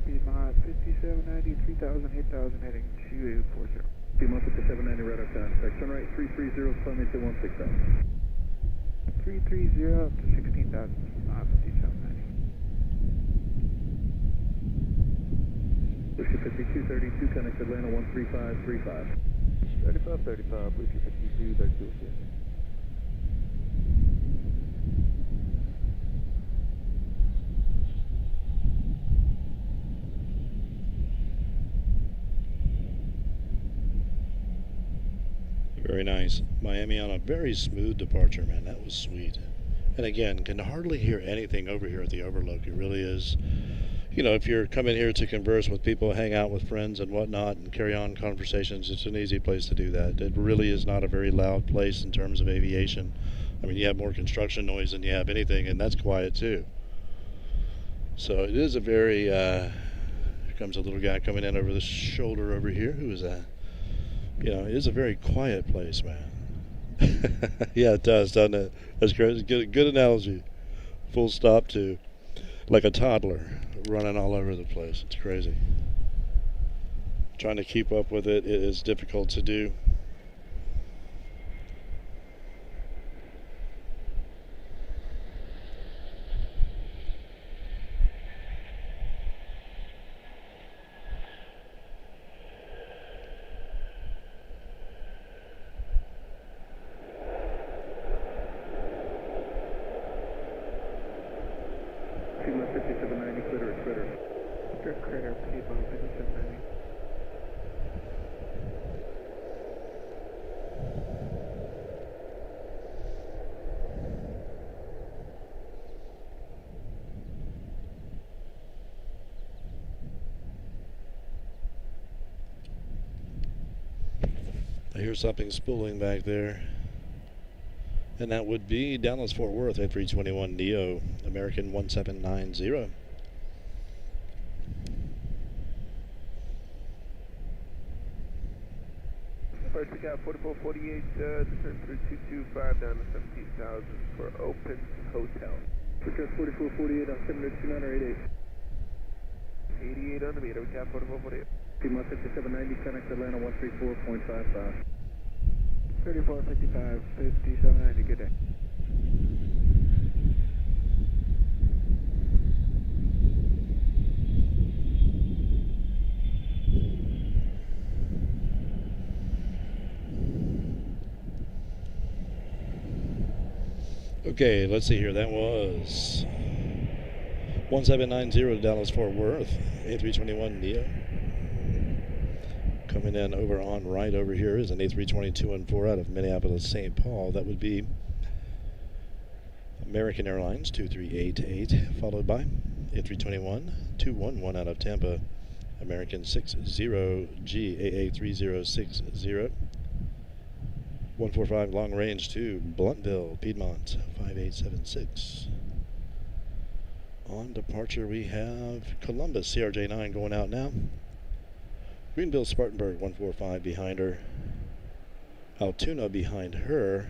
Piedmont 5790, 3000, 8000, heading 2840. Piedmont 5790, radar contact. Turn right 330, climb into 16000. 330 up to 16,000, 5790. Whiskey 5232, connect Atlanta 13535. 3535, Whiskey 5232. Very nice. Miami on a very smooth departure, man. That was sweet. And again, can hardly hear anything over here at the overlook. It really is, you know, if you're coming here to converse with people, hang out with friends and whatnot, and carry on conversations, it's an easy place to do that. It really is not a very loud place in terms of aviation. I mean, you have more construction noise than you have anything, and that's quiet too. So it is a very, here comes a little guy coming in over the shoulder over here. Who is that? You know, it is a very quiet place, man. Yeah, it does, doesn't it? That's great. Good analogy. Full stop too. Like a toddler running all over the place. It's crazy. Trying to keep up with it is difficult to do. Piedmont 5790, critter, critter. Critter, Piedmont 5790. I hear something spooling back there. And that would be Dallas Fort Worth A321 Neo, American 1790. First, we got 4448, turn through 225 down to 17,000 for open hotel. Request 4448 on 729 or 88 on the meter, we got 4448. Piedmont 5790, connect Atlanta 134.55. 3455, 5790, good day. Okay, let's see here. That was 1790 to Dallas Fort Worth, A321 Neo. Coming in over on right over here is an A320-214 out of Minneapolis, St. Paul. That would be American Airlines 2388, followed by A321-211 out of Tampa, American 60GAA3060. 145 long range to Blunteville, Piedmont 5876. On departure we have Columbus, CRJ9 going out now. Greenville, Spartanburg 145 behind her. Altoona behind her.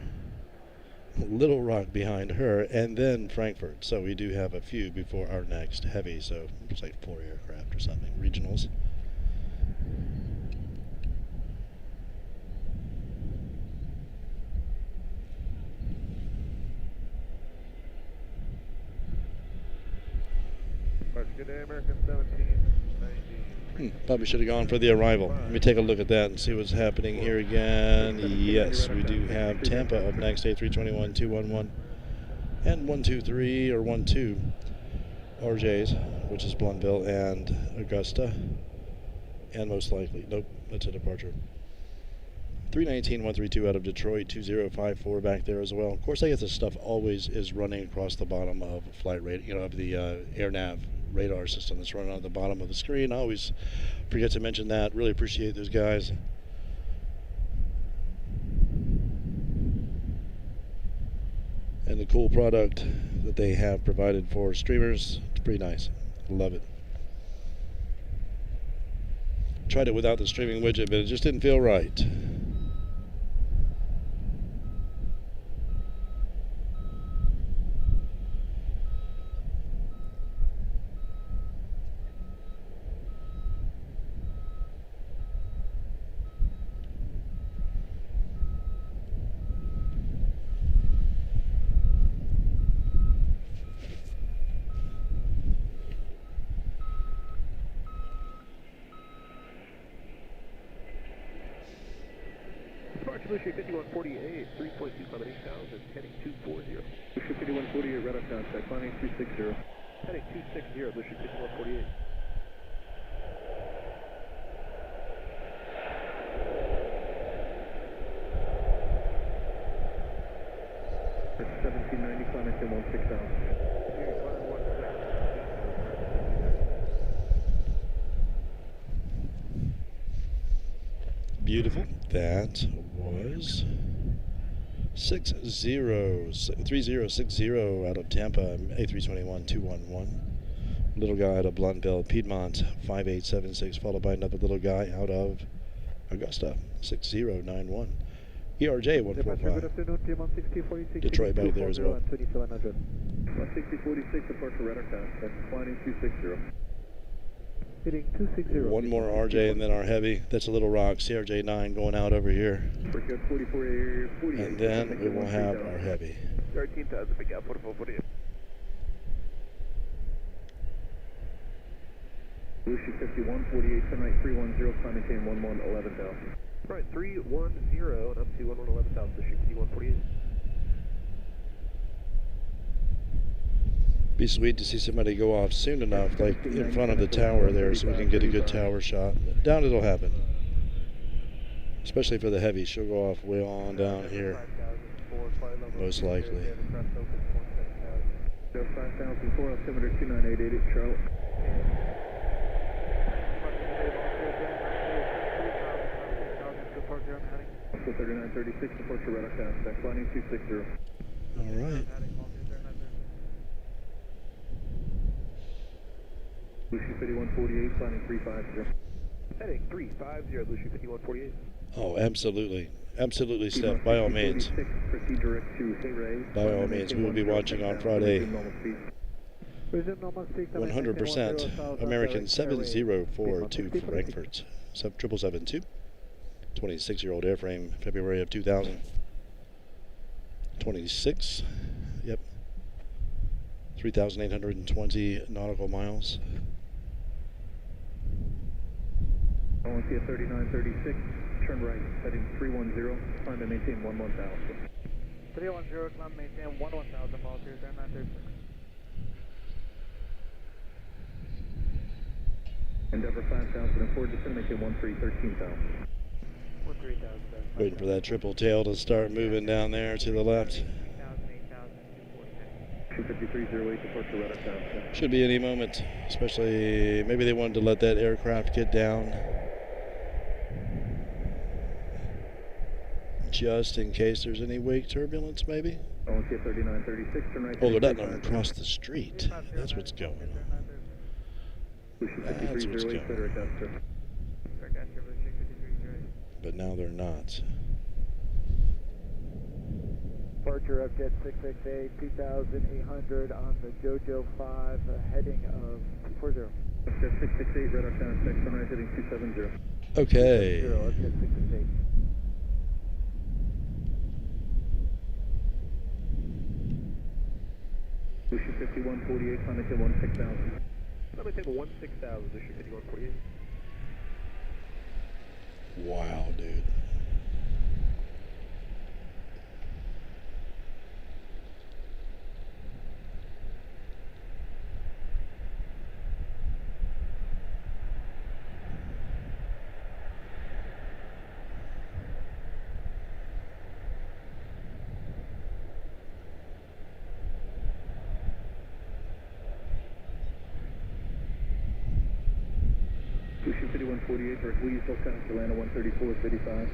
Little Rock behind her, and then Frankfurt. So we do have a few before our next heavy, so it's like 4 aircraft or something, regionals. Good day, American 1790. Probably should have gone for the arrival. Let me take a look at that and see what's happening here again. Yes, we do have Tampa up next, A321, 211, and 123 or 12 RJs, which is Blunteville and Augusta, and most likely, nope, that's a departure. 319, 132 out of Detroit, 2054 back there as well. Of course, I guess this stuff always is running across the bottom of flight rate, of the air nav radar system that's running on the bottom of the screen. I always forget to mention that. Really appreciate those guys. And the cool product that they have provided for streamers. It's pretty nice. Love it. Tried it without the streaming widget, but it just didn't feel right. Lucia 5148, 3.2 climate 8000, heading 240. Lucia 5148, radar contact, climbing 260. Heading 260, Lucia 5148. That's 1790, climbing to 16000. Beautiful. That was 3060 out of Tampa, A321 211. Little guy out of Blunteville, Piedmont 5876, followed by another little guy out of Augusta 6091. ERJ 145. Detroit back there as well. 16046, departure radar contact, climbing 260. Hitting 260. One more RJ and then our heavy. That's a Little Rock, CRJ9 going out over here. And then we will have our heavy. 13,000, big out, 4448. Lucia 5148, tonight 310, climbing 11,000. Right, 310 and up to 11,000, Lucia 5148. Be sweet to see somebody go off soon enough, like in front of the tower there, so we can get a good tower shot. Down it'll happen. Especially for the heavy. She'll go off way on down here. Most likely. 5004, altimeter 2988, Charlotte. So 3936, departure radar contact, climbing 260. All right. Lucy 5148, climbing 350. Heading 350, Lucy 5148. Oh, absolutely. Absolutely, Steph. By all means. Proceed direct to Hayray. By all means, we will be watching on Friday. Resume normal speed. 100% American 7042 Frankfurt. 7772. 26-year-old airframe, February of 2026. Yep. 3,820 nautical miles. I want to see a 3936. Turn right, heading 310. Climb and maintain 11,000. 310, climb, maintain 11,000 miles here, 3936. Endeavor 5004, descend, maintain 13,000. 13,000. Waiting for that triple tail to start moving down there to the left. 25308, departure radar contact. Should be any moment, especially maybe they wanted to let that aircraft get down just in case there's any wake turbulence, maybe. I want to see a 3936, turn right. Oh, they're letting them cross the street. That's what's going on. That's what's going on. But now they're not. Departure of Jet 668, 2,800 on the JoJo 5, heading of 240. Jet 668, radar contact, sunrise heading 270. Okay. 270, Jet 668. Lucy 5148, climb maintain 16,000. Let me take a 16,000, Lucy 5148. Wow, dude. Lucy 5148, direct Weasel, connect Atlanta 13455.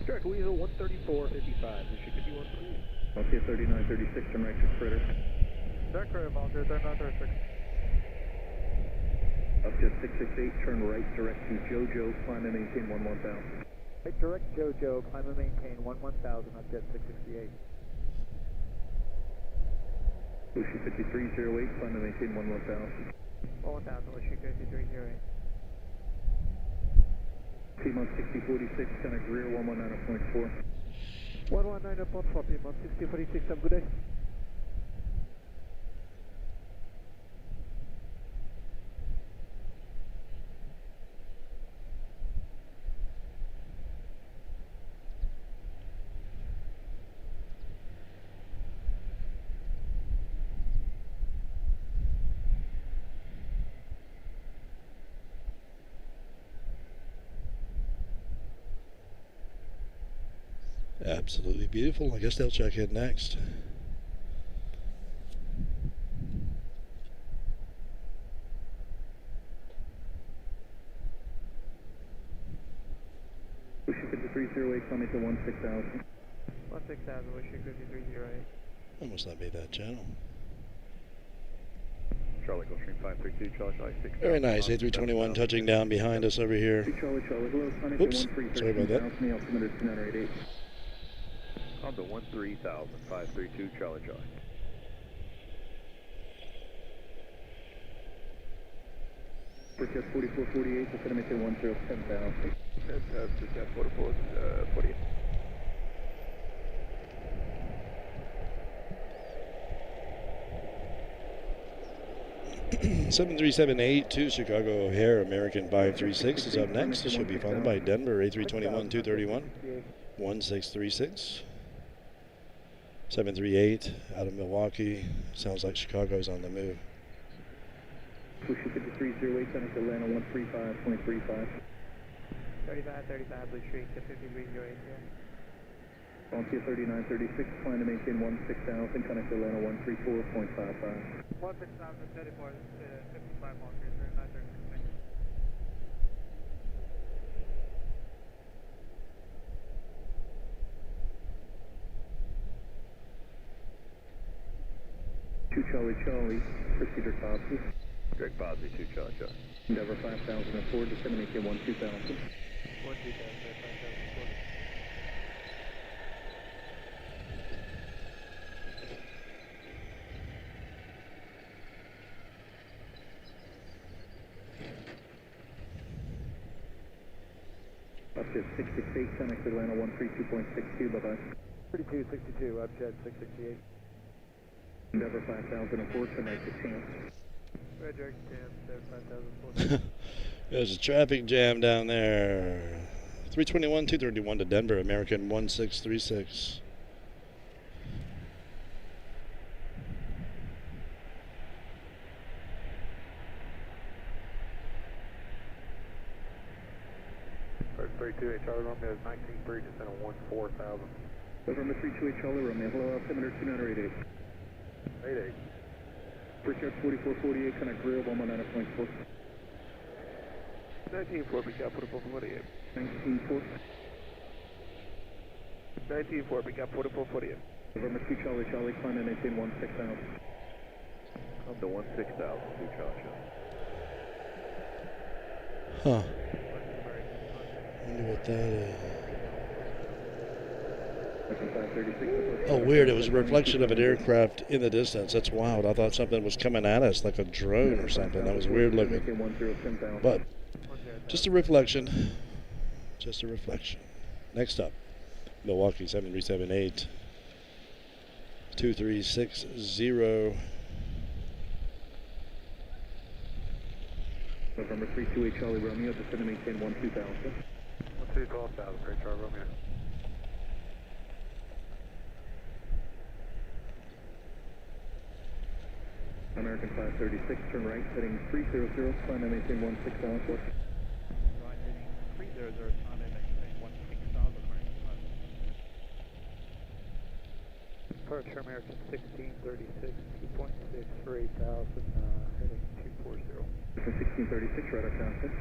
Direct Weasel 13455, Lucy 5148. I'll see a 3936, turn right to Critter. Direct Critter, volunteer, 3936. Up Jet 668, turn right, direct to JoJo, climb and maintain 11,000. Right, direct JoJo, climb and maintain 11,000 on Jet 668. Lucy 5308, climb and maintain 11,000. 11,000, Lucy 5308. T-Month 6046, connect rear 119.4. 119.4, P-Month 6046, have a good day. Absolutely beautiful. I guess they'll check in next. Lucy 5308, climb into 16,000. 16,000, Lucy 5308. That must not be that channel. Charlie, Gulfstream 532, Charlie 6. Very nice. A321 touching down behind us over here. Charlie, hello, climb into Oops, sorry about that. 13,000, altimeter 2988. On the 13,000, 532, Charlie. For Jet 4448, descend and maintain 10,000. Jet 4448. 7378 to Chicago O'Hare, American 536 is up next. This should be followed by Denver, A321 231, 1636. 738 out of Milwaukee. Sounds like Chicago's on the move. Lucy 5308, connect Atlanta 135.35. 35, Blue Street, 5308, yeah. On to 3936, climb to maintain 16,000, connect Atlanta 134.55. 16,000, 34, 55 miles here, 3936, thank you. Charlie, procedure copy. Direct positive 2 Charlie Charlie. Endeavor 5004, disseminate K1 2000. 1 2000, 5004. Up to 668, connect Atlanta 132.62, bye-bye. 3262, upjet 668. Endeavor 5004, connect to Champ. Roger, Champ, Endeavor 5004. There's a traffic jam down there. 321, 231 to Denver, American 1636. First 328 Charlie Romeo is 19.3, descend on 14,000. November 328 Charlie Romeo, hello, altimeter 2988. 88. First yard 4448, connect grill, 119.4. 19.4, pick up 4448. 19.4. 19.4, pick up 4448. November 2 Charlie, Charlie, climb and maintain 16,000. Come to 16,000, 2 Charlie Charlie. Huh. Wonder what that is. Oh, weird. It was a reflection of an aircraft in the distance. That's wild. I thought something was coming at us, like a drone or something. That was weird looking. But just a reflection. Just a reflection. Next up, Milwaukee 7378 2360. November 328 Charlie Romeo, descend to maintain 12,000. 12,000, great Charlie Romeo. American 536, turn right, heading 300, climb and maintain 16,000. Right, heading 300, climb and maintain 16,000. Departure American 1636, 2.6 for 8,000, heading 240. 1636, radar contact.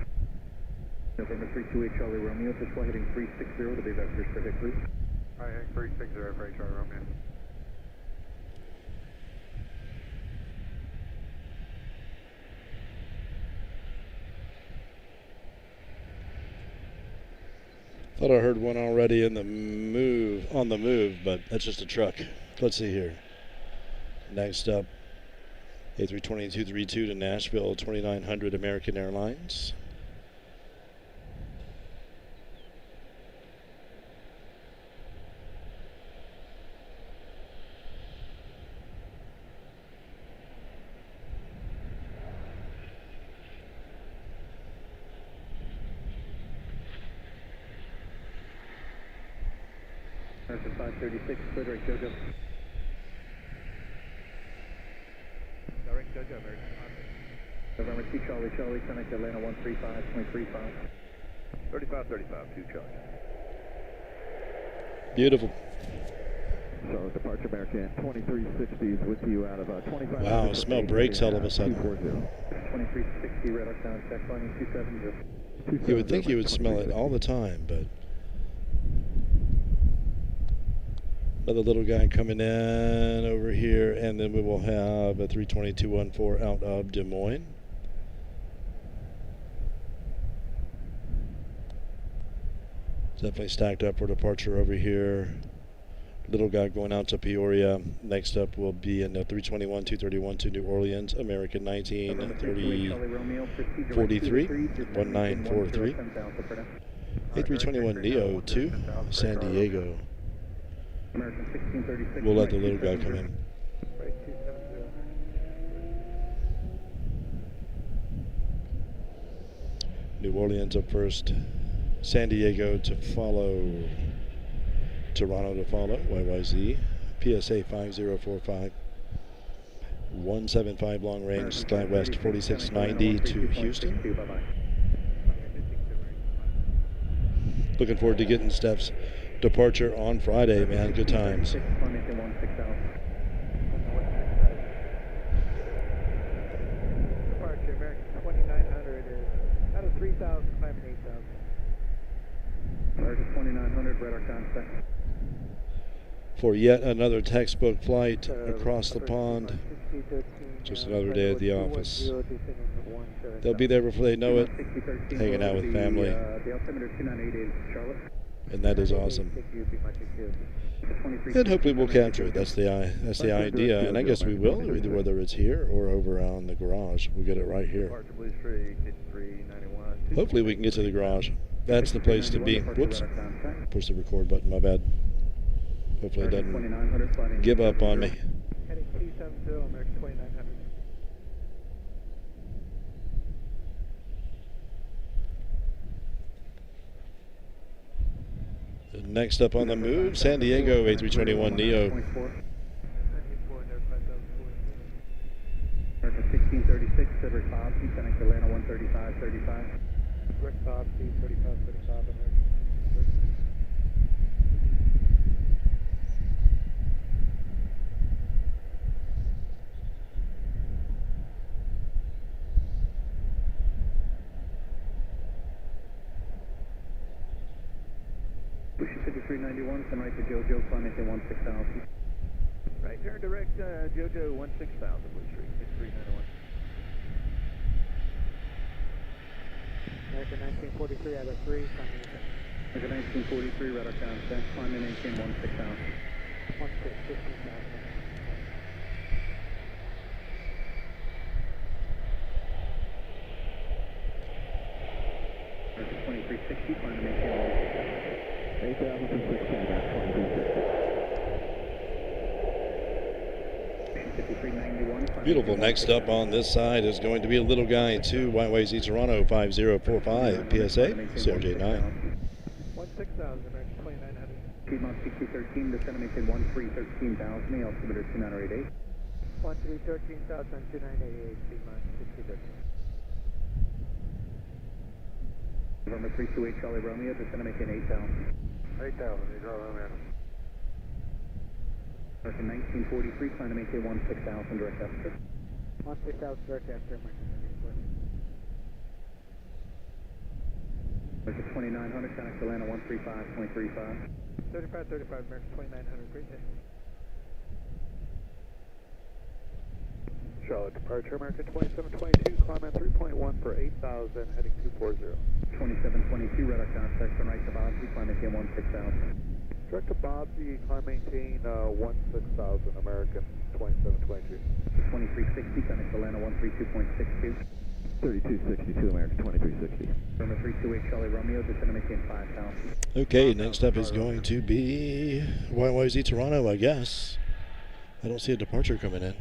November 328 Charlie Romeo, just fly heading 360 to be vectors for Hickory. Alright, heading 360 for Charlie Romeo. Thought I heard one already on the move, but that's just a truck. Let's see here. Next up, A320-232 to Nashville, 2900 American Airlines. American 536, clear direct JoJo. Direct JoJo, American 536. November 2 Charlie, Charlie, connect Atlanta 135.35. 3535, 2 Charlie. Beautiful. So departure American 2360s with you out of 25. Wow, smell brakes all of a sudden. 2360, radar contact, flying 270. You would think you would smell it all the time, but another little guy coming in over here, and then we will have a 32214 out of Des Moines. Definitely stacked up for departure over here. Little guy going out to Peoria. Next up will be in the 321-231 to New Orleans, American 1930-43, 1943. A321 Neo to San Diego. We'll let the little guy come in. New Orleans up first. San Diego to follow. Toronto to follow. YYZ. PSA 5045. 175 long range. SkyWest 4690 to Houston. Looking forward to getting Steph's departure on Friday, man. Good times. Departure American 2900 is out of 3,000, climbing 8,000. American 2900, radar contact. for yet another textbook flight across the pond. Just another day at the office. They'll be there before they know it, hanging out with family. The altimeter 298 is Charlotte. And that is awesome. And hopefully we'll capture it. That's the idea. And I guess we will, either whether it's here or over on the garage. We'll get it right here. Hopefully we can get to the garage. That's the place to be. Whoops. Push the record button, my bad. Hopefully it doesn't give up on me. Heading 270, American 2900. Next up on the move, San Diego A321neo. American 1636, Cedric Bob, connect Atlanta 13535. Direct Bob, 3535, American. Pushing 5391, send right to JoJo, climb into 16,000. Right turn direct JoJo 16,000, Blue Street, 6391. American 1943 out of 3, climbing in. American 1943, radar contact, climb in 16,000. 15,000. American 2360, climb in 16,000. 8,000 from 16, American 2360. Beautiful. Next up on this side is going to be a little guy, 2 YYZ Toronto 5045 PSA CRJ9. 16,000, American 2900. Piedmont CQ13, descend maintain 13,000, the altimeter 2988. 13,000, 2988, Piedmont CQ13. November 328 Charlie Romeo, descend maintain 8,000. 8,000, you draw Romeo. American 1943, climb to maintain 16,000, direct after. 16,000, direct after, American 1943. American 2900, connect Atlanta 135.35. 3535, American 2900, great day. Charlotte departure, American 2722, climb at 3.1 for 8,000, heading 240. 2722, radar contact, turn right to Bosby, climb maintain 16,000. Direct to Bobsy, climb maintain 16,000, American 2722. 2360, connect Atlanta 132.62. 3262, American 2360. November 328 Charlie Romeo, descend maintain 5,000. Okay, next up is going to be YYZ Toronto, I guess. I don't see a departure coming in.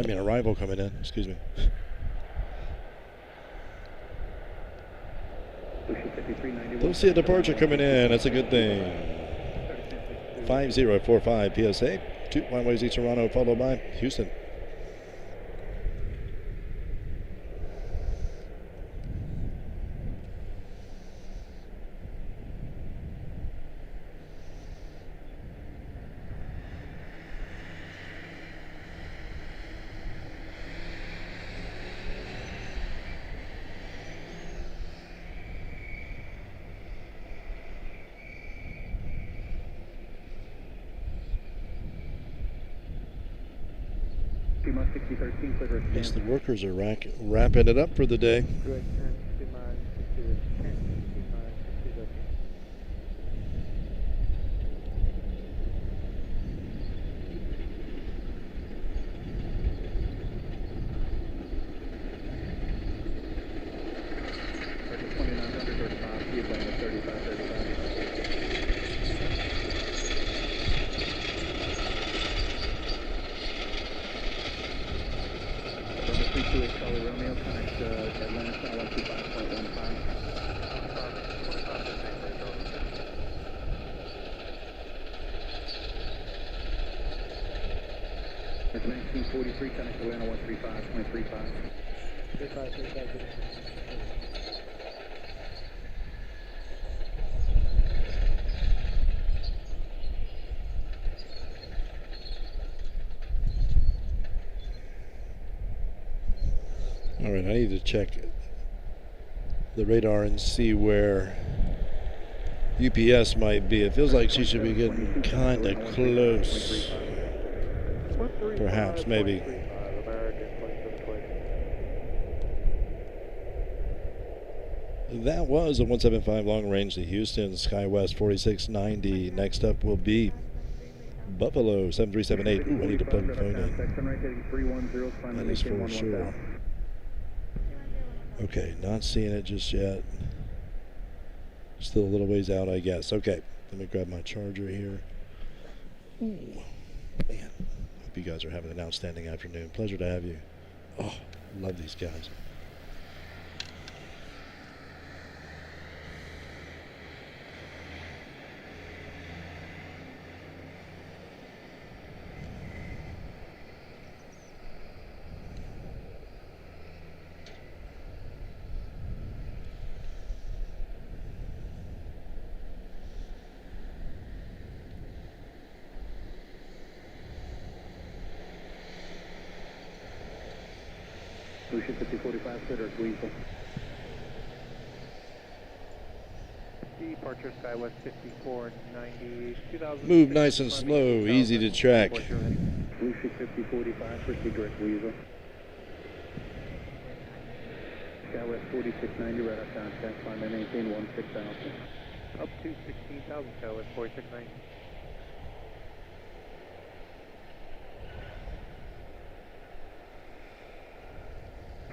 I mean, arrival coming in, excuse me. Don't see a departure coming in, that's a good thing. 5045 PSA, 2 YYZ Toronto, followed by Houston. Piedmont 6013, clear direct. I guess the workers are wrapping it up for the day. Direct turn, Piedmont 6013, Piedmont 6013. American 2900, direct Bosby, Atlanta 3535. November 328 Charlie Romeo, connect Atlanta 125.15. American 1943, connect Atlanta 135.35. 3535. All right, I need to check the radar and see where UPS might be. It feels like she should be getting kind of close. Perhaps, maybe. That was a 175 long range to Houston, SkyWest 4690. Next up will be Buffalo 7378. Ooh, I need to plug the phone in. That is for sure. Okay, not seeing it just yet. Still a little ways out, I guess. Okay, let me grab my charger here. Ooh, man. Hope you guys are having an outstanding afternoon. Pleasure to have you. Oh, love these guys. Lucia 5045, Cedric Weasel. Departure SkyWest 5490, 2000. Move nice and slow, easy to track. Lucia 5045 for Cedric Weasel. SkyWest 4690, radar contact, climb and maintain 16,000. Up to 16,000, SkyWest 4690.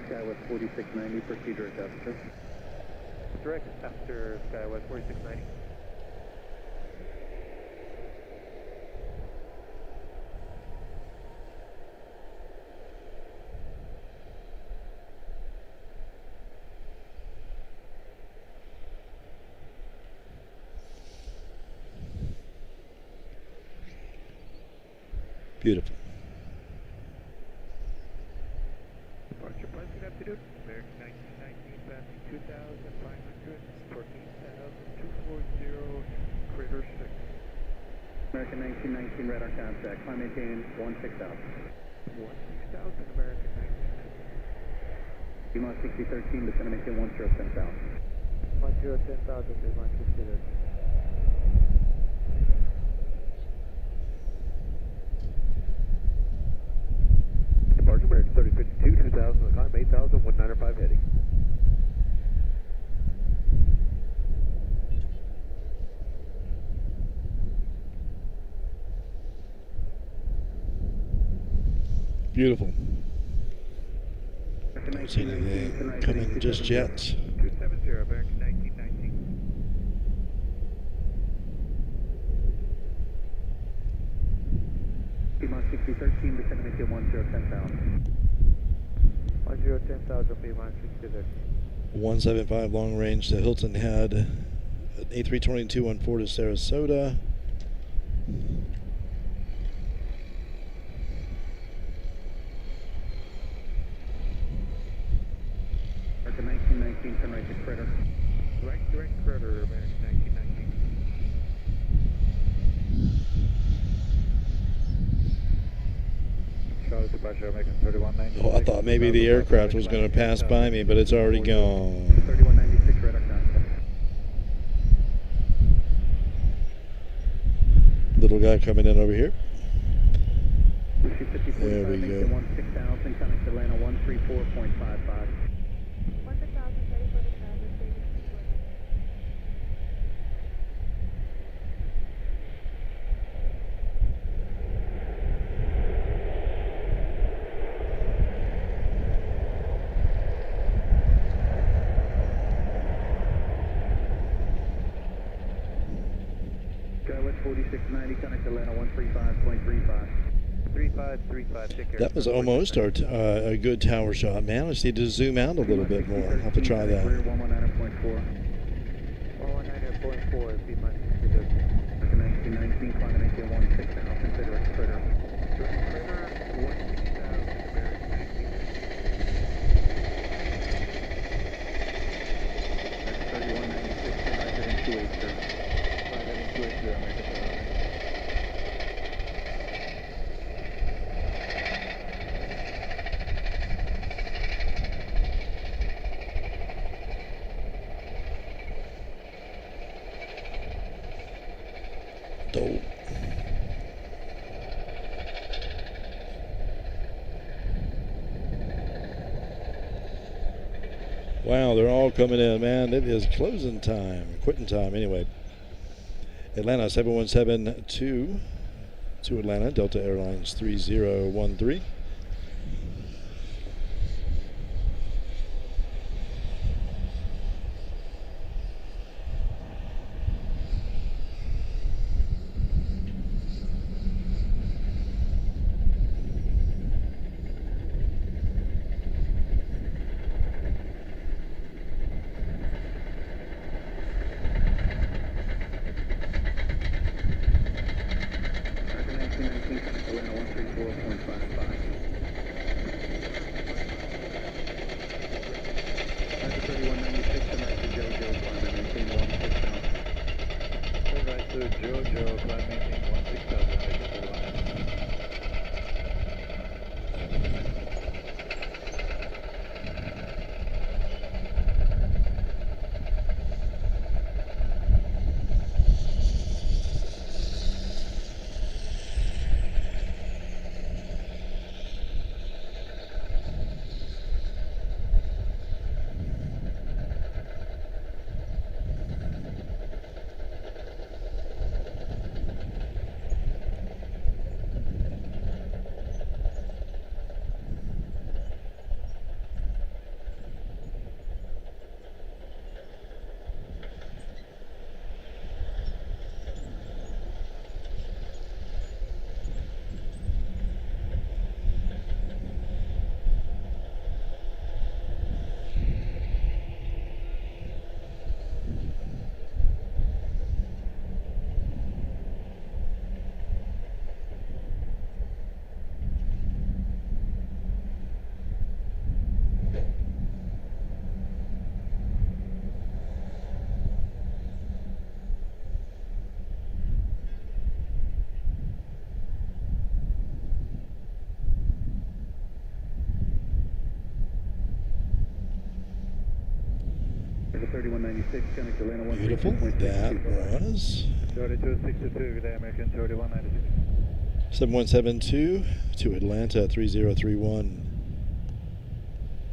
SkyWest 4690, proceed direct after. Direct after SkyWest 4690. Beautiful. Departure plans good afternoon. American 1919, passing 2,500, 14,240, crater 6. American 1919, radar contact, climb maintain 16,000. 16,000, American 1919. Lima 6013, descend and maintain 10,000. 10,000, Lima 6013. Departure American 3052, 2,000, climb 8,000, 195 heading. Beautiful. Don't see anything coming just yet. 270, American 1919. Lima 6013, descend and maintain 10,000. 10,000, Lima 6013. 175 long range to Hilton Head. A32214 to Sarasota. American 1919, turn right to crater. Direct crater, American 1919. Charlotte departure, American 3190. Oh, I thought maybe the aircraft was going to pass by me, but it's already gone. 3196, radar contact. Little guy coming in over here. Lucia 5045, There we maintain go. 16,000, coming to Atlanta 134.55. 1,000, ready for the service, please. SkyWest 4690, connect to Atlanta 135.35. 3535, take care. That was almost our a good tower shot, man. I just need to zoom out a little bit more. I'll have to try that. Rear 119.4. 119.4, Lima 6013. American 1919, climb and maintain 16,000, Cedric crater. Direct crater, 160,000, American 1919. 3196, turn right heading 280. Right heading 280, American 39. Dope. Wow, they're all coming in, man. It is closing time, quitting time anyway. Atlanta 7172 to Atlanta, Delta Airlines 3013. Beautiful. That was 3262, good day, American 3196. 7172 to Atlanta 3031.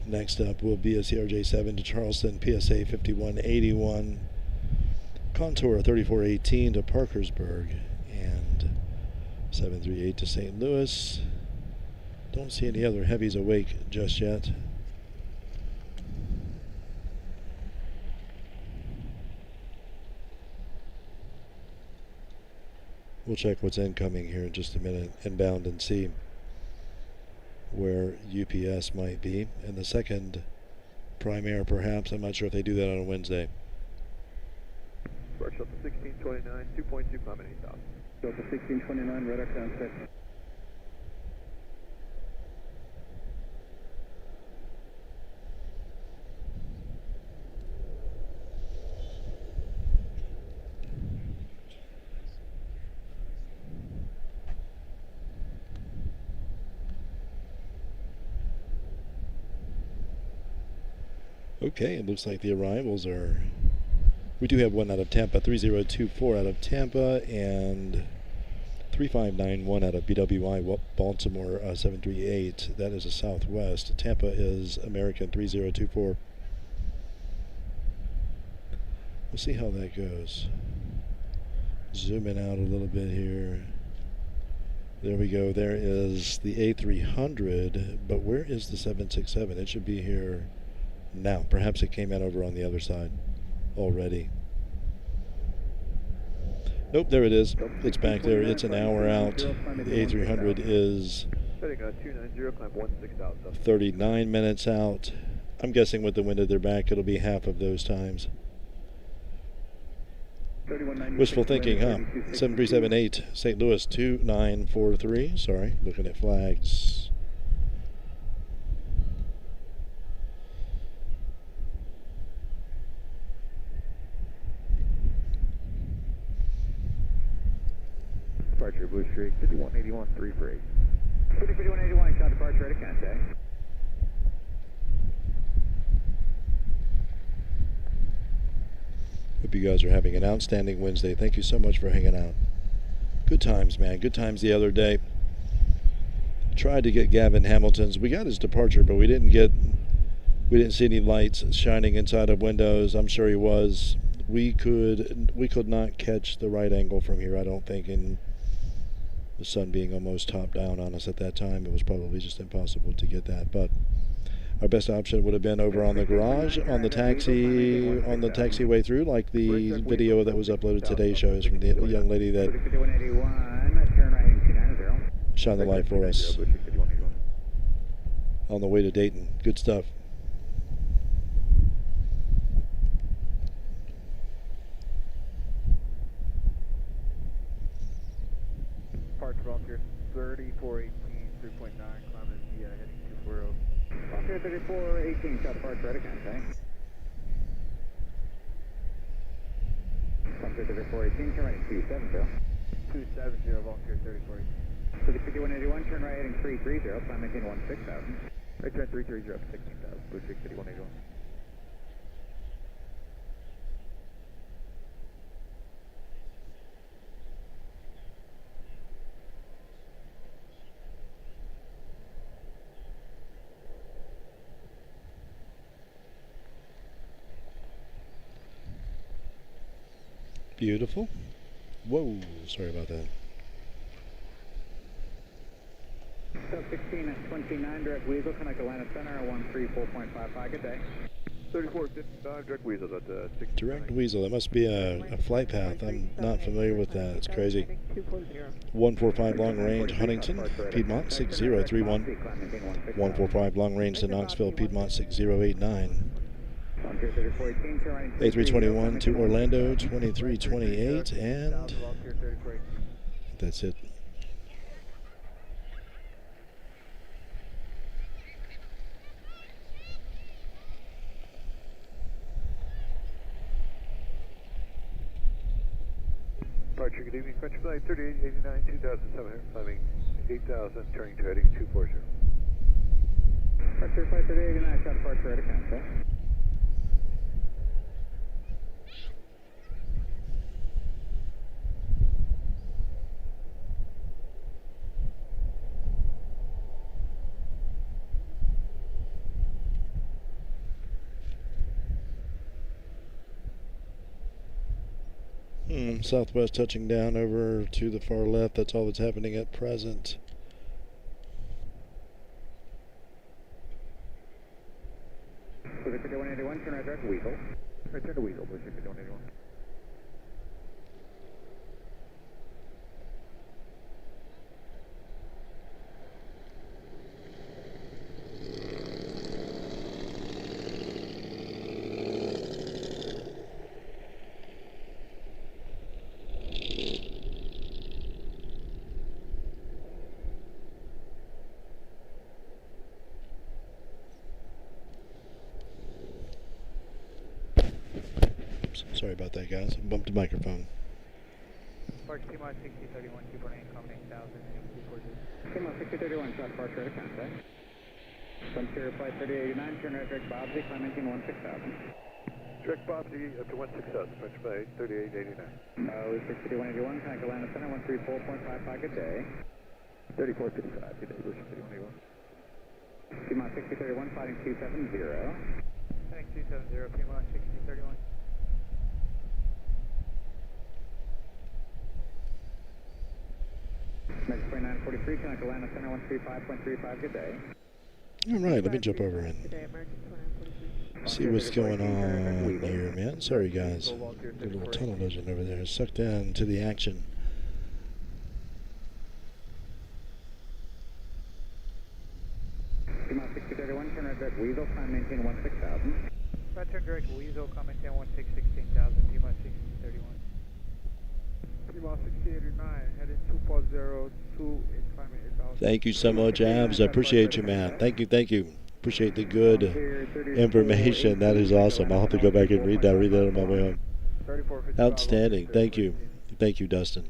Next up will be a CRJ7 to Charleston, PSA 5181. Contour 3418 to Parkersburg, and 738 to St. Louis. Don't see any other heavies awake just yet. We'll check what's incoming here in just a minute, inbound, and see where UPS might be. And the second prime air, perhaps. I'm not sure if they do that on a Wednesday. Spark Delta 1629, 2.2, climbing 8,000. Delta 1629, radar contact. Okay, it looks like the arrivals are... We do have one out of Tampa, 3024 out of Tampa, and 3591 out of BWI Baltimore 738. That is a Southwest. Tampa is American 3024. We'll see how that goes. Zooming out a little bit here. There we go. There is the A300, but where is the 767? It should be here now. Perhaps it came out over on the other side already. Nope, there it is. It's back there. It's an hour out. The A300 is 39 minutes out. I'm guessing with the wind at their back, it'll be half of those times. Wishful thinking, huh? 7378, St. Louis 2943. Sorry, looking at flags. Departure Blue Streak, 5181, 3 for 8. 5181, shot departure, ready, contact. Hope you guys are having an outstanding Wednesday. Thank you so much for hanging out. Good times, man. Good times the other day. Tried to get Gavin Hamilton's. We got his departure, but we didn't see any lights shining inside of windows. I'm sure he was. We could not catch the right angle from here, I don't think, and the sun being almost top down on us at that time, it was probably just impossible to get that. But our best option would have been over on the garage, on the taxiway through, like the video that was uploaded today shows from the young lady that shone the light for us on the way to Dayton. Good stuff. Departure Volunteer 3418, 3.9, climbing via heading 240. Volunteer 3418, shot departure right again, thanks. Volunteer 3418, turn right at 270. 270, Volunteer 3418. For the 5181, turn right heading 330, climb maintain 16,000. Right turn 330 up 16,000, Blue 65181. Beautiful. Whoa, sorry about that. 16 at 29, direct Weasel, connect Atlanta Center, 134.55, good day. 3459, direct Weasel at 16. Direct Weasel, that must be a flight path. I'm not familiar with that. It's crazy. 145 long range, Huntington, Piedmont 6031. 145 long range to Knoxville, Piedmont 6089. A321 to Orlando 2328, and that's it. Departure, good evening, French flight 3889, 2700, climbing 8000, turning to heading 240. Departure flight 3889, shot departure right account, okay? Southwest touching down over to the far left. That's all that's happening at present. For the 5181, turn right direct Weasel. Right turn to Weasel, Blue 65181. Sorry about that, guys. I bumped the microphone. Departure T-minus 6031, 2.8, climbing 8000, heading 240. T-minus 6031, shot departure right account, okay? Frontier flight 3889, turn right direct Bobsey, climb maintain 16,000. Direct Bobsey up to 16,000, French flight 3889. Blue 65181, connect Atlanta Center, 134.55, good day. 3455, good day, Blue 65181. T-minus 6031, fighting 270. Heading 270, T-minus 6031. Next 2943, connect Atlanta Center, 135.35, good day. All right, let me jump over and see what's going on here, man. Sorry, guys. The little tunnel vision over there is sucked into the action. T-minus 6031, turn right direct Weasel, climb maintain 16,000. Right turn direct Weasel, climb maintain 16,000, T-minus 6031. T-minus 6089, heading 240, climbing 8,000. Thank you so much, Abs. I appreciate you, man. Thank you, thank you. Appreciate the good information. That is awesome. I'll have to go back and read that on my way home. Outstanding. Thank you. Thank you, Dustin.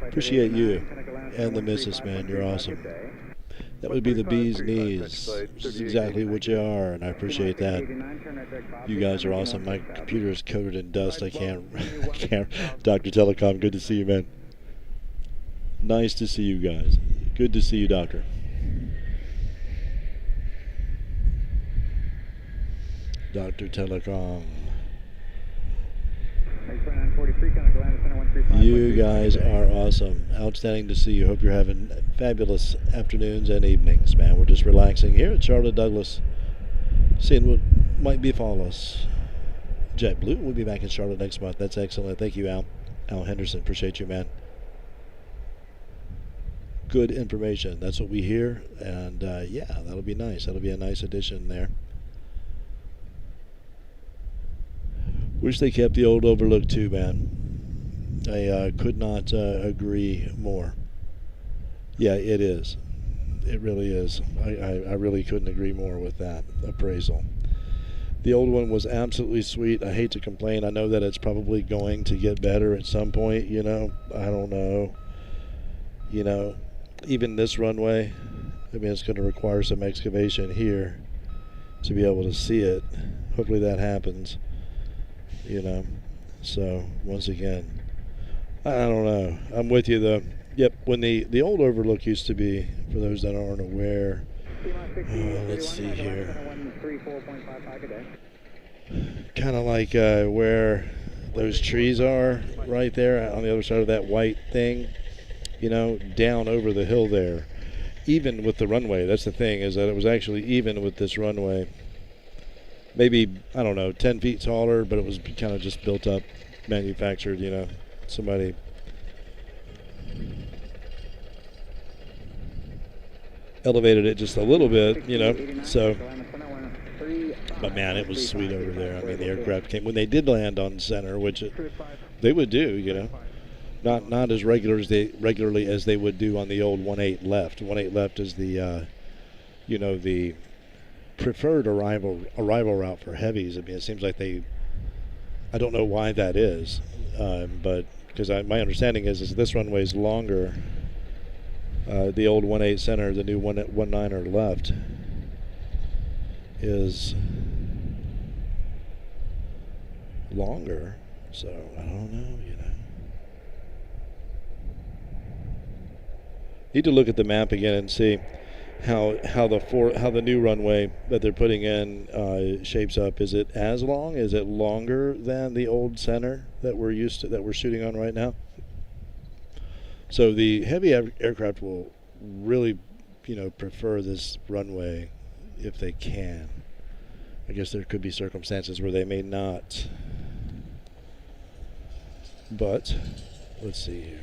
Appreciate you and the missus, man. You're awesome. That would be the bee's knees. This is exactly what you are, and I appreciate that. You guys are awesome. My computer is covered in dust. I can't. Dr. Telecom, good to see you, man. Nice to see you guys. Good to see you, Doctor. Dr. Telecom. You guys are awesome. Outstanding to see you. Hope you're having fabulous afternoons and evenings, man. We're just relaxing here at Charlotte-Douglas, seeing what might befall us. JetBlue will be back in Charlotte next month. That's excellent. Thank you, Al. Al Henderson. Appreciate you, man. Good information. That's what we hear. And, yeah, that'll be nice. That'll be a nice addition there. Wish they kept the old Overlook too, man. I could not agree more. Yeah, it is. It really is. I really couldn't agree more with that appraisal. The old one was absolutely sweet. I hate to complain. I know that it's probably going to get better at some point, you know. I don't know. You know, even this runway, I mean, it's going to require some excavation here to be able to see it. Hopefully that happens. You know, so once again, I don't know. I'm with you though. Yep, when the old Overlook used to be, for those that aren't aware, let's see here, kind of like where those trees are right there on the other side of that white thing, you know, down over the hill there. Even with the runway, that's the thing, is that it was actually even with this runway. Maybe, I don't know, 10 feet taller, but it was kind of just built up, manufactured, you know. Somebody elevated it just a little bit, you know. So, but man, it was sweet over there. I mean, the aircraft came, when they did land on center, which they would do, you know. Not as regularly as they would do on the old 18 left. 18 left is the, you know, the preferred arrival route for heavies. I mean, it seems like I don't know why that is, but because my understanding is this runway is longer. The old 18 center, the new 19er left is longer, so I don't know, you know. Need to look at the map again and see how the new runway that they're putting in shapes up. Is it as long? Is it longer than the old center that we're shooting on right now? So the heavy aircraft will really, you know, prefer this runway if they can. I guess there could be circumstances where they may not. But let's see here.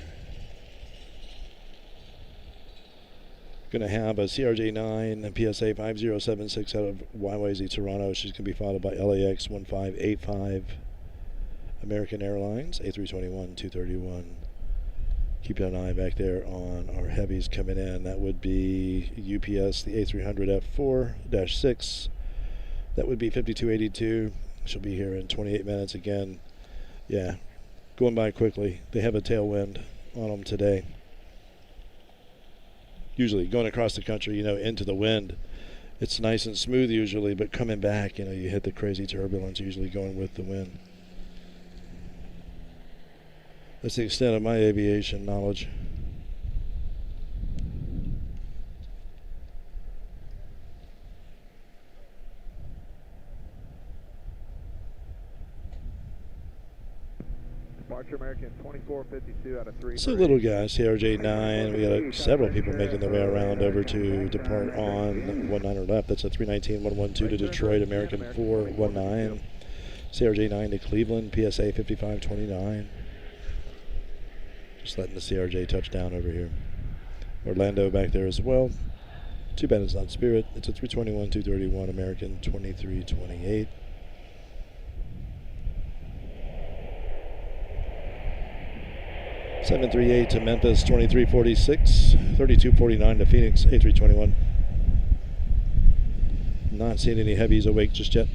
Going to have a CRJ-9 and PSA 5076 out of YYZ Toronto. She's going to be followed by LAX 1585, American Airlines A321 231. Keeping an eye back there on our heavies coming in. That would be UPS, the A300 F4-6. That would be 5282. She'll be here in 28 minutes again. Yeah, going by quickly. They have a tailwind on them today. Usually going across the country, you know, into the wind, it's nice and smooth usually, but coming back, you know, you hit the crazy turbulence usually going with the wind. That's the extent of my aviation knowledge. March American 2452 out of 3. So little guys, CRJ-9. We got several people making their way around over to depart on 19er left. That's a 319-112 to Detroit, American 419. CRJ-9 to Cleveland, PSA 5529. Just letting the CRJ touch down over here. Orlando back there as well. Too bad it's not Spirit. It's a 321-231, American 2328. (738) to Memphis, 2346, 3249 to Phoenix, A321. Not seeing any heavies awake just yet.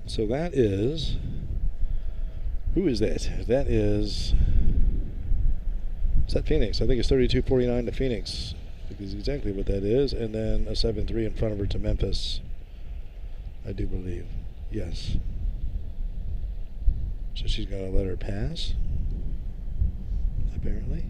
So that is Who is that? That is that Phoenix? I think it's 3249 to Phoenix. I think is exactly what that is. And then a 7-3 in front of her to Memphis. I do believe. Yes. So she's going to let her pass, apparently.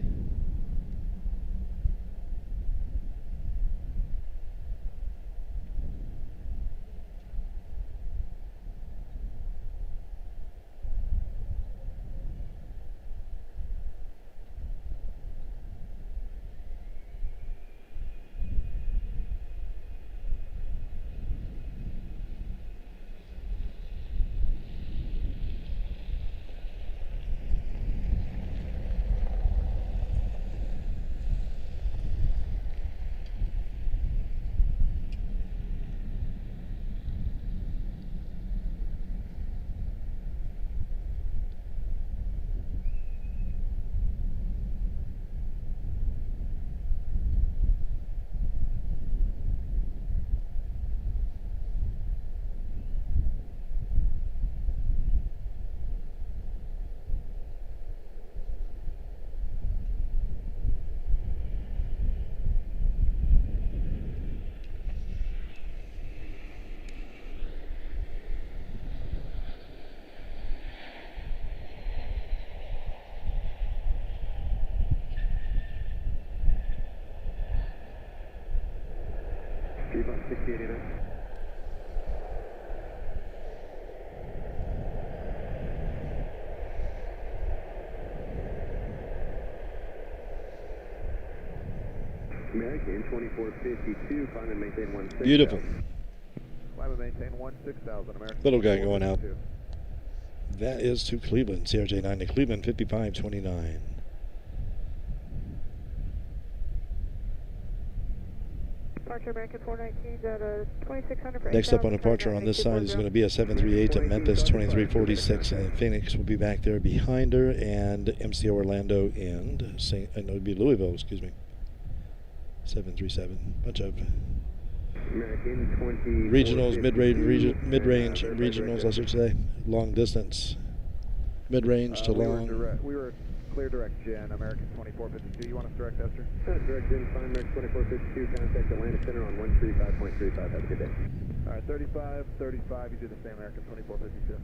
American 2452, climb and maintain 16,000. Beautiful. Climb and maintain 16,000. American. Little guy going out. That is to Cleveland. CRJ9 to Cleveland, 5529. Departure American 419 at a 2600. Next up on departure on this side is going to be a 738 to Memphis, 2346, and Phoenix will be back there behind her, and MC Orlando and no, it'd be Louisville, excuse me. 737. Bunch of regionals, mid-range regionals, I should say. Long distance, mid-range to long. We were clear direct Jen, American 2452. You want us direct, Esther? Direct Jen, fine, American 2452. Contact Atlanta Center on 135.35. Have a good day. All right, 35. You do the same, American 2452.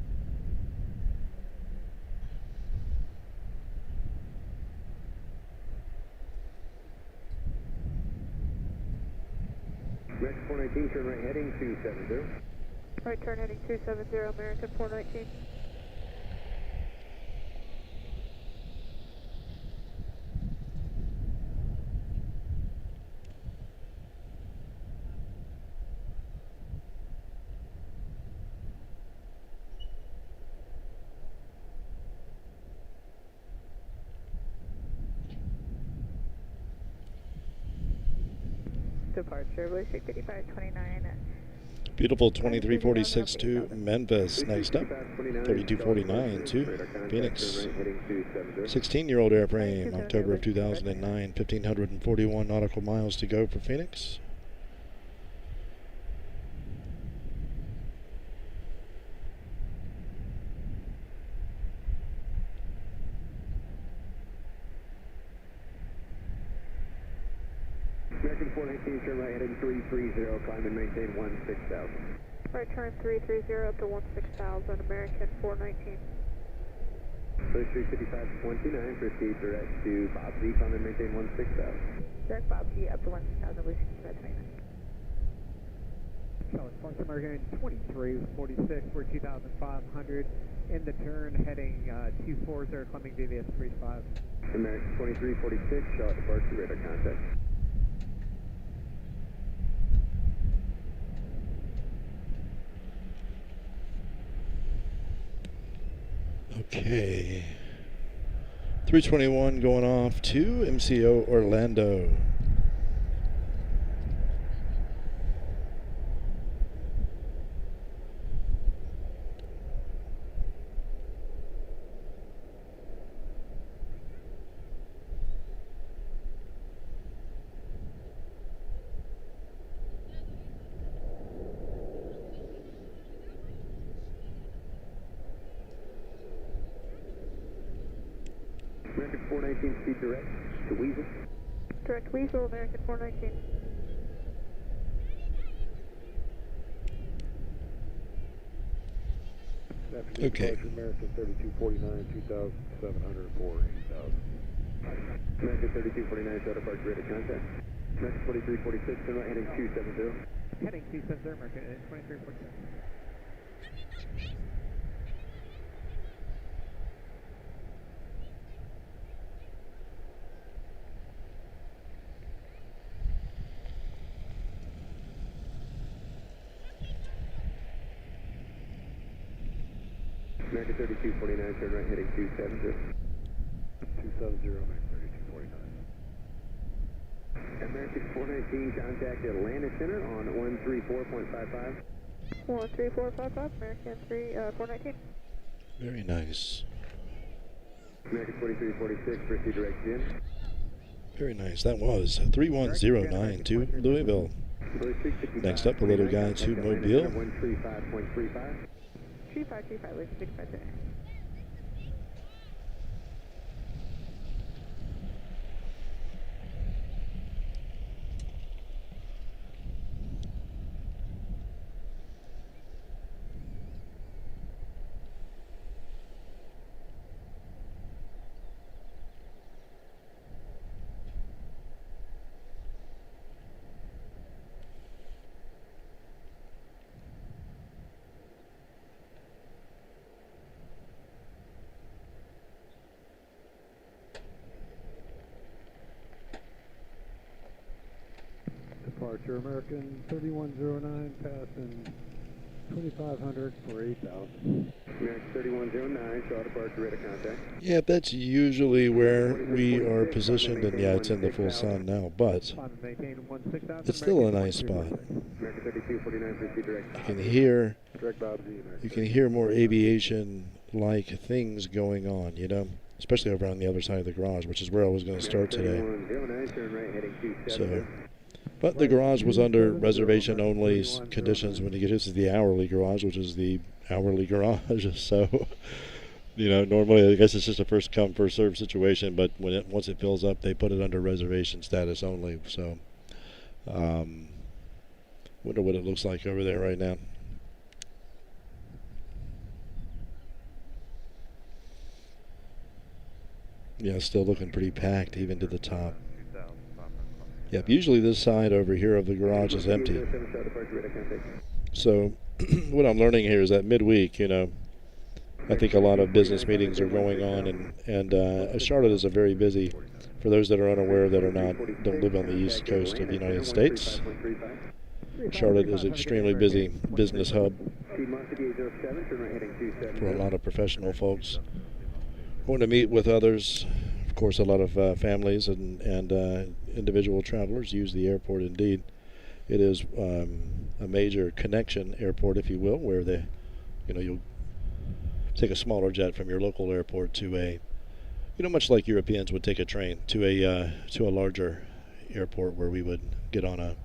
American 419, turn right heading 270. Right turn heading 270, American 419. Departure, Blue Street 5529. Beautiful 2346 to Memphis. Next up, 3249 to Phoenix. 16-year-old airframe, October of 2009. 1,541 nautical miles to go for Phoenix. American 419, turn right heading 330, climb and maintain 16,000. Right turn 330 up to 16,000, American 419. Blue Street 5529, proceed direct to Bob Z, climb and maintain 16,000. Direct Bob Z up to 16,000, Blue Street 5529. Charlotte Fox American 2346 for 2,500 in the turn heading 240, climbing VVS 35. American 2346, Charlotte departure, radar contact. Okay. 321 going off to MCO Orlando. American 419, speed direct to Weasel. Direct Weasel, American 419. Okay. American 3249, 2,700 for 8,000. American 3249, short apart, grid of contact. American 4346, turn right, heading 270. Heading 270, American 2347. American 3249, turn right, heading 270. 270, American 3249. American 419, contact Atlanta Center on 134.55. 13455, American 419. Very nice. American 4346, proceed direct in. Very nice. That was 3109 to Louisville. Next up, a little guy to Mobile. 135.35. 3525, Lake 652. Departure American 3109, passing 2,500 for 8,000. American 3109, short departure, rate of contact. Yeah, that's usually where we are positioned, and yeah, it's in the full sun now, but it's still a nice spot. American 3249, proceed direct. You can hear more aviation-like things going on, you know, especially over on the other side of the garage, which is where I was going to start today. 3109, turn right, heading 270. So, but the garage was under reservation-only conditions when you get to the hourly garage, which is the hourly garage. So, you know, normally I guess it's just a first-come, first-served situation, but once it fills up, they put it under reservation status only. So, wonder what it looks like over there right now. Yeah, still looking pretty packed, even to the top. Yep, usually this side over here of the garage is empty. So what I'm learning here is that midweek, you know, I think a lot of business meetings are going on, and Charlotte is a very busy, for those that are unaware that don't live on the East Coast of the United States, Charlotte is an extremely busy business hub for a lot of professional folks. Going to meet with others. Of course, a lot of families and individual travelers use the airport. Indeed, it is a major connection airport, if you will, where you'll take a smaller jet from your local airport to a, much like Europeans would take a train to a larger airport where we would get on a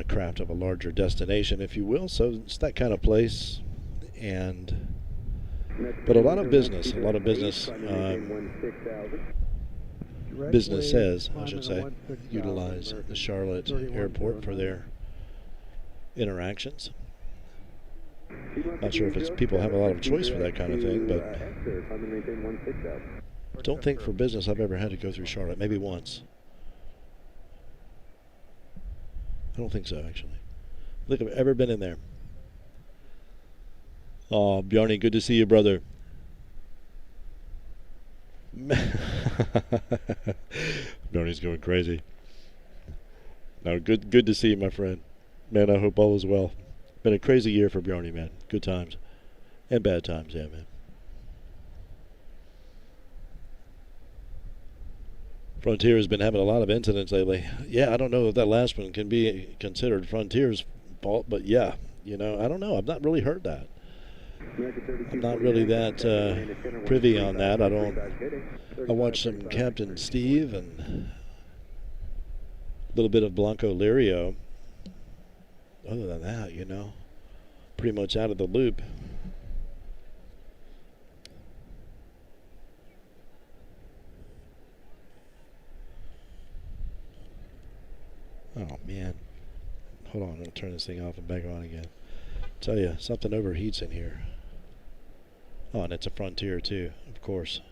craft of a larger destination, if you will. So it's that kind of place, but a lot of business, businesses, I should say, utilize the Charlotte airport for their interactions. Not sure if people have a lot of choice for that kind of thing, but I don't think for business I've ever had to go through Charlotte. Maybe once. I don't think so, actually. I don't think I've ever been in there. Oh, Bjarni, good to see you, brother. Bjarni's going crazy. No, good to see you, my friend. Man, I hope all is well. Been a crazy year for Bjarni, man. Good times. And bad times, yeah, man. Frontier has been having a lot of incidents lately. Yeah, I don't know if that last one can be considered Frontier's fault, but yeah, I don't know. I've not really heard that. I'm not really that privy on that. I watched some Captain Steve and a little bit of Blanco Lirio. Other than that, pretty much out of the loop. Hold on, I'll turn this thing off and back on again. Tell you, something overheats in here. Oh, and it's a Frontier too, of course.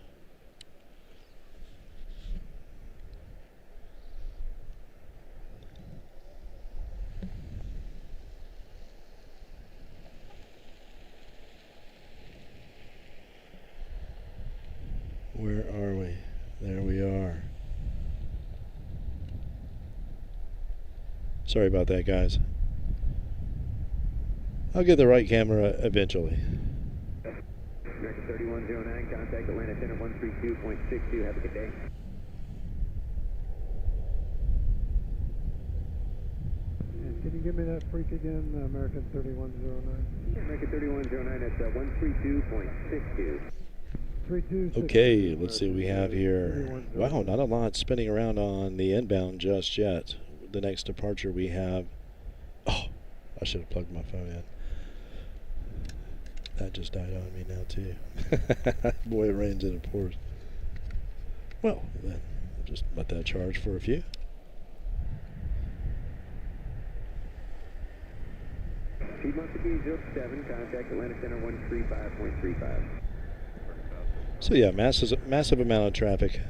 Where are we? There we are. Sorry about that, guys. I'll get the right camera eventually. American 3109, contact Atlanta Center 132.62. Have a good day. And can you give me that freak again, American 3109? American 3109 at 132.62. Okay, let's see what we have here. Wow, not a lot spinning around on the inbound just yet. The next departure we have... Oh, I should have plugged my phone in. That just died on me now too. Boy, it rains and it pours. Well, then I'll just let that charge for a few. Piedmont Security 07, contact Atlanta Center 135.35. So yeah, massive amount of traffic.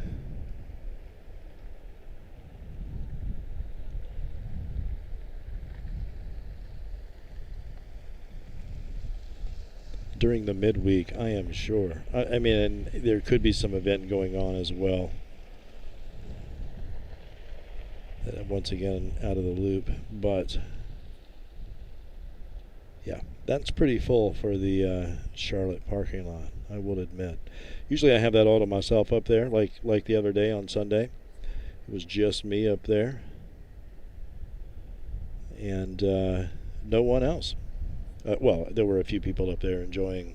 During the midweek, I am sure. I mean, there could be some event going on as well. Once again, out of the loop, but yeah, that's pretty full for the Charlotte parking lot, I will admit. Usually I have that all to myself up there, like the other day on Sunday. It was just me up there, and no one else. Well, there were a few people up there enjoying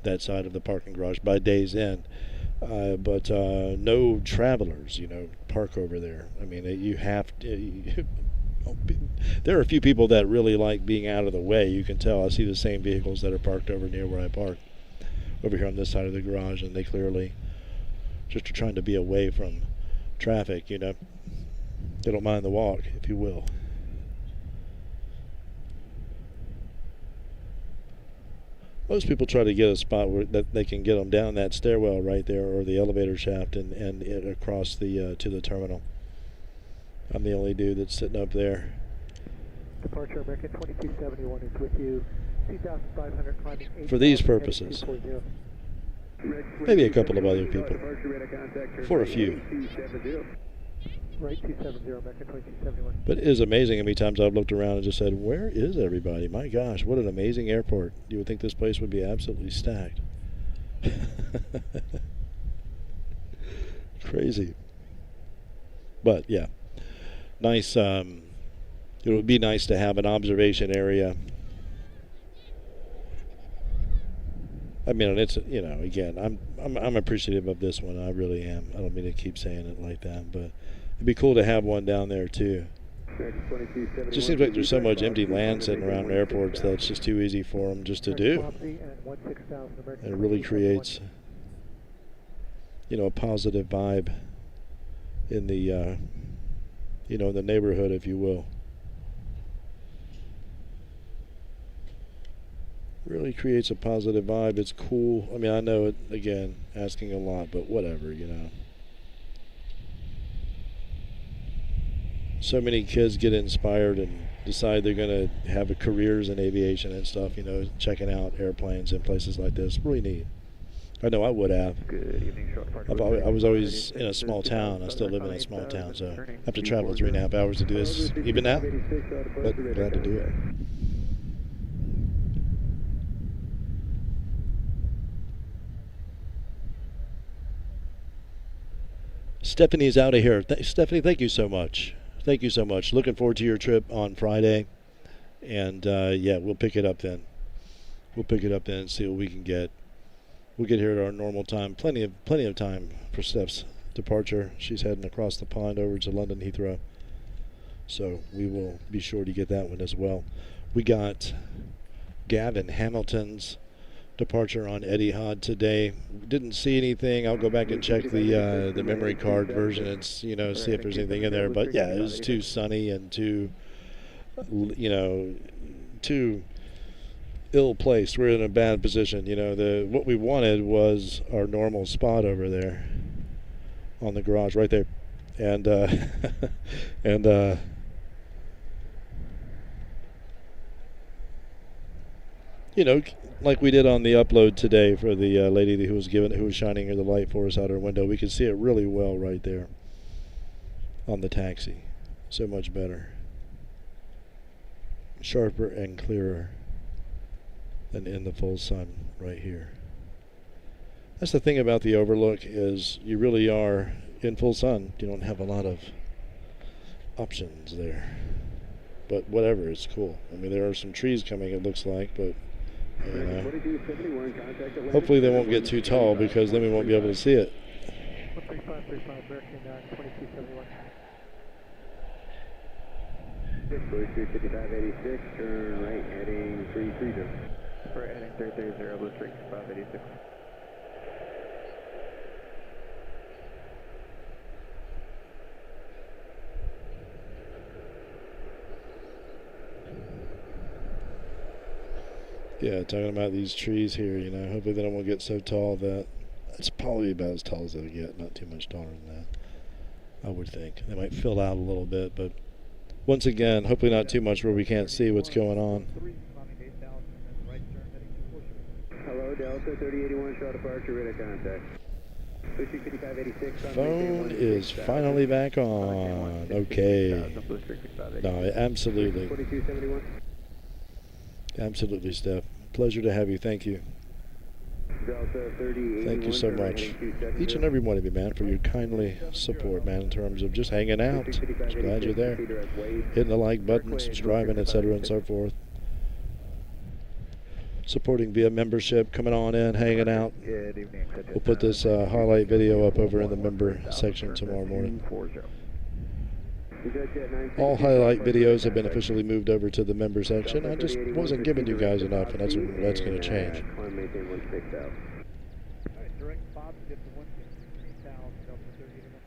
that side of the parking garage by day's end, but no travelers, park over there. I mean, you have to... There are a few people that really like being out of the way. You can tell. I see the same vehicles that are parked over near where I park, over here on this side of the garage, and they clearly just are trying to be away from traffic, They don't mind the walk, if you will. Most people try to get a spot where that they can get them down that stairwell right there, or the elevator shaft, and across the to the terminal. I'm the only dude that's sitting up there. Departure American 2271 is with you. 2,500 climbing. For these purposes. Maybe a couple of other people. For a few. Right, 270, American 2271. But it is amazing how many times I've looked around and just said, where is everybody? My gosh, what an amazing airport. You would think this place would be absolutely stacked. Crazy. But, yeah. Nice. It would be nice to have an observation area. I mean, it's, again, I'm appreciative of this one. I really am. I don't mean to keep saying it like that, but it'd be cool to have one down there too. It just seems like there's so much empty land sitting around airports that it's just too easy for them just to do. And it really creates, a positive vibe in the, in the neighborhood, if you will. Really creates a positive vibe. It's cool. I mean, I know it, again, asking a lot, but whatever, So many kids get inspired and decide they're going to have careers in aviation and stuff, checking out airplanes and places like this. Really neat. I know I would have. Good evening, I was always in a small town. I still live in a small town, so I have to travel 3.5 hours to do this even now, but glad to do it. Stephanie's out of here. Stephanie, thank you so much. Thank you so much. Looking forward to your trip on Friday. And, yeah, we'll pick it up then. We'll pick it up then and see what we can get. We'll get here at our normal time. Plenty of time for Steph's departure. She's heading across the pond over to London Heathrow. So we will be sure to get that one as well. We got Gavin Hamilton's departure on Eddie Hod today. Didn't see anything. I'll go back and check the memory card version and see if there's anything in there. But yeah, it was too sunny and too you know, too ill-placed. We're in a bad position. You know, what we wanted was our normal spot over there on the garage, right there, and you know, like we did on the upload today for the lady who was shining her the light for us out her window. We could see it really well right there on the taxi. So much better, sharper and clearer than in the full sun right here. That's the thing about the overlook, is you really are in full sun. You don't have a lot of options there, but whatever, it's cool. I mean, there are some trees coming, it looks like, but you know, hopefully they won't get too tall, because then we won't be able to see it. 13535 American 2271. 5586, turn right heading 330. Right heading 330, Blue Streak 586. Yeah, talking about these trees here, you know, hopefully they don't want to get so tall that it's probably about as tall as they'll get, not too much taller than that, I would think. They might fill out a little bit, but once again, hopefully not too much where we can't see what's going on. Hello, Delta 3081, short departure, radar contact. 5586. Phone is finally back on. Okay. No, absolutely. 4271. Absolutely, Steph. Pleasure to have you. Thank you. Delta 3081. Thank you so much. Each and every one of you, man, for your kindly support, man, in terms of just hanging out. Just glad you're there. Hitting the like button, subscribing, etc., and so forth. Supporting via membership, coming on in, hanging out. We'll put this highlight video up over in the member section tomorrow morning. All highlight videos have been officially moved over to the member section. I just wasn't giving you guys enough, and that's going to change. Direct Bob to get to 116,000, Delta 3081.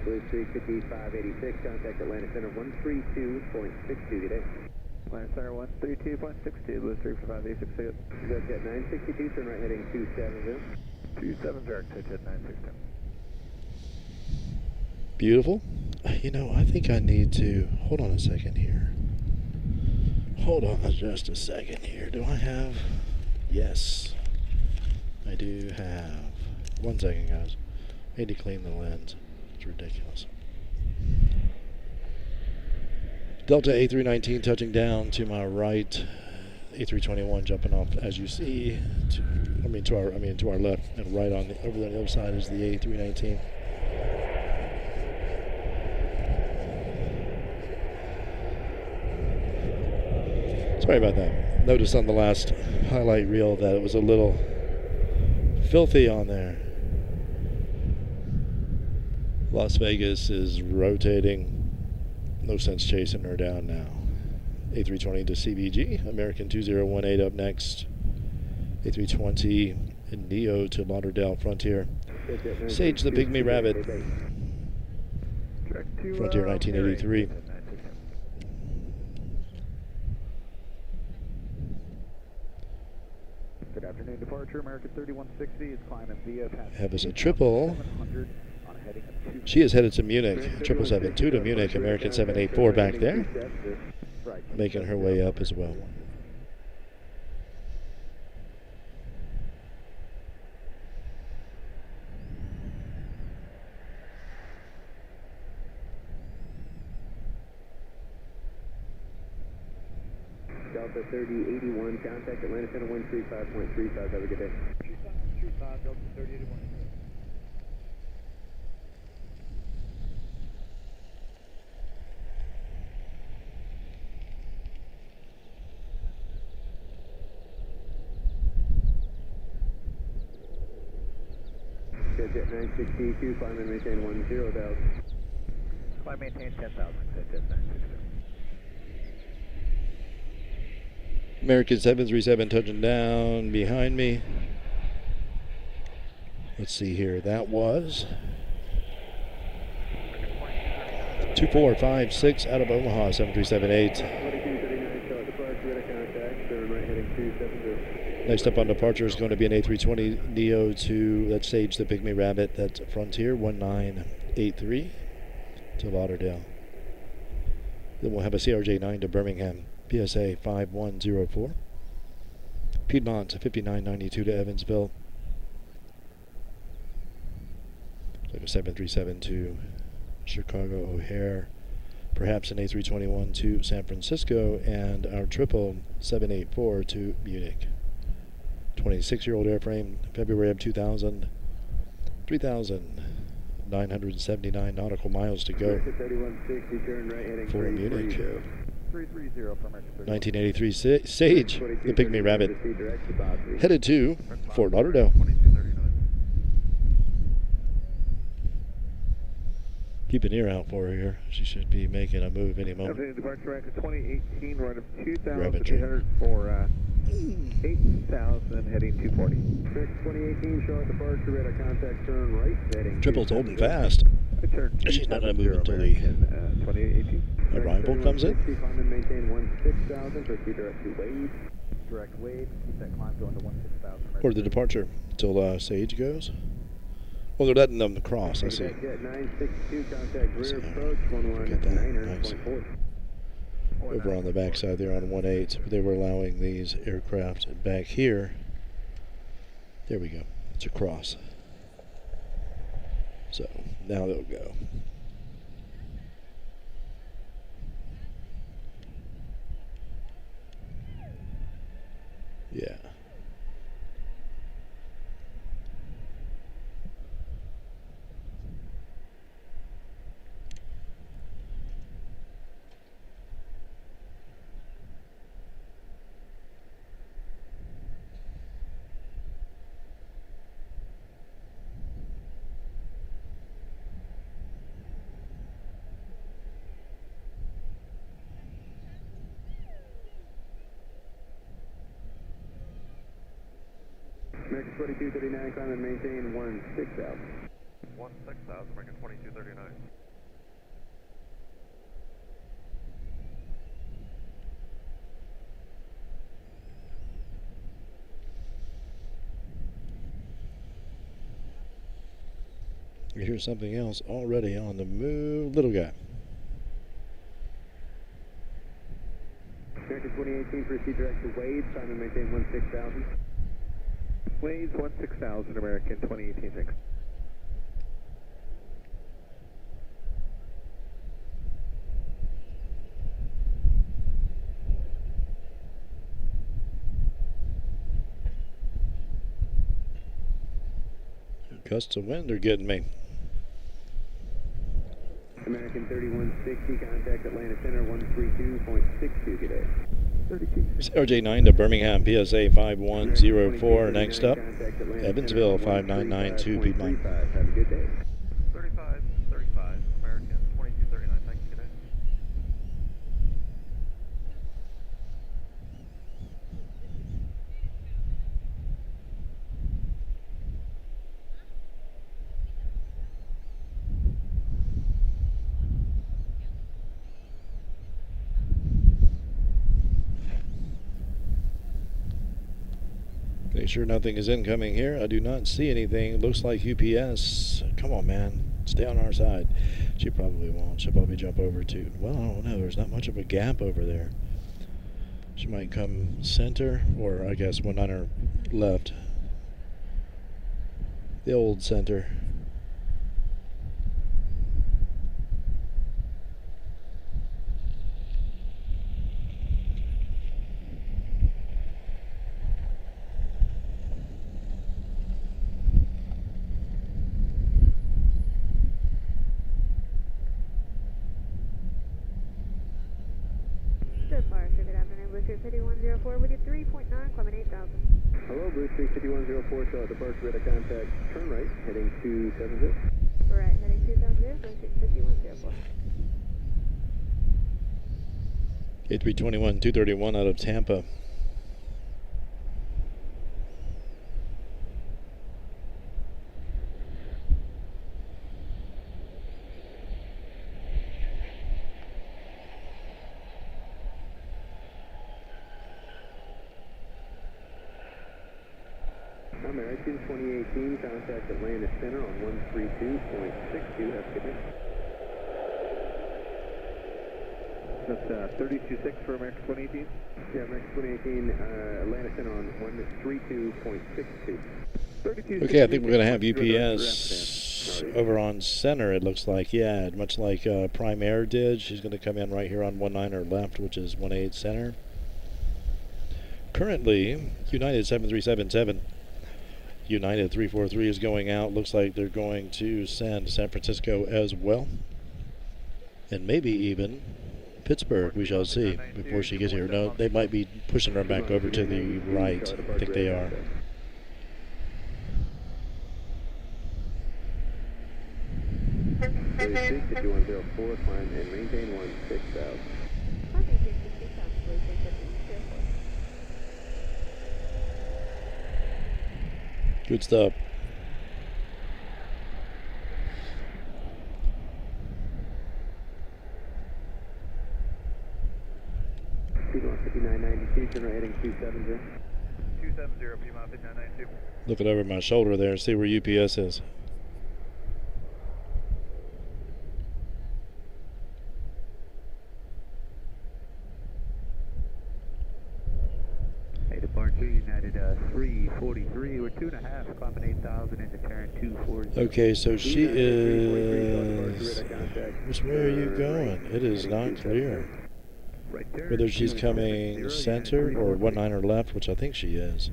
Blue Street 5586, contact Atlanta Center 132.62 today. Atlanta Center 132.62, Blue Street for 5868. Jet 962, turn right heading 270. 27 direct to Jet 962. Beautiful. You know, I think I need to, hold on a second here. Hold on just a second here. Do I have, yes, I do have. 1 second, guys. I need to clean the lens. It's ridiculous. Delta A319 touching down to my right. A321 jumping off, as you see, to our left and right over on the other side is the A319. Sorry about that. Noticed on the last highlight reel that it was a little filthy on there. Las Vegas is rotating. No sense chasing her down now. A320 to CVG. American 2018 up next. A320 and Neo to Lauderdale Frontier. Sage the Pygmy Rabbit. Frontier 1983. Good afternoon, departure, American 3160 is climbing via Have us a triple. She is headed to Munich. 772 to Munich. American 784 back there. Making her way up as well. Delta 3081, contact Atlanta Center 135.35. Have a good day. 35, Delta 3081. Jet 962, climb and maintain 10,000. Climb maintain 10,000, Jet 962. American 737 touching down behind me. Let's see here. That was 2456 out of Omaha, 7378. 2239 Charlotte departure, radar contact, turn right heading 270. Next up on departure is going to be an A320 Neo to, that's Sage the Pygmy Rabbit, that's Frontier 1983 to Lauderdale. Then we'll have a CRJ-9 to Birmingham, PSA 5104. Piedmont 5992 to Evansville. Like a 737 to Chicago O'Hare. Perhaps an A321 to San Francisco, and our triple 784 to Munich. 26-year-old airframe, February of 2000. 3,979 nautical miles to go 3160, turn right heading for Munich. 330 for American 1983 Sage, the Pygmy Rabbit, direct to Bosley. headed to Fort Lauderdale. 2239. Keep an ear out for her here. She should be making a move any moment. Everything departure rank of 2018, right of Rabbit 2,300 for 8,000, heading 240. 2018 Charlotte departure, radar contact, turn right heading. Triple's holding fast. I turn She's not going to move until the 2018. arrival comes in. Climb and maintain 16,000, proceed direct to Wade. Direct wave, keep that climb going to 16,000. Or the departure till Sage goes. Well, they're letting them cross, I see. Jet 962, contact rear approach, Get that. 119er.4. Over on the backside there on 18, they were allowing these aircraft back here. There we go. It's a cross. So now they'll go. Yeah. American 2239, climb and maintain 16,000. 16,000, American 2239. Here's something else already on the move. Little guy. American 2018, proceed direct to Wade, climb and maintain 16,000. Waves 16,000, American 2018, thanks. Gusts of wind are getting me. American 3160, contact Atlanta Center 132.62 today. CRJ-9 to Birmingham, PSA 5104. Next up, Evansville 5992 Piedmont. Have a good day. 35, American 2239, thank you, good day. Make sure nothing is incoming here. I do not see anything. Looks like UPS. Come on, man. Stay on our side. She probably won't. She'll probably jump over to. Well, I don't know. There's not much of a gap over there. She might come center, or I guess one on her left. The old center. Departure, good afternoon, Blue Street 5104 with you 3.9, climbing 8,000. Hello, Blue Street 5104, Charlotte departure, radar contact, turn right, heading 270. Right, heading 270, Blue Street 5104. A321 231 out of Tampa. American 2018, contact Atlanta Center on 132.62. Have a good day. That's 326 for American 2018? Yeah, American 2018, Atlanta Center on 132.62. Okay, I think we're going to have UPS over on center, it looks like. Yeah, much like Prime Air did. She's going to come in right here on 19er left, which is 18 center. Currently, United 7377. United 343 is going out. Looks like they're going to send San Francisco as well. And maybe even Pittsburgh, we shall see, before she gets here. No, they might be pushing her back over to the right. I think they are. Climb and maintain 16,000. Good stuff. Piedmont 5992, turn right heading 270. 270, Piedmont 5992. Looking over my shoulder there and see where UPS is. Departure United 343. We're 2.5, climbing 8,000 into turn 240. Okay, so she is. Where are you going? It is not clear whether she's coming center or 19er left, which I think she is.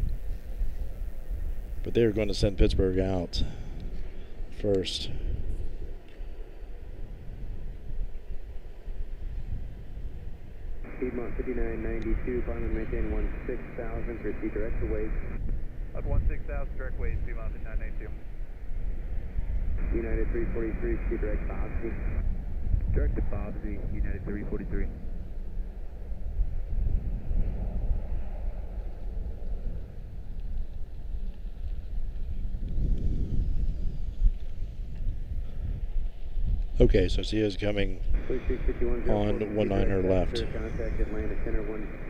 But they're going to send Pittsburgh out first. Piedmont 5992, climb and maintain 16,000, proceed direct to Waves. Up 16,000, direct Waves, Piedmont 5992. United 343, proceed direct Bobsey. Direct to Bobsey, United 343. Okay, so she is coming on 19er left. Contact Atlanta Center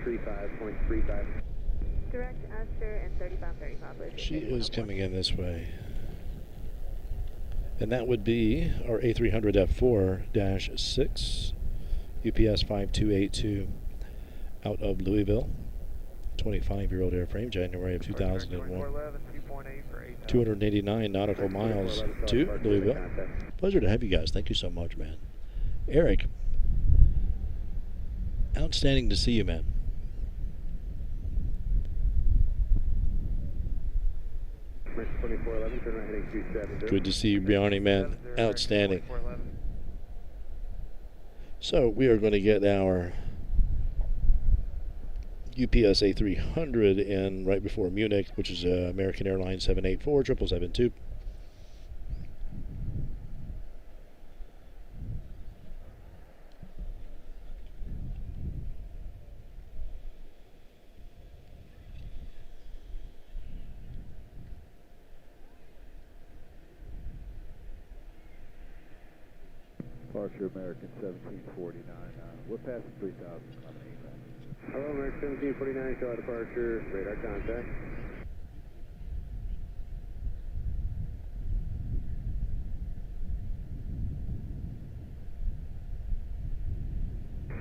135.35. Direct Astor and 3535. She is coming in this way. And that would be our A300 F4-6, UPS 5282 out of Louisville. 25-year-old airframe, January of 2001. 289 nautical miles to Louisville. Pleasure to have you guys. Thank you so much, man. Eric, outstanding to see you, man. Good to see you, Bjarne, man. Outstanding. So we are going to get our UPS A300 in right before Munich, which is American Airlines 784 772. Departure American 1749. We're passing 3,000, climbing 8,000. Hello, American 1749, Charlotte departure, radar contact.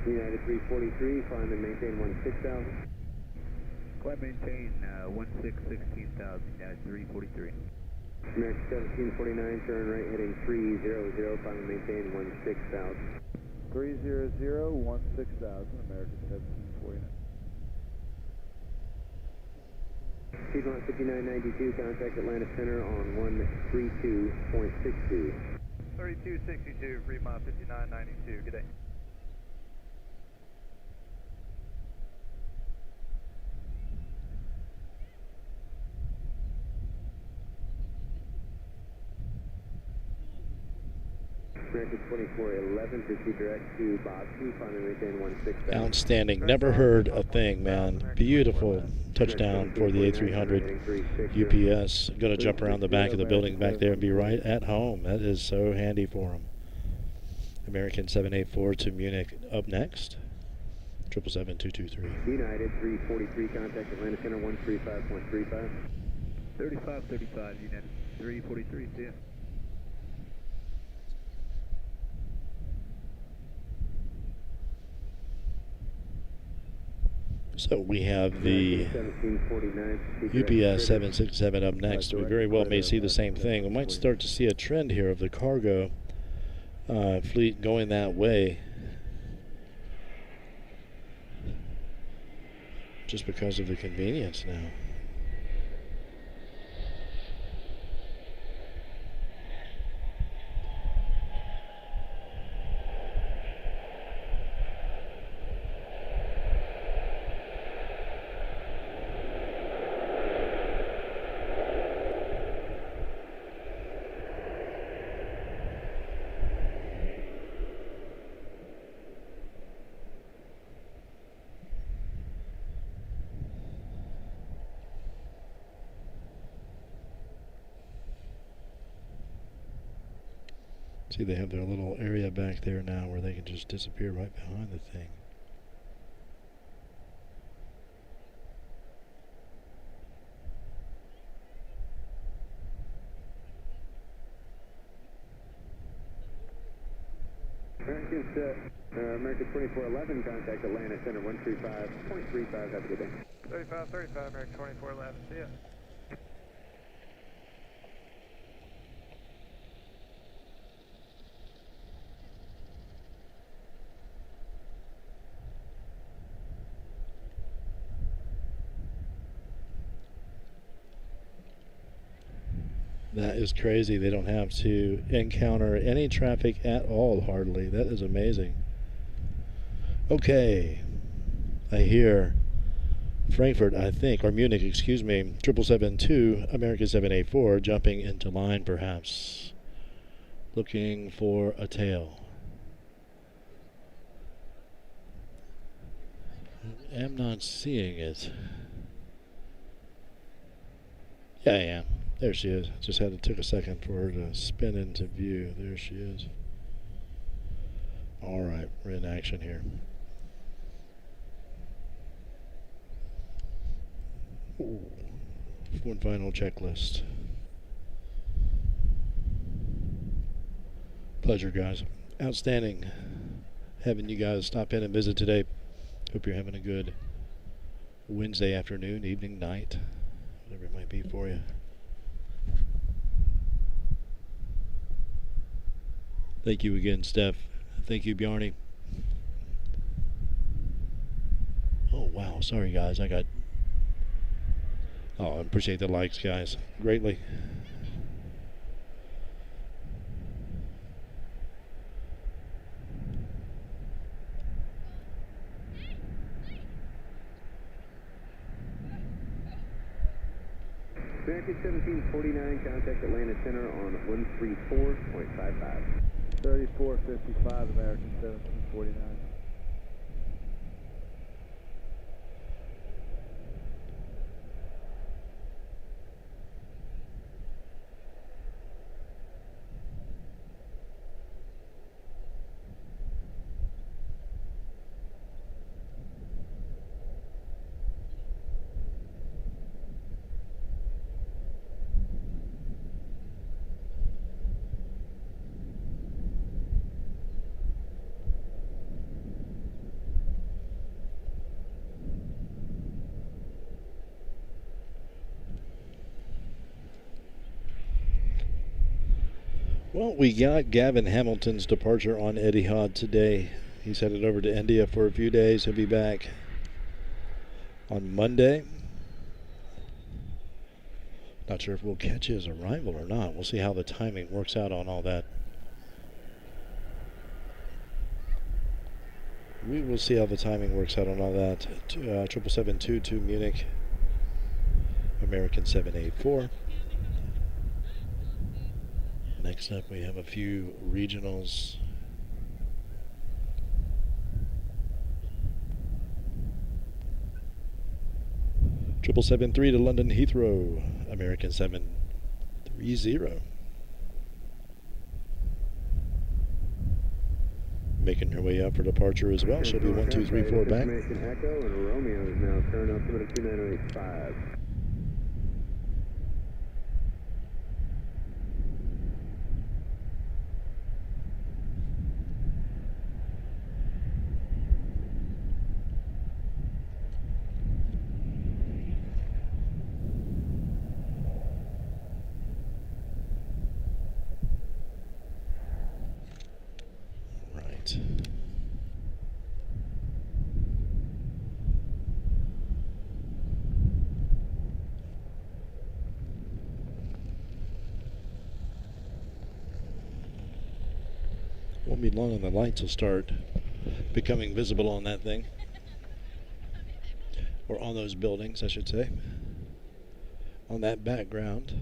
United 343, climb and maintain 16,000. Climb maintain 16,000, United 343. American 1749, turn right heading 300, climb and maintain 16,000. 300, 16,000, American 1749. Piedmont 5992, contact Atlanta Center on 132.62. 3262, Piedmont 5992, good day. American 2411, proceed direct to Boston, climb and maintain 16,000. Outstanding. Never heard a thing, man. Beautiful touchdown for the A300 UPS. Going to jump around the back of the building back there and be right at home. That is so handy for them. American 784 to Munich up next. 777-223. United 343, contact Atlanta Center 135.35. 3535, United 343, see ya. So we have the UPS 767 up next. We very well may see the same thing. We might start to see a trend here of the cargo fleet going that way, just because of the convenience now. See, they have their little area back there now where they can just disappear right behind the thing. American 2411, contact Atlanta Center 135.35, have a good day. 3535, American 2411, see ya. That is crazy. They don't have to encounter any traffic at all, hardly. That is amazing. Okay. I hear Frankfurt, I think, or Munich, excuse me, 772, American 784, jumping into line perhaps. Looking for a tail. I'm not seeing it. Yeah, I am. There she is. Just had to take a second for her to spin into view. There she is. All right, we're in action here. Ooh. One final checklist. Pleasure, guys. Outstanding having you guys stop in and visit today. Hope you're having a good Wednesday afternoon, evening, night, whatever it might be for you. Thank you again, Steph. Thank you, Bjarni. Oh, wow. Sorry, guys. I appreciate the likes, guys. Greatly. American 1749, contact Atlanta Center on 134.55. 3455, American 1749. Well, we got Gavin Hamilton's departure on Eddie Hod today. He's headed over to India for a few days. He'll be back on Monday. Not sure if we'll catch his arrival or not. We'll see how the timing works out on all that. We will see how the timing works out on all that. 772 to Munich, American 784. Next up, we have a few regionals. Triple 773 to London Heathrow, American 730. Making her way up for departure as well. She'll be 1234 back. Echo and Romeo is now turn altimeter 2985. right. Won't be long and the lights will start becoming visible on that thing. Or on those buildings, I should say. On that background.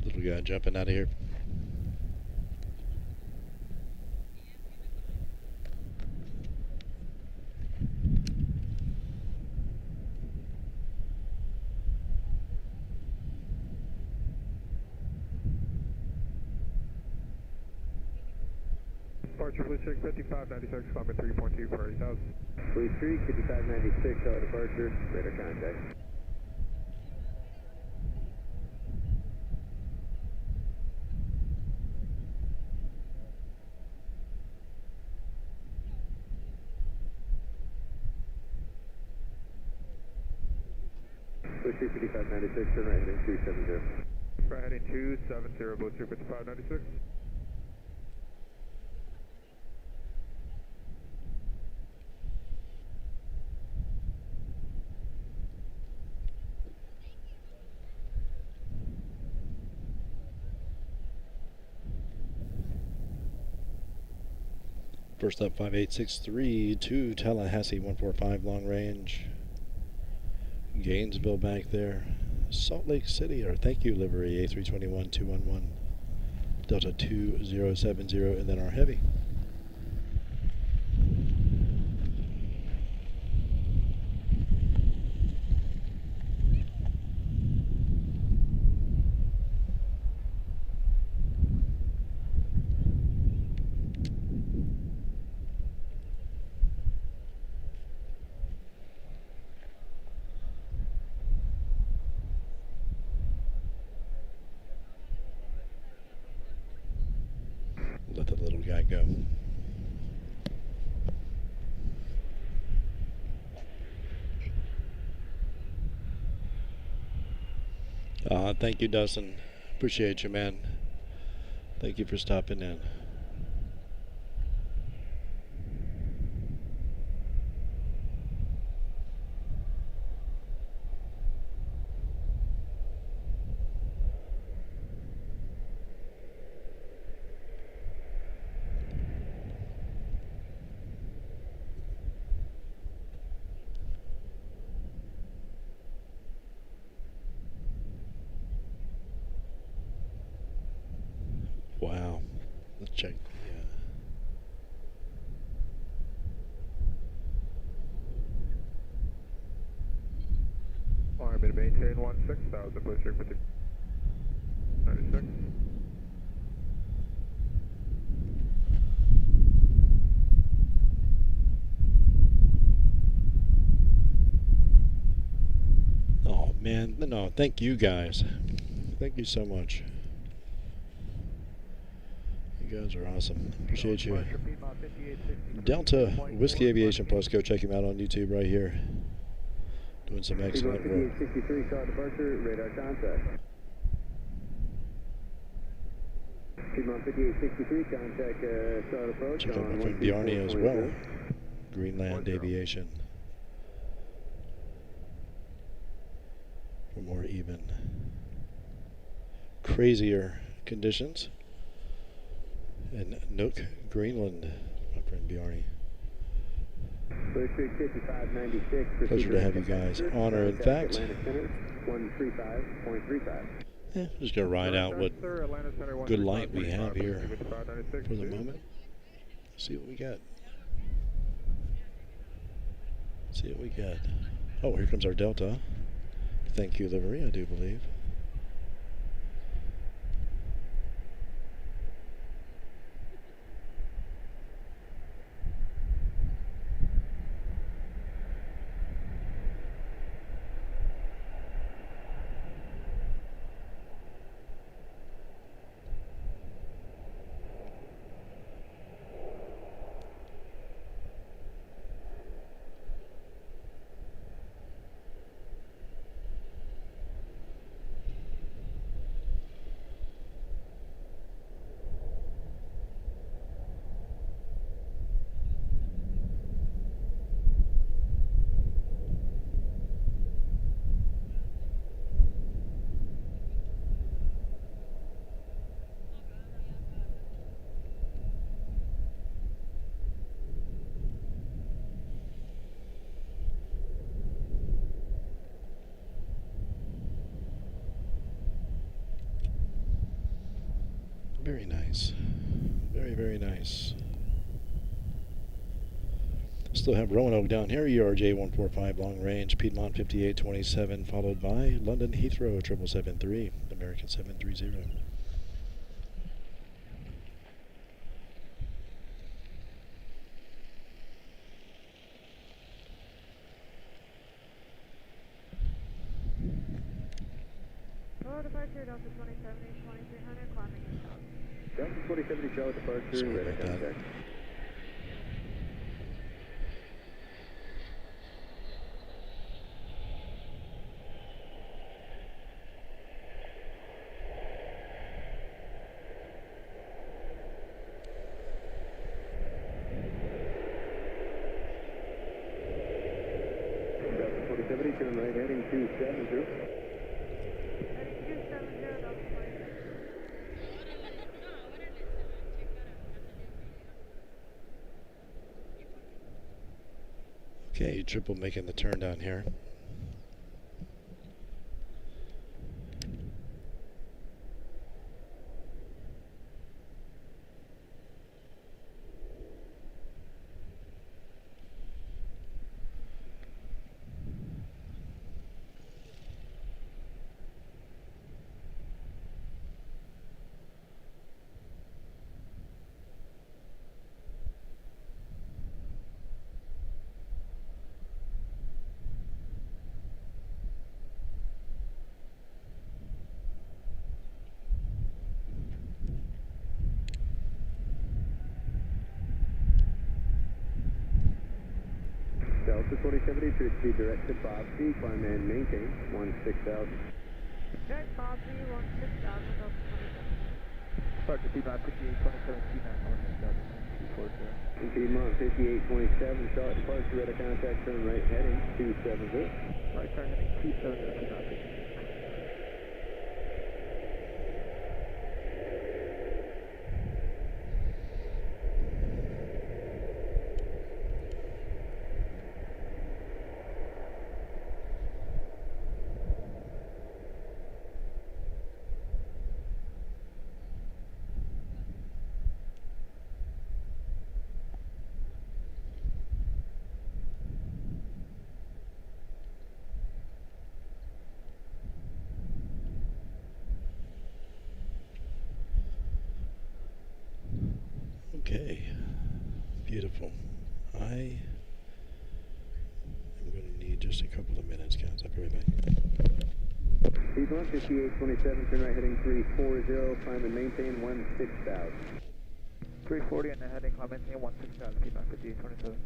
Little guy jumping out of here. Departure Blue Streak 5596, climbing 3.2 for 80,000. Blue Streak 5596, auto departure, radar contact. Blue Streak 5596, turn right heading 270. Right heading 270, Blue Streak 5596. First up, 5863 to Tallahassee 145 long range. Gainesville back there. Salt Lake City, or thank you livery A321 211 Delta 2070, and then our heavy. Let the little guy go. Thank you, Dustin. Appreciate you, man. Thank you for stopping in. Wow. Let's check. Climb to maintain 16,000, Blue Streak 56. Oh, man. No, thank you guys. Thank you so much. You guys are awesome. Appreciate you. Delta Whiskey Aviation Plus. Go check him out on YouTube right here. Doing some excellent work. 5863, call departure, radar contact. Piedmont 5863, contact start approach. Check out my friend Bjarni as well. Greenland Aviation. For more even, crazier conditions. In Nook, Greenland, my friend Bjarni. Pleasure to have you guys on her. In fact, yeah, just gonna ride out what good light we have here for the moment. See what we got. See what we got. Oh, here comes our Delta. Thank you, livery, I do believe. Very nice. Very, very nice. Still have Roanoke down here, ERJ 145 long range, Piedmont 5827, followed by London Heathrow 7773, American 730. Hello, departure, Delta 2070, 2300, climbing in south. Delta 2070 Charlotte departure, Sorry radar about that. contact. Delta 2070, turn right heading 270. Heading 270, Delta 2070. Okay, triple making the turn down here. Delta 2070, should be directed Bob C, climb and maintain 16,000. Direct Bob Z, 16,000, Delta 2070. Departure Piedmont 5827, Piedmont 16,000, 240. Piedmont 5827, Charlotte departure, radar contact, turn right heading 270. Right turn heading 270, Piedmont 58. Okay, beautiful. I am going to need just a couple of minutes, guys. I'll be right back. Piedmont 5827, turn right heading 340, climb and maintain 16,000. 340 and the heading, climb maintain 16,000, Piedmont 5827.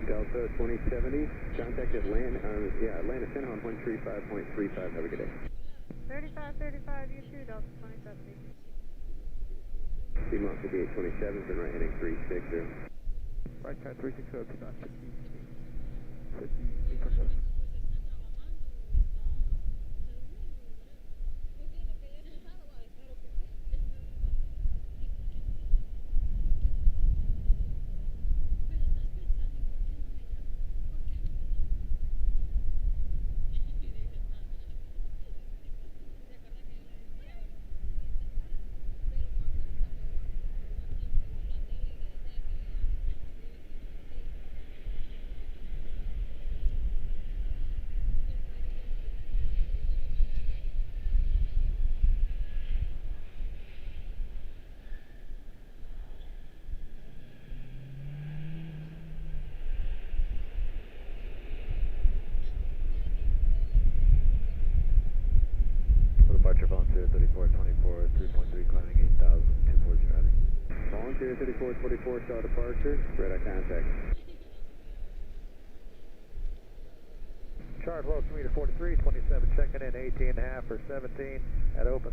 Delta 2070, contact Atlanta Center on 135.35, have a good day. 3535, you too, Delta 2070. Piedmont 5827, turn right heading 360. Right turn 360, Piedmont 5827. Charlotte departure, radar contact. Charlotte, altimeter 43, 27, checking in 18.5 for 17 at open.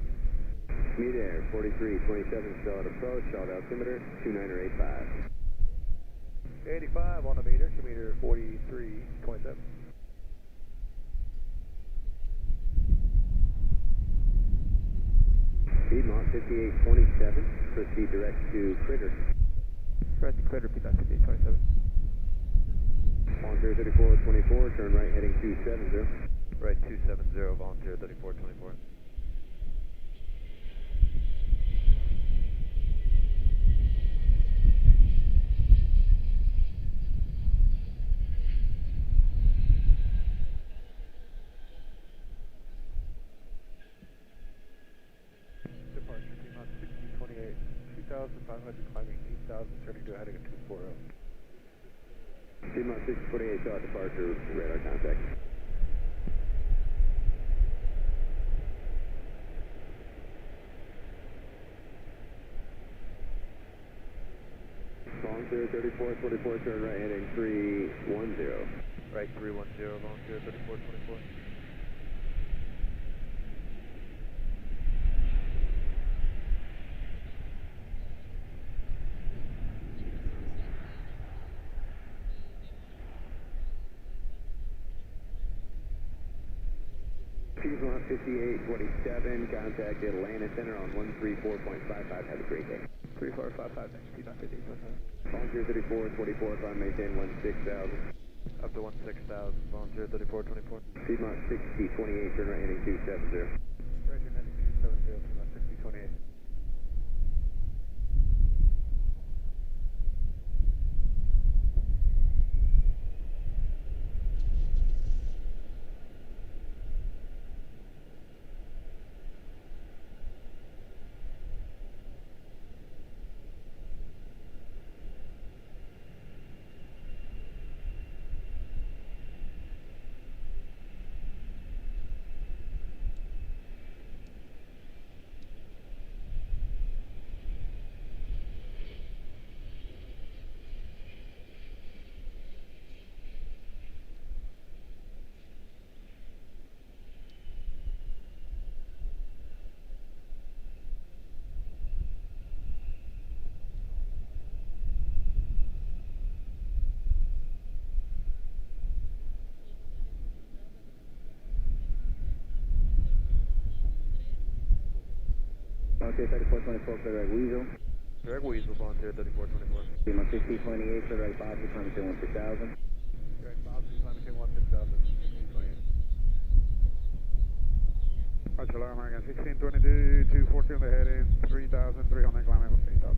Midair 43, 27, Charlotte approach, Charlotte altimeter 2985. 85 on the meter, altimeter 43, 27. Piedmont 5827, proceed direct to Critter. Direct to Critter, Piedmont 5827. Volunteer 3424, turn right heading 270. Right 270, volunteer 3424. Departure Piedmont 1628, 2,500 climbing 8,000, turning to heading at 240. Piedmont 648, Charlotte departure, radar contact. Volunteer 3424, turn right heading 310. Right 310, volunteer 3424. Piedmont 5827, contact Atlanta Center on 134.55. Have a great day. 3455, thanks, Piedmont 5827. Volunteer 3424, if I maintain 16,000. Up to 16,000, volunteer 3424. Piedmont 6028, turn right heading 270. Right heading 270, Piedmont 6028. Volunteer 3424, clear right Weasel. Direct Weasel, volunteer 3424. Piedmont 6028, clear right Bobby, climate 16,000. Direct Bobby, climbing 16,000, 6028. Archer American 1622, 214 on the heading, 3,300 climbing 8,000.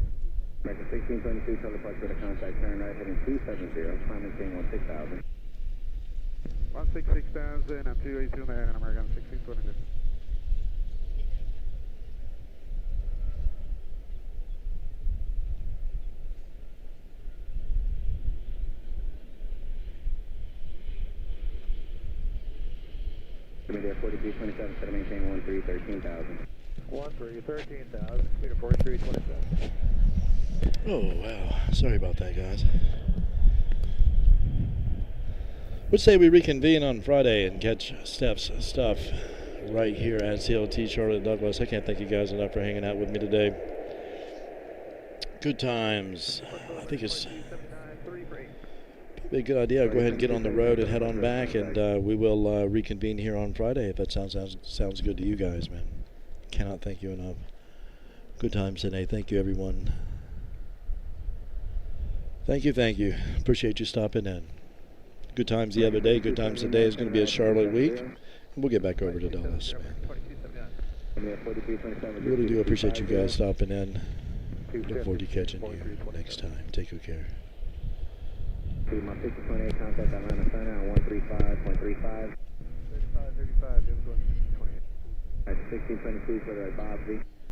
American 1622, Charlie Park, radar contact, turn right heading 270, climate 16,000. 166,000 and 282 on the heading, American 1622. Media 4327, set to maintain 13,000. 13,000, meter 4327. Oh, wow. Sorry about that, guys. Would say we reconvene on Friday and catch Steph's stuff right here at CLT Charlotte-Douglas. I can't thank you guys enough for hanging out with me today. Good times. I think it's probably a good idea. I'll go ahead and get on the road and head on back, and we will reconvene here on Friday if that sounds good to you guys, man. Cannot thank you enough. Good times today. Thank you, everyone. Thank you. Appreciate you stopping in. Good times the other day. Good times today is going to be a Charlotte week. And we'll get back over to Dulles, man. Really do appreciate you guys stopping in. Look forward to catching you next time. Take good care. Piedmont 6028, contact Atlanta Center on 135.35. 35, 35, 1622, clear right Bobby.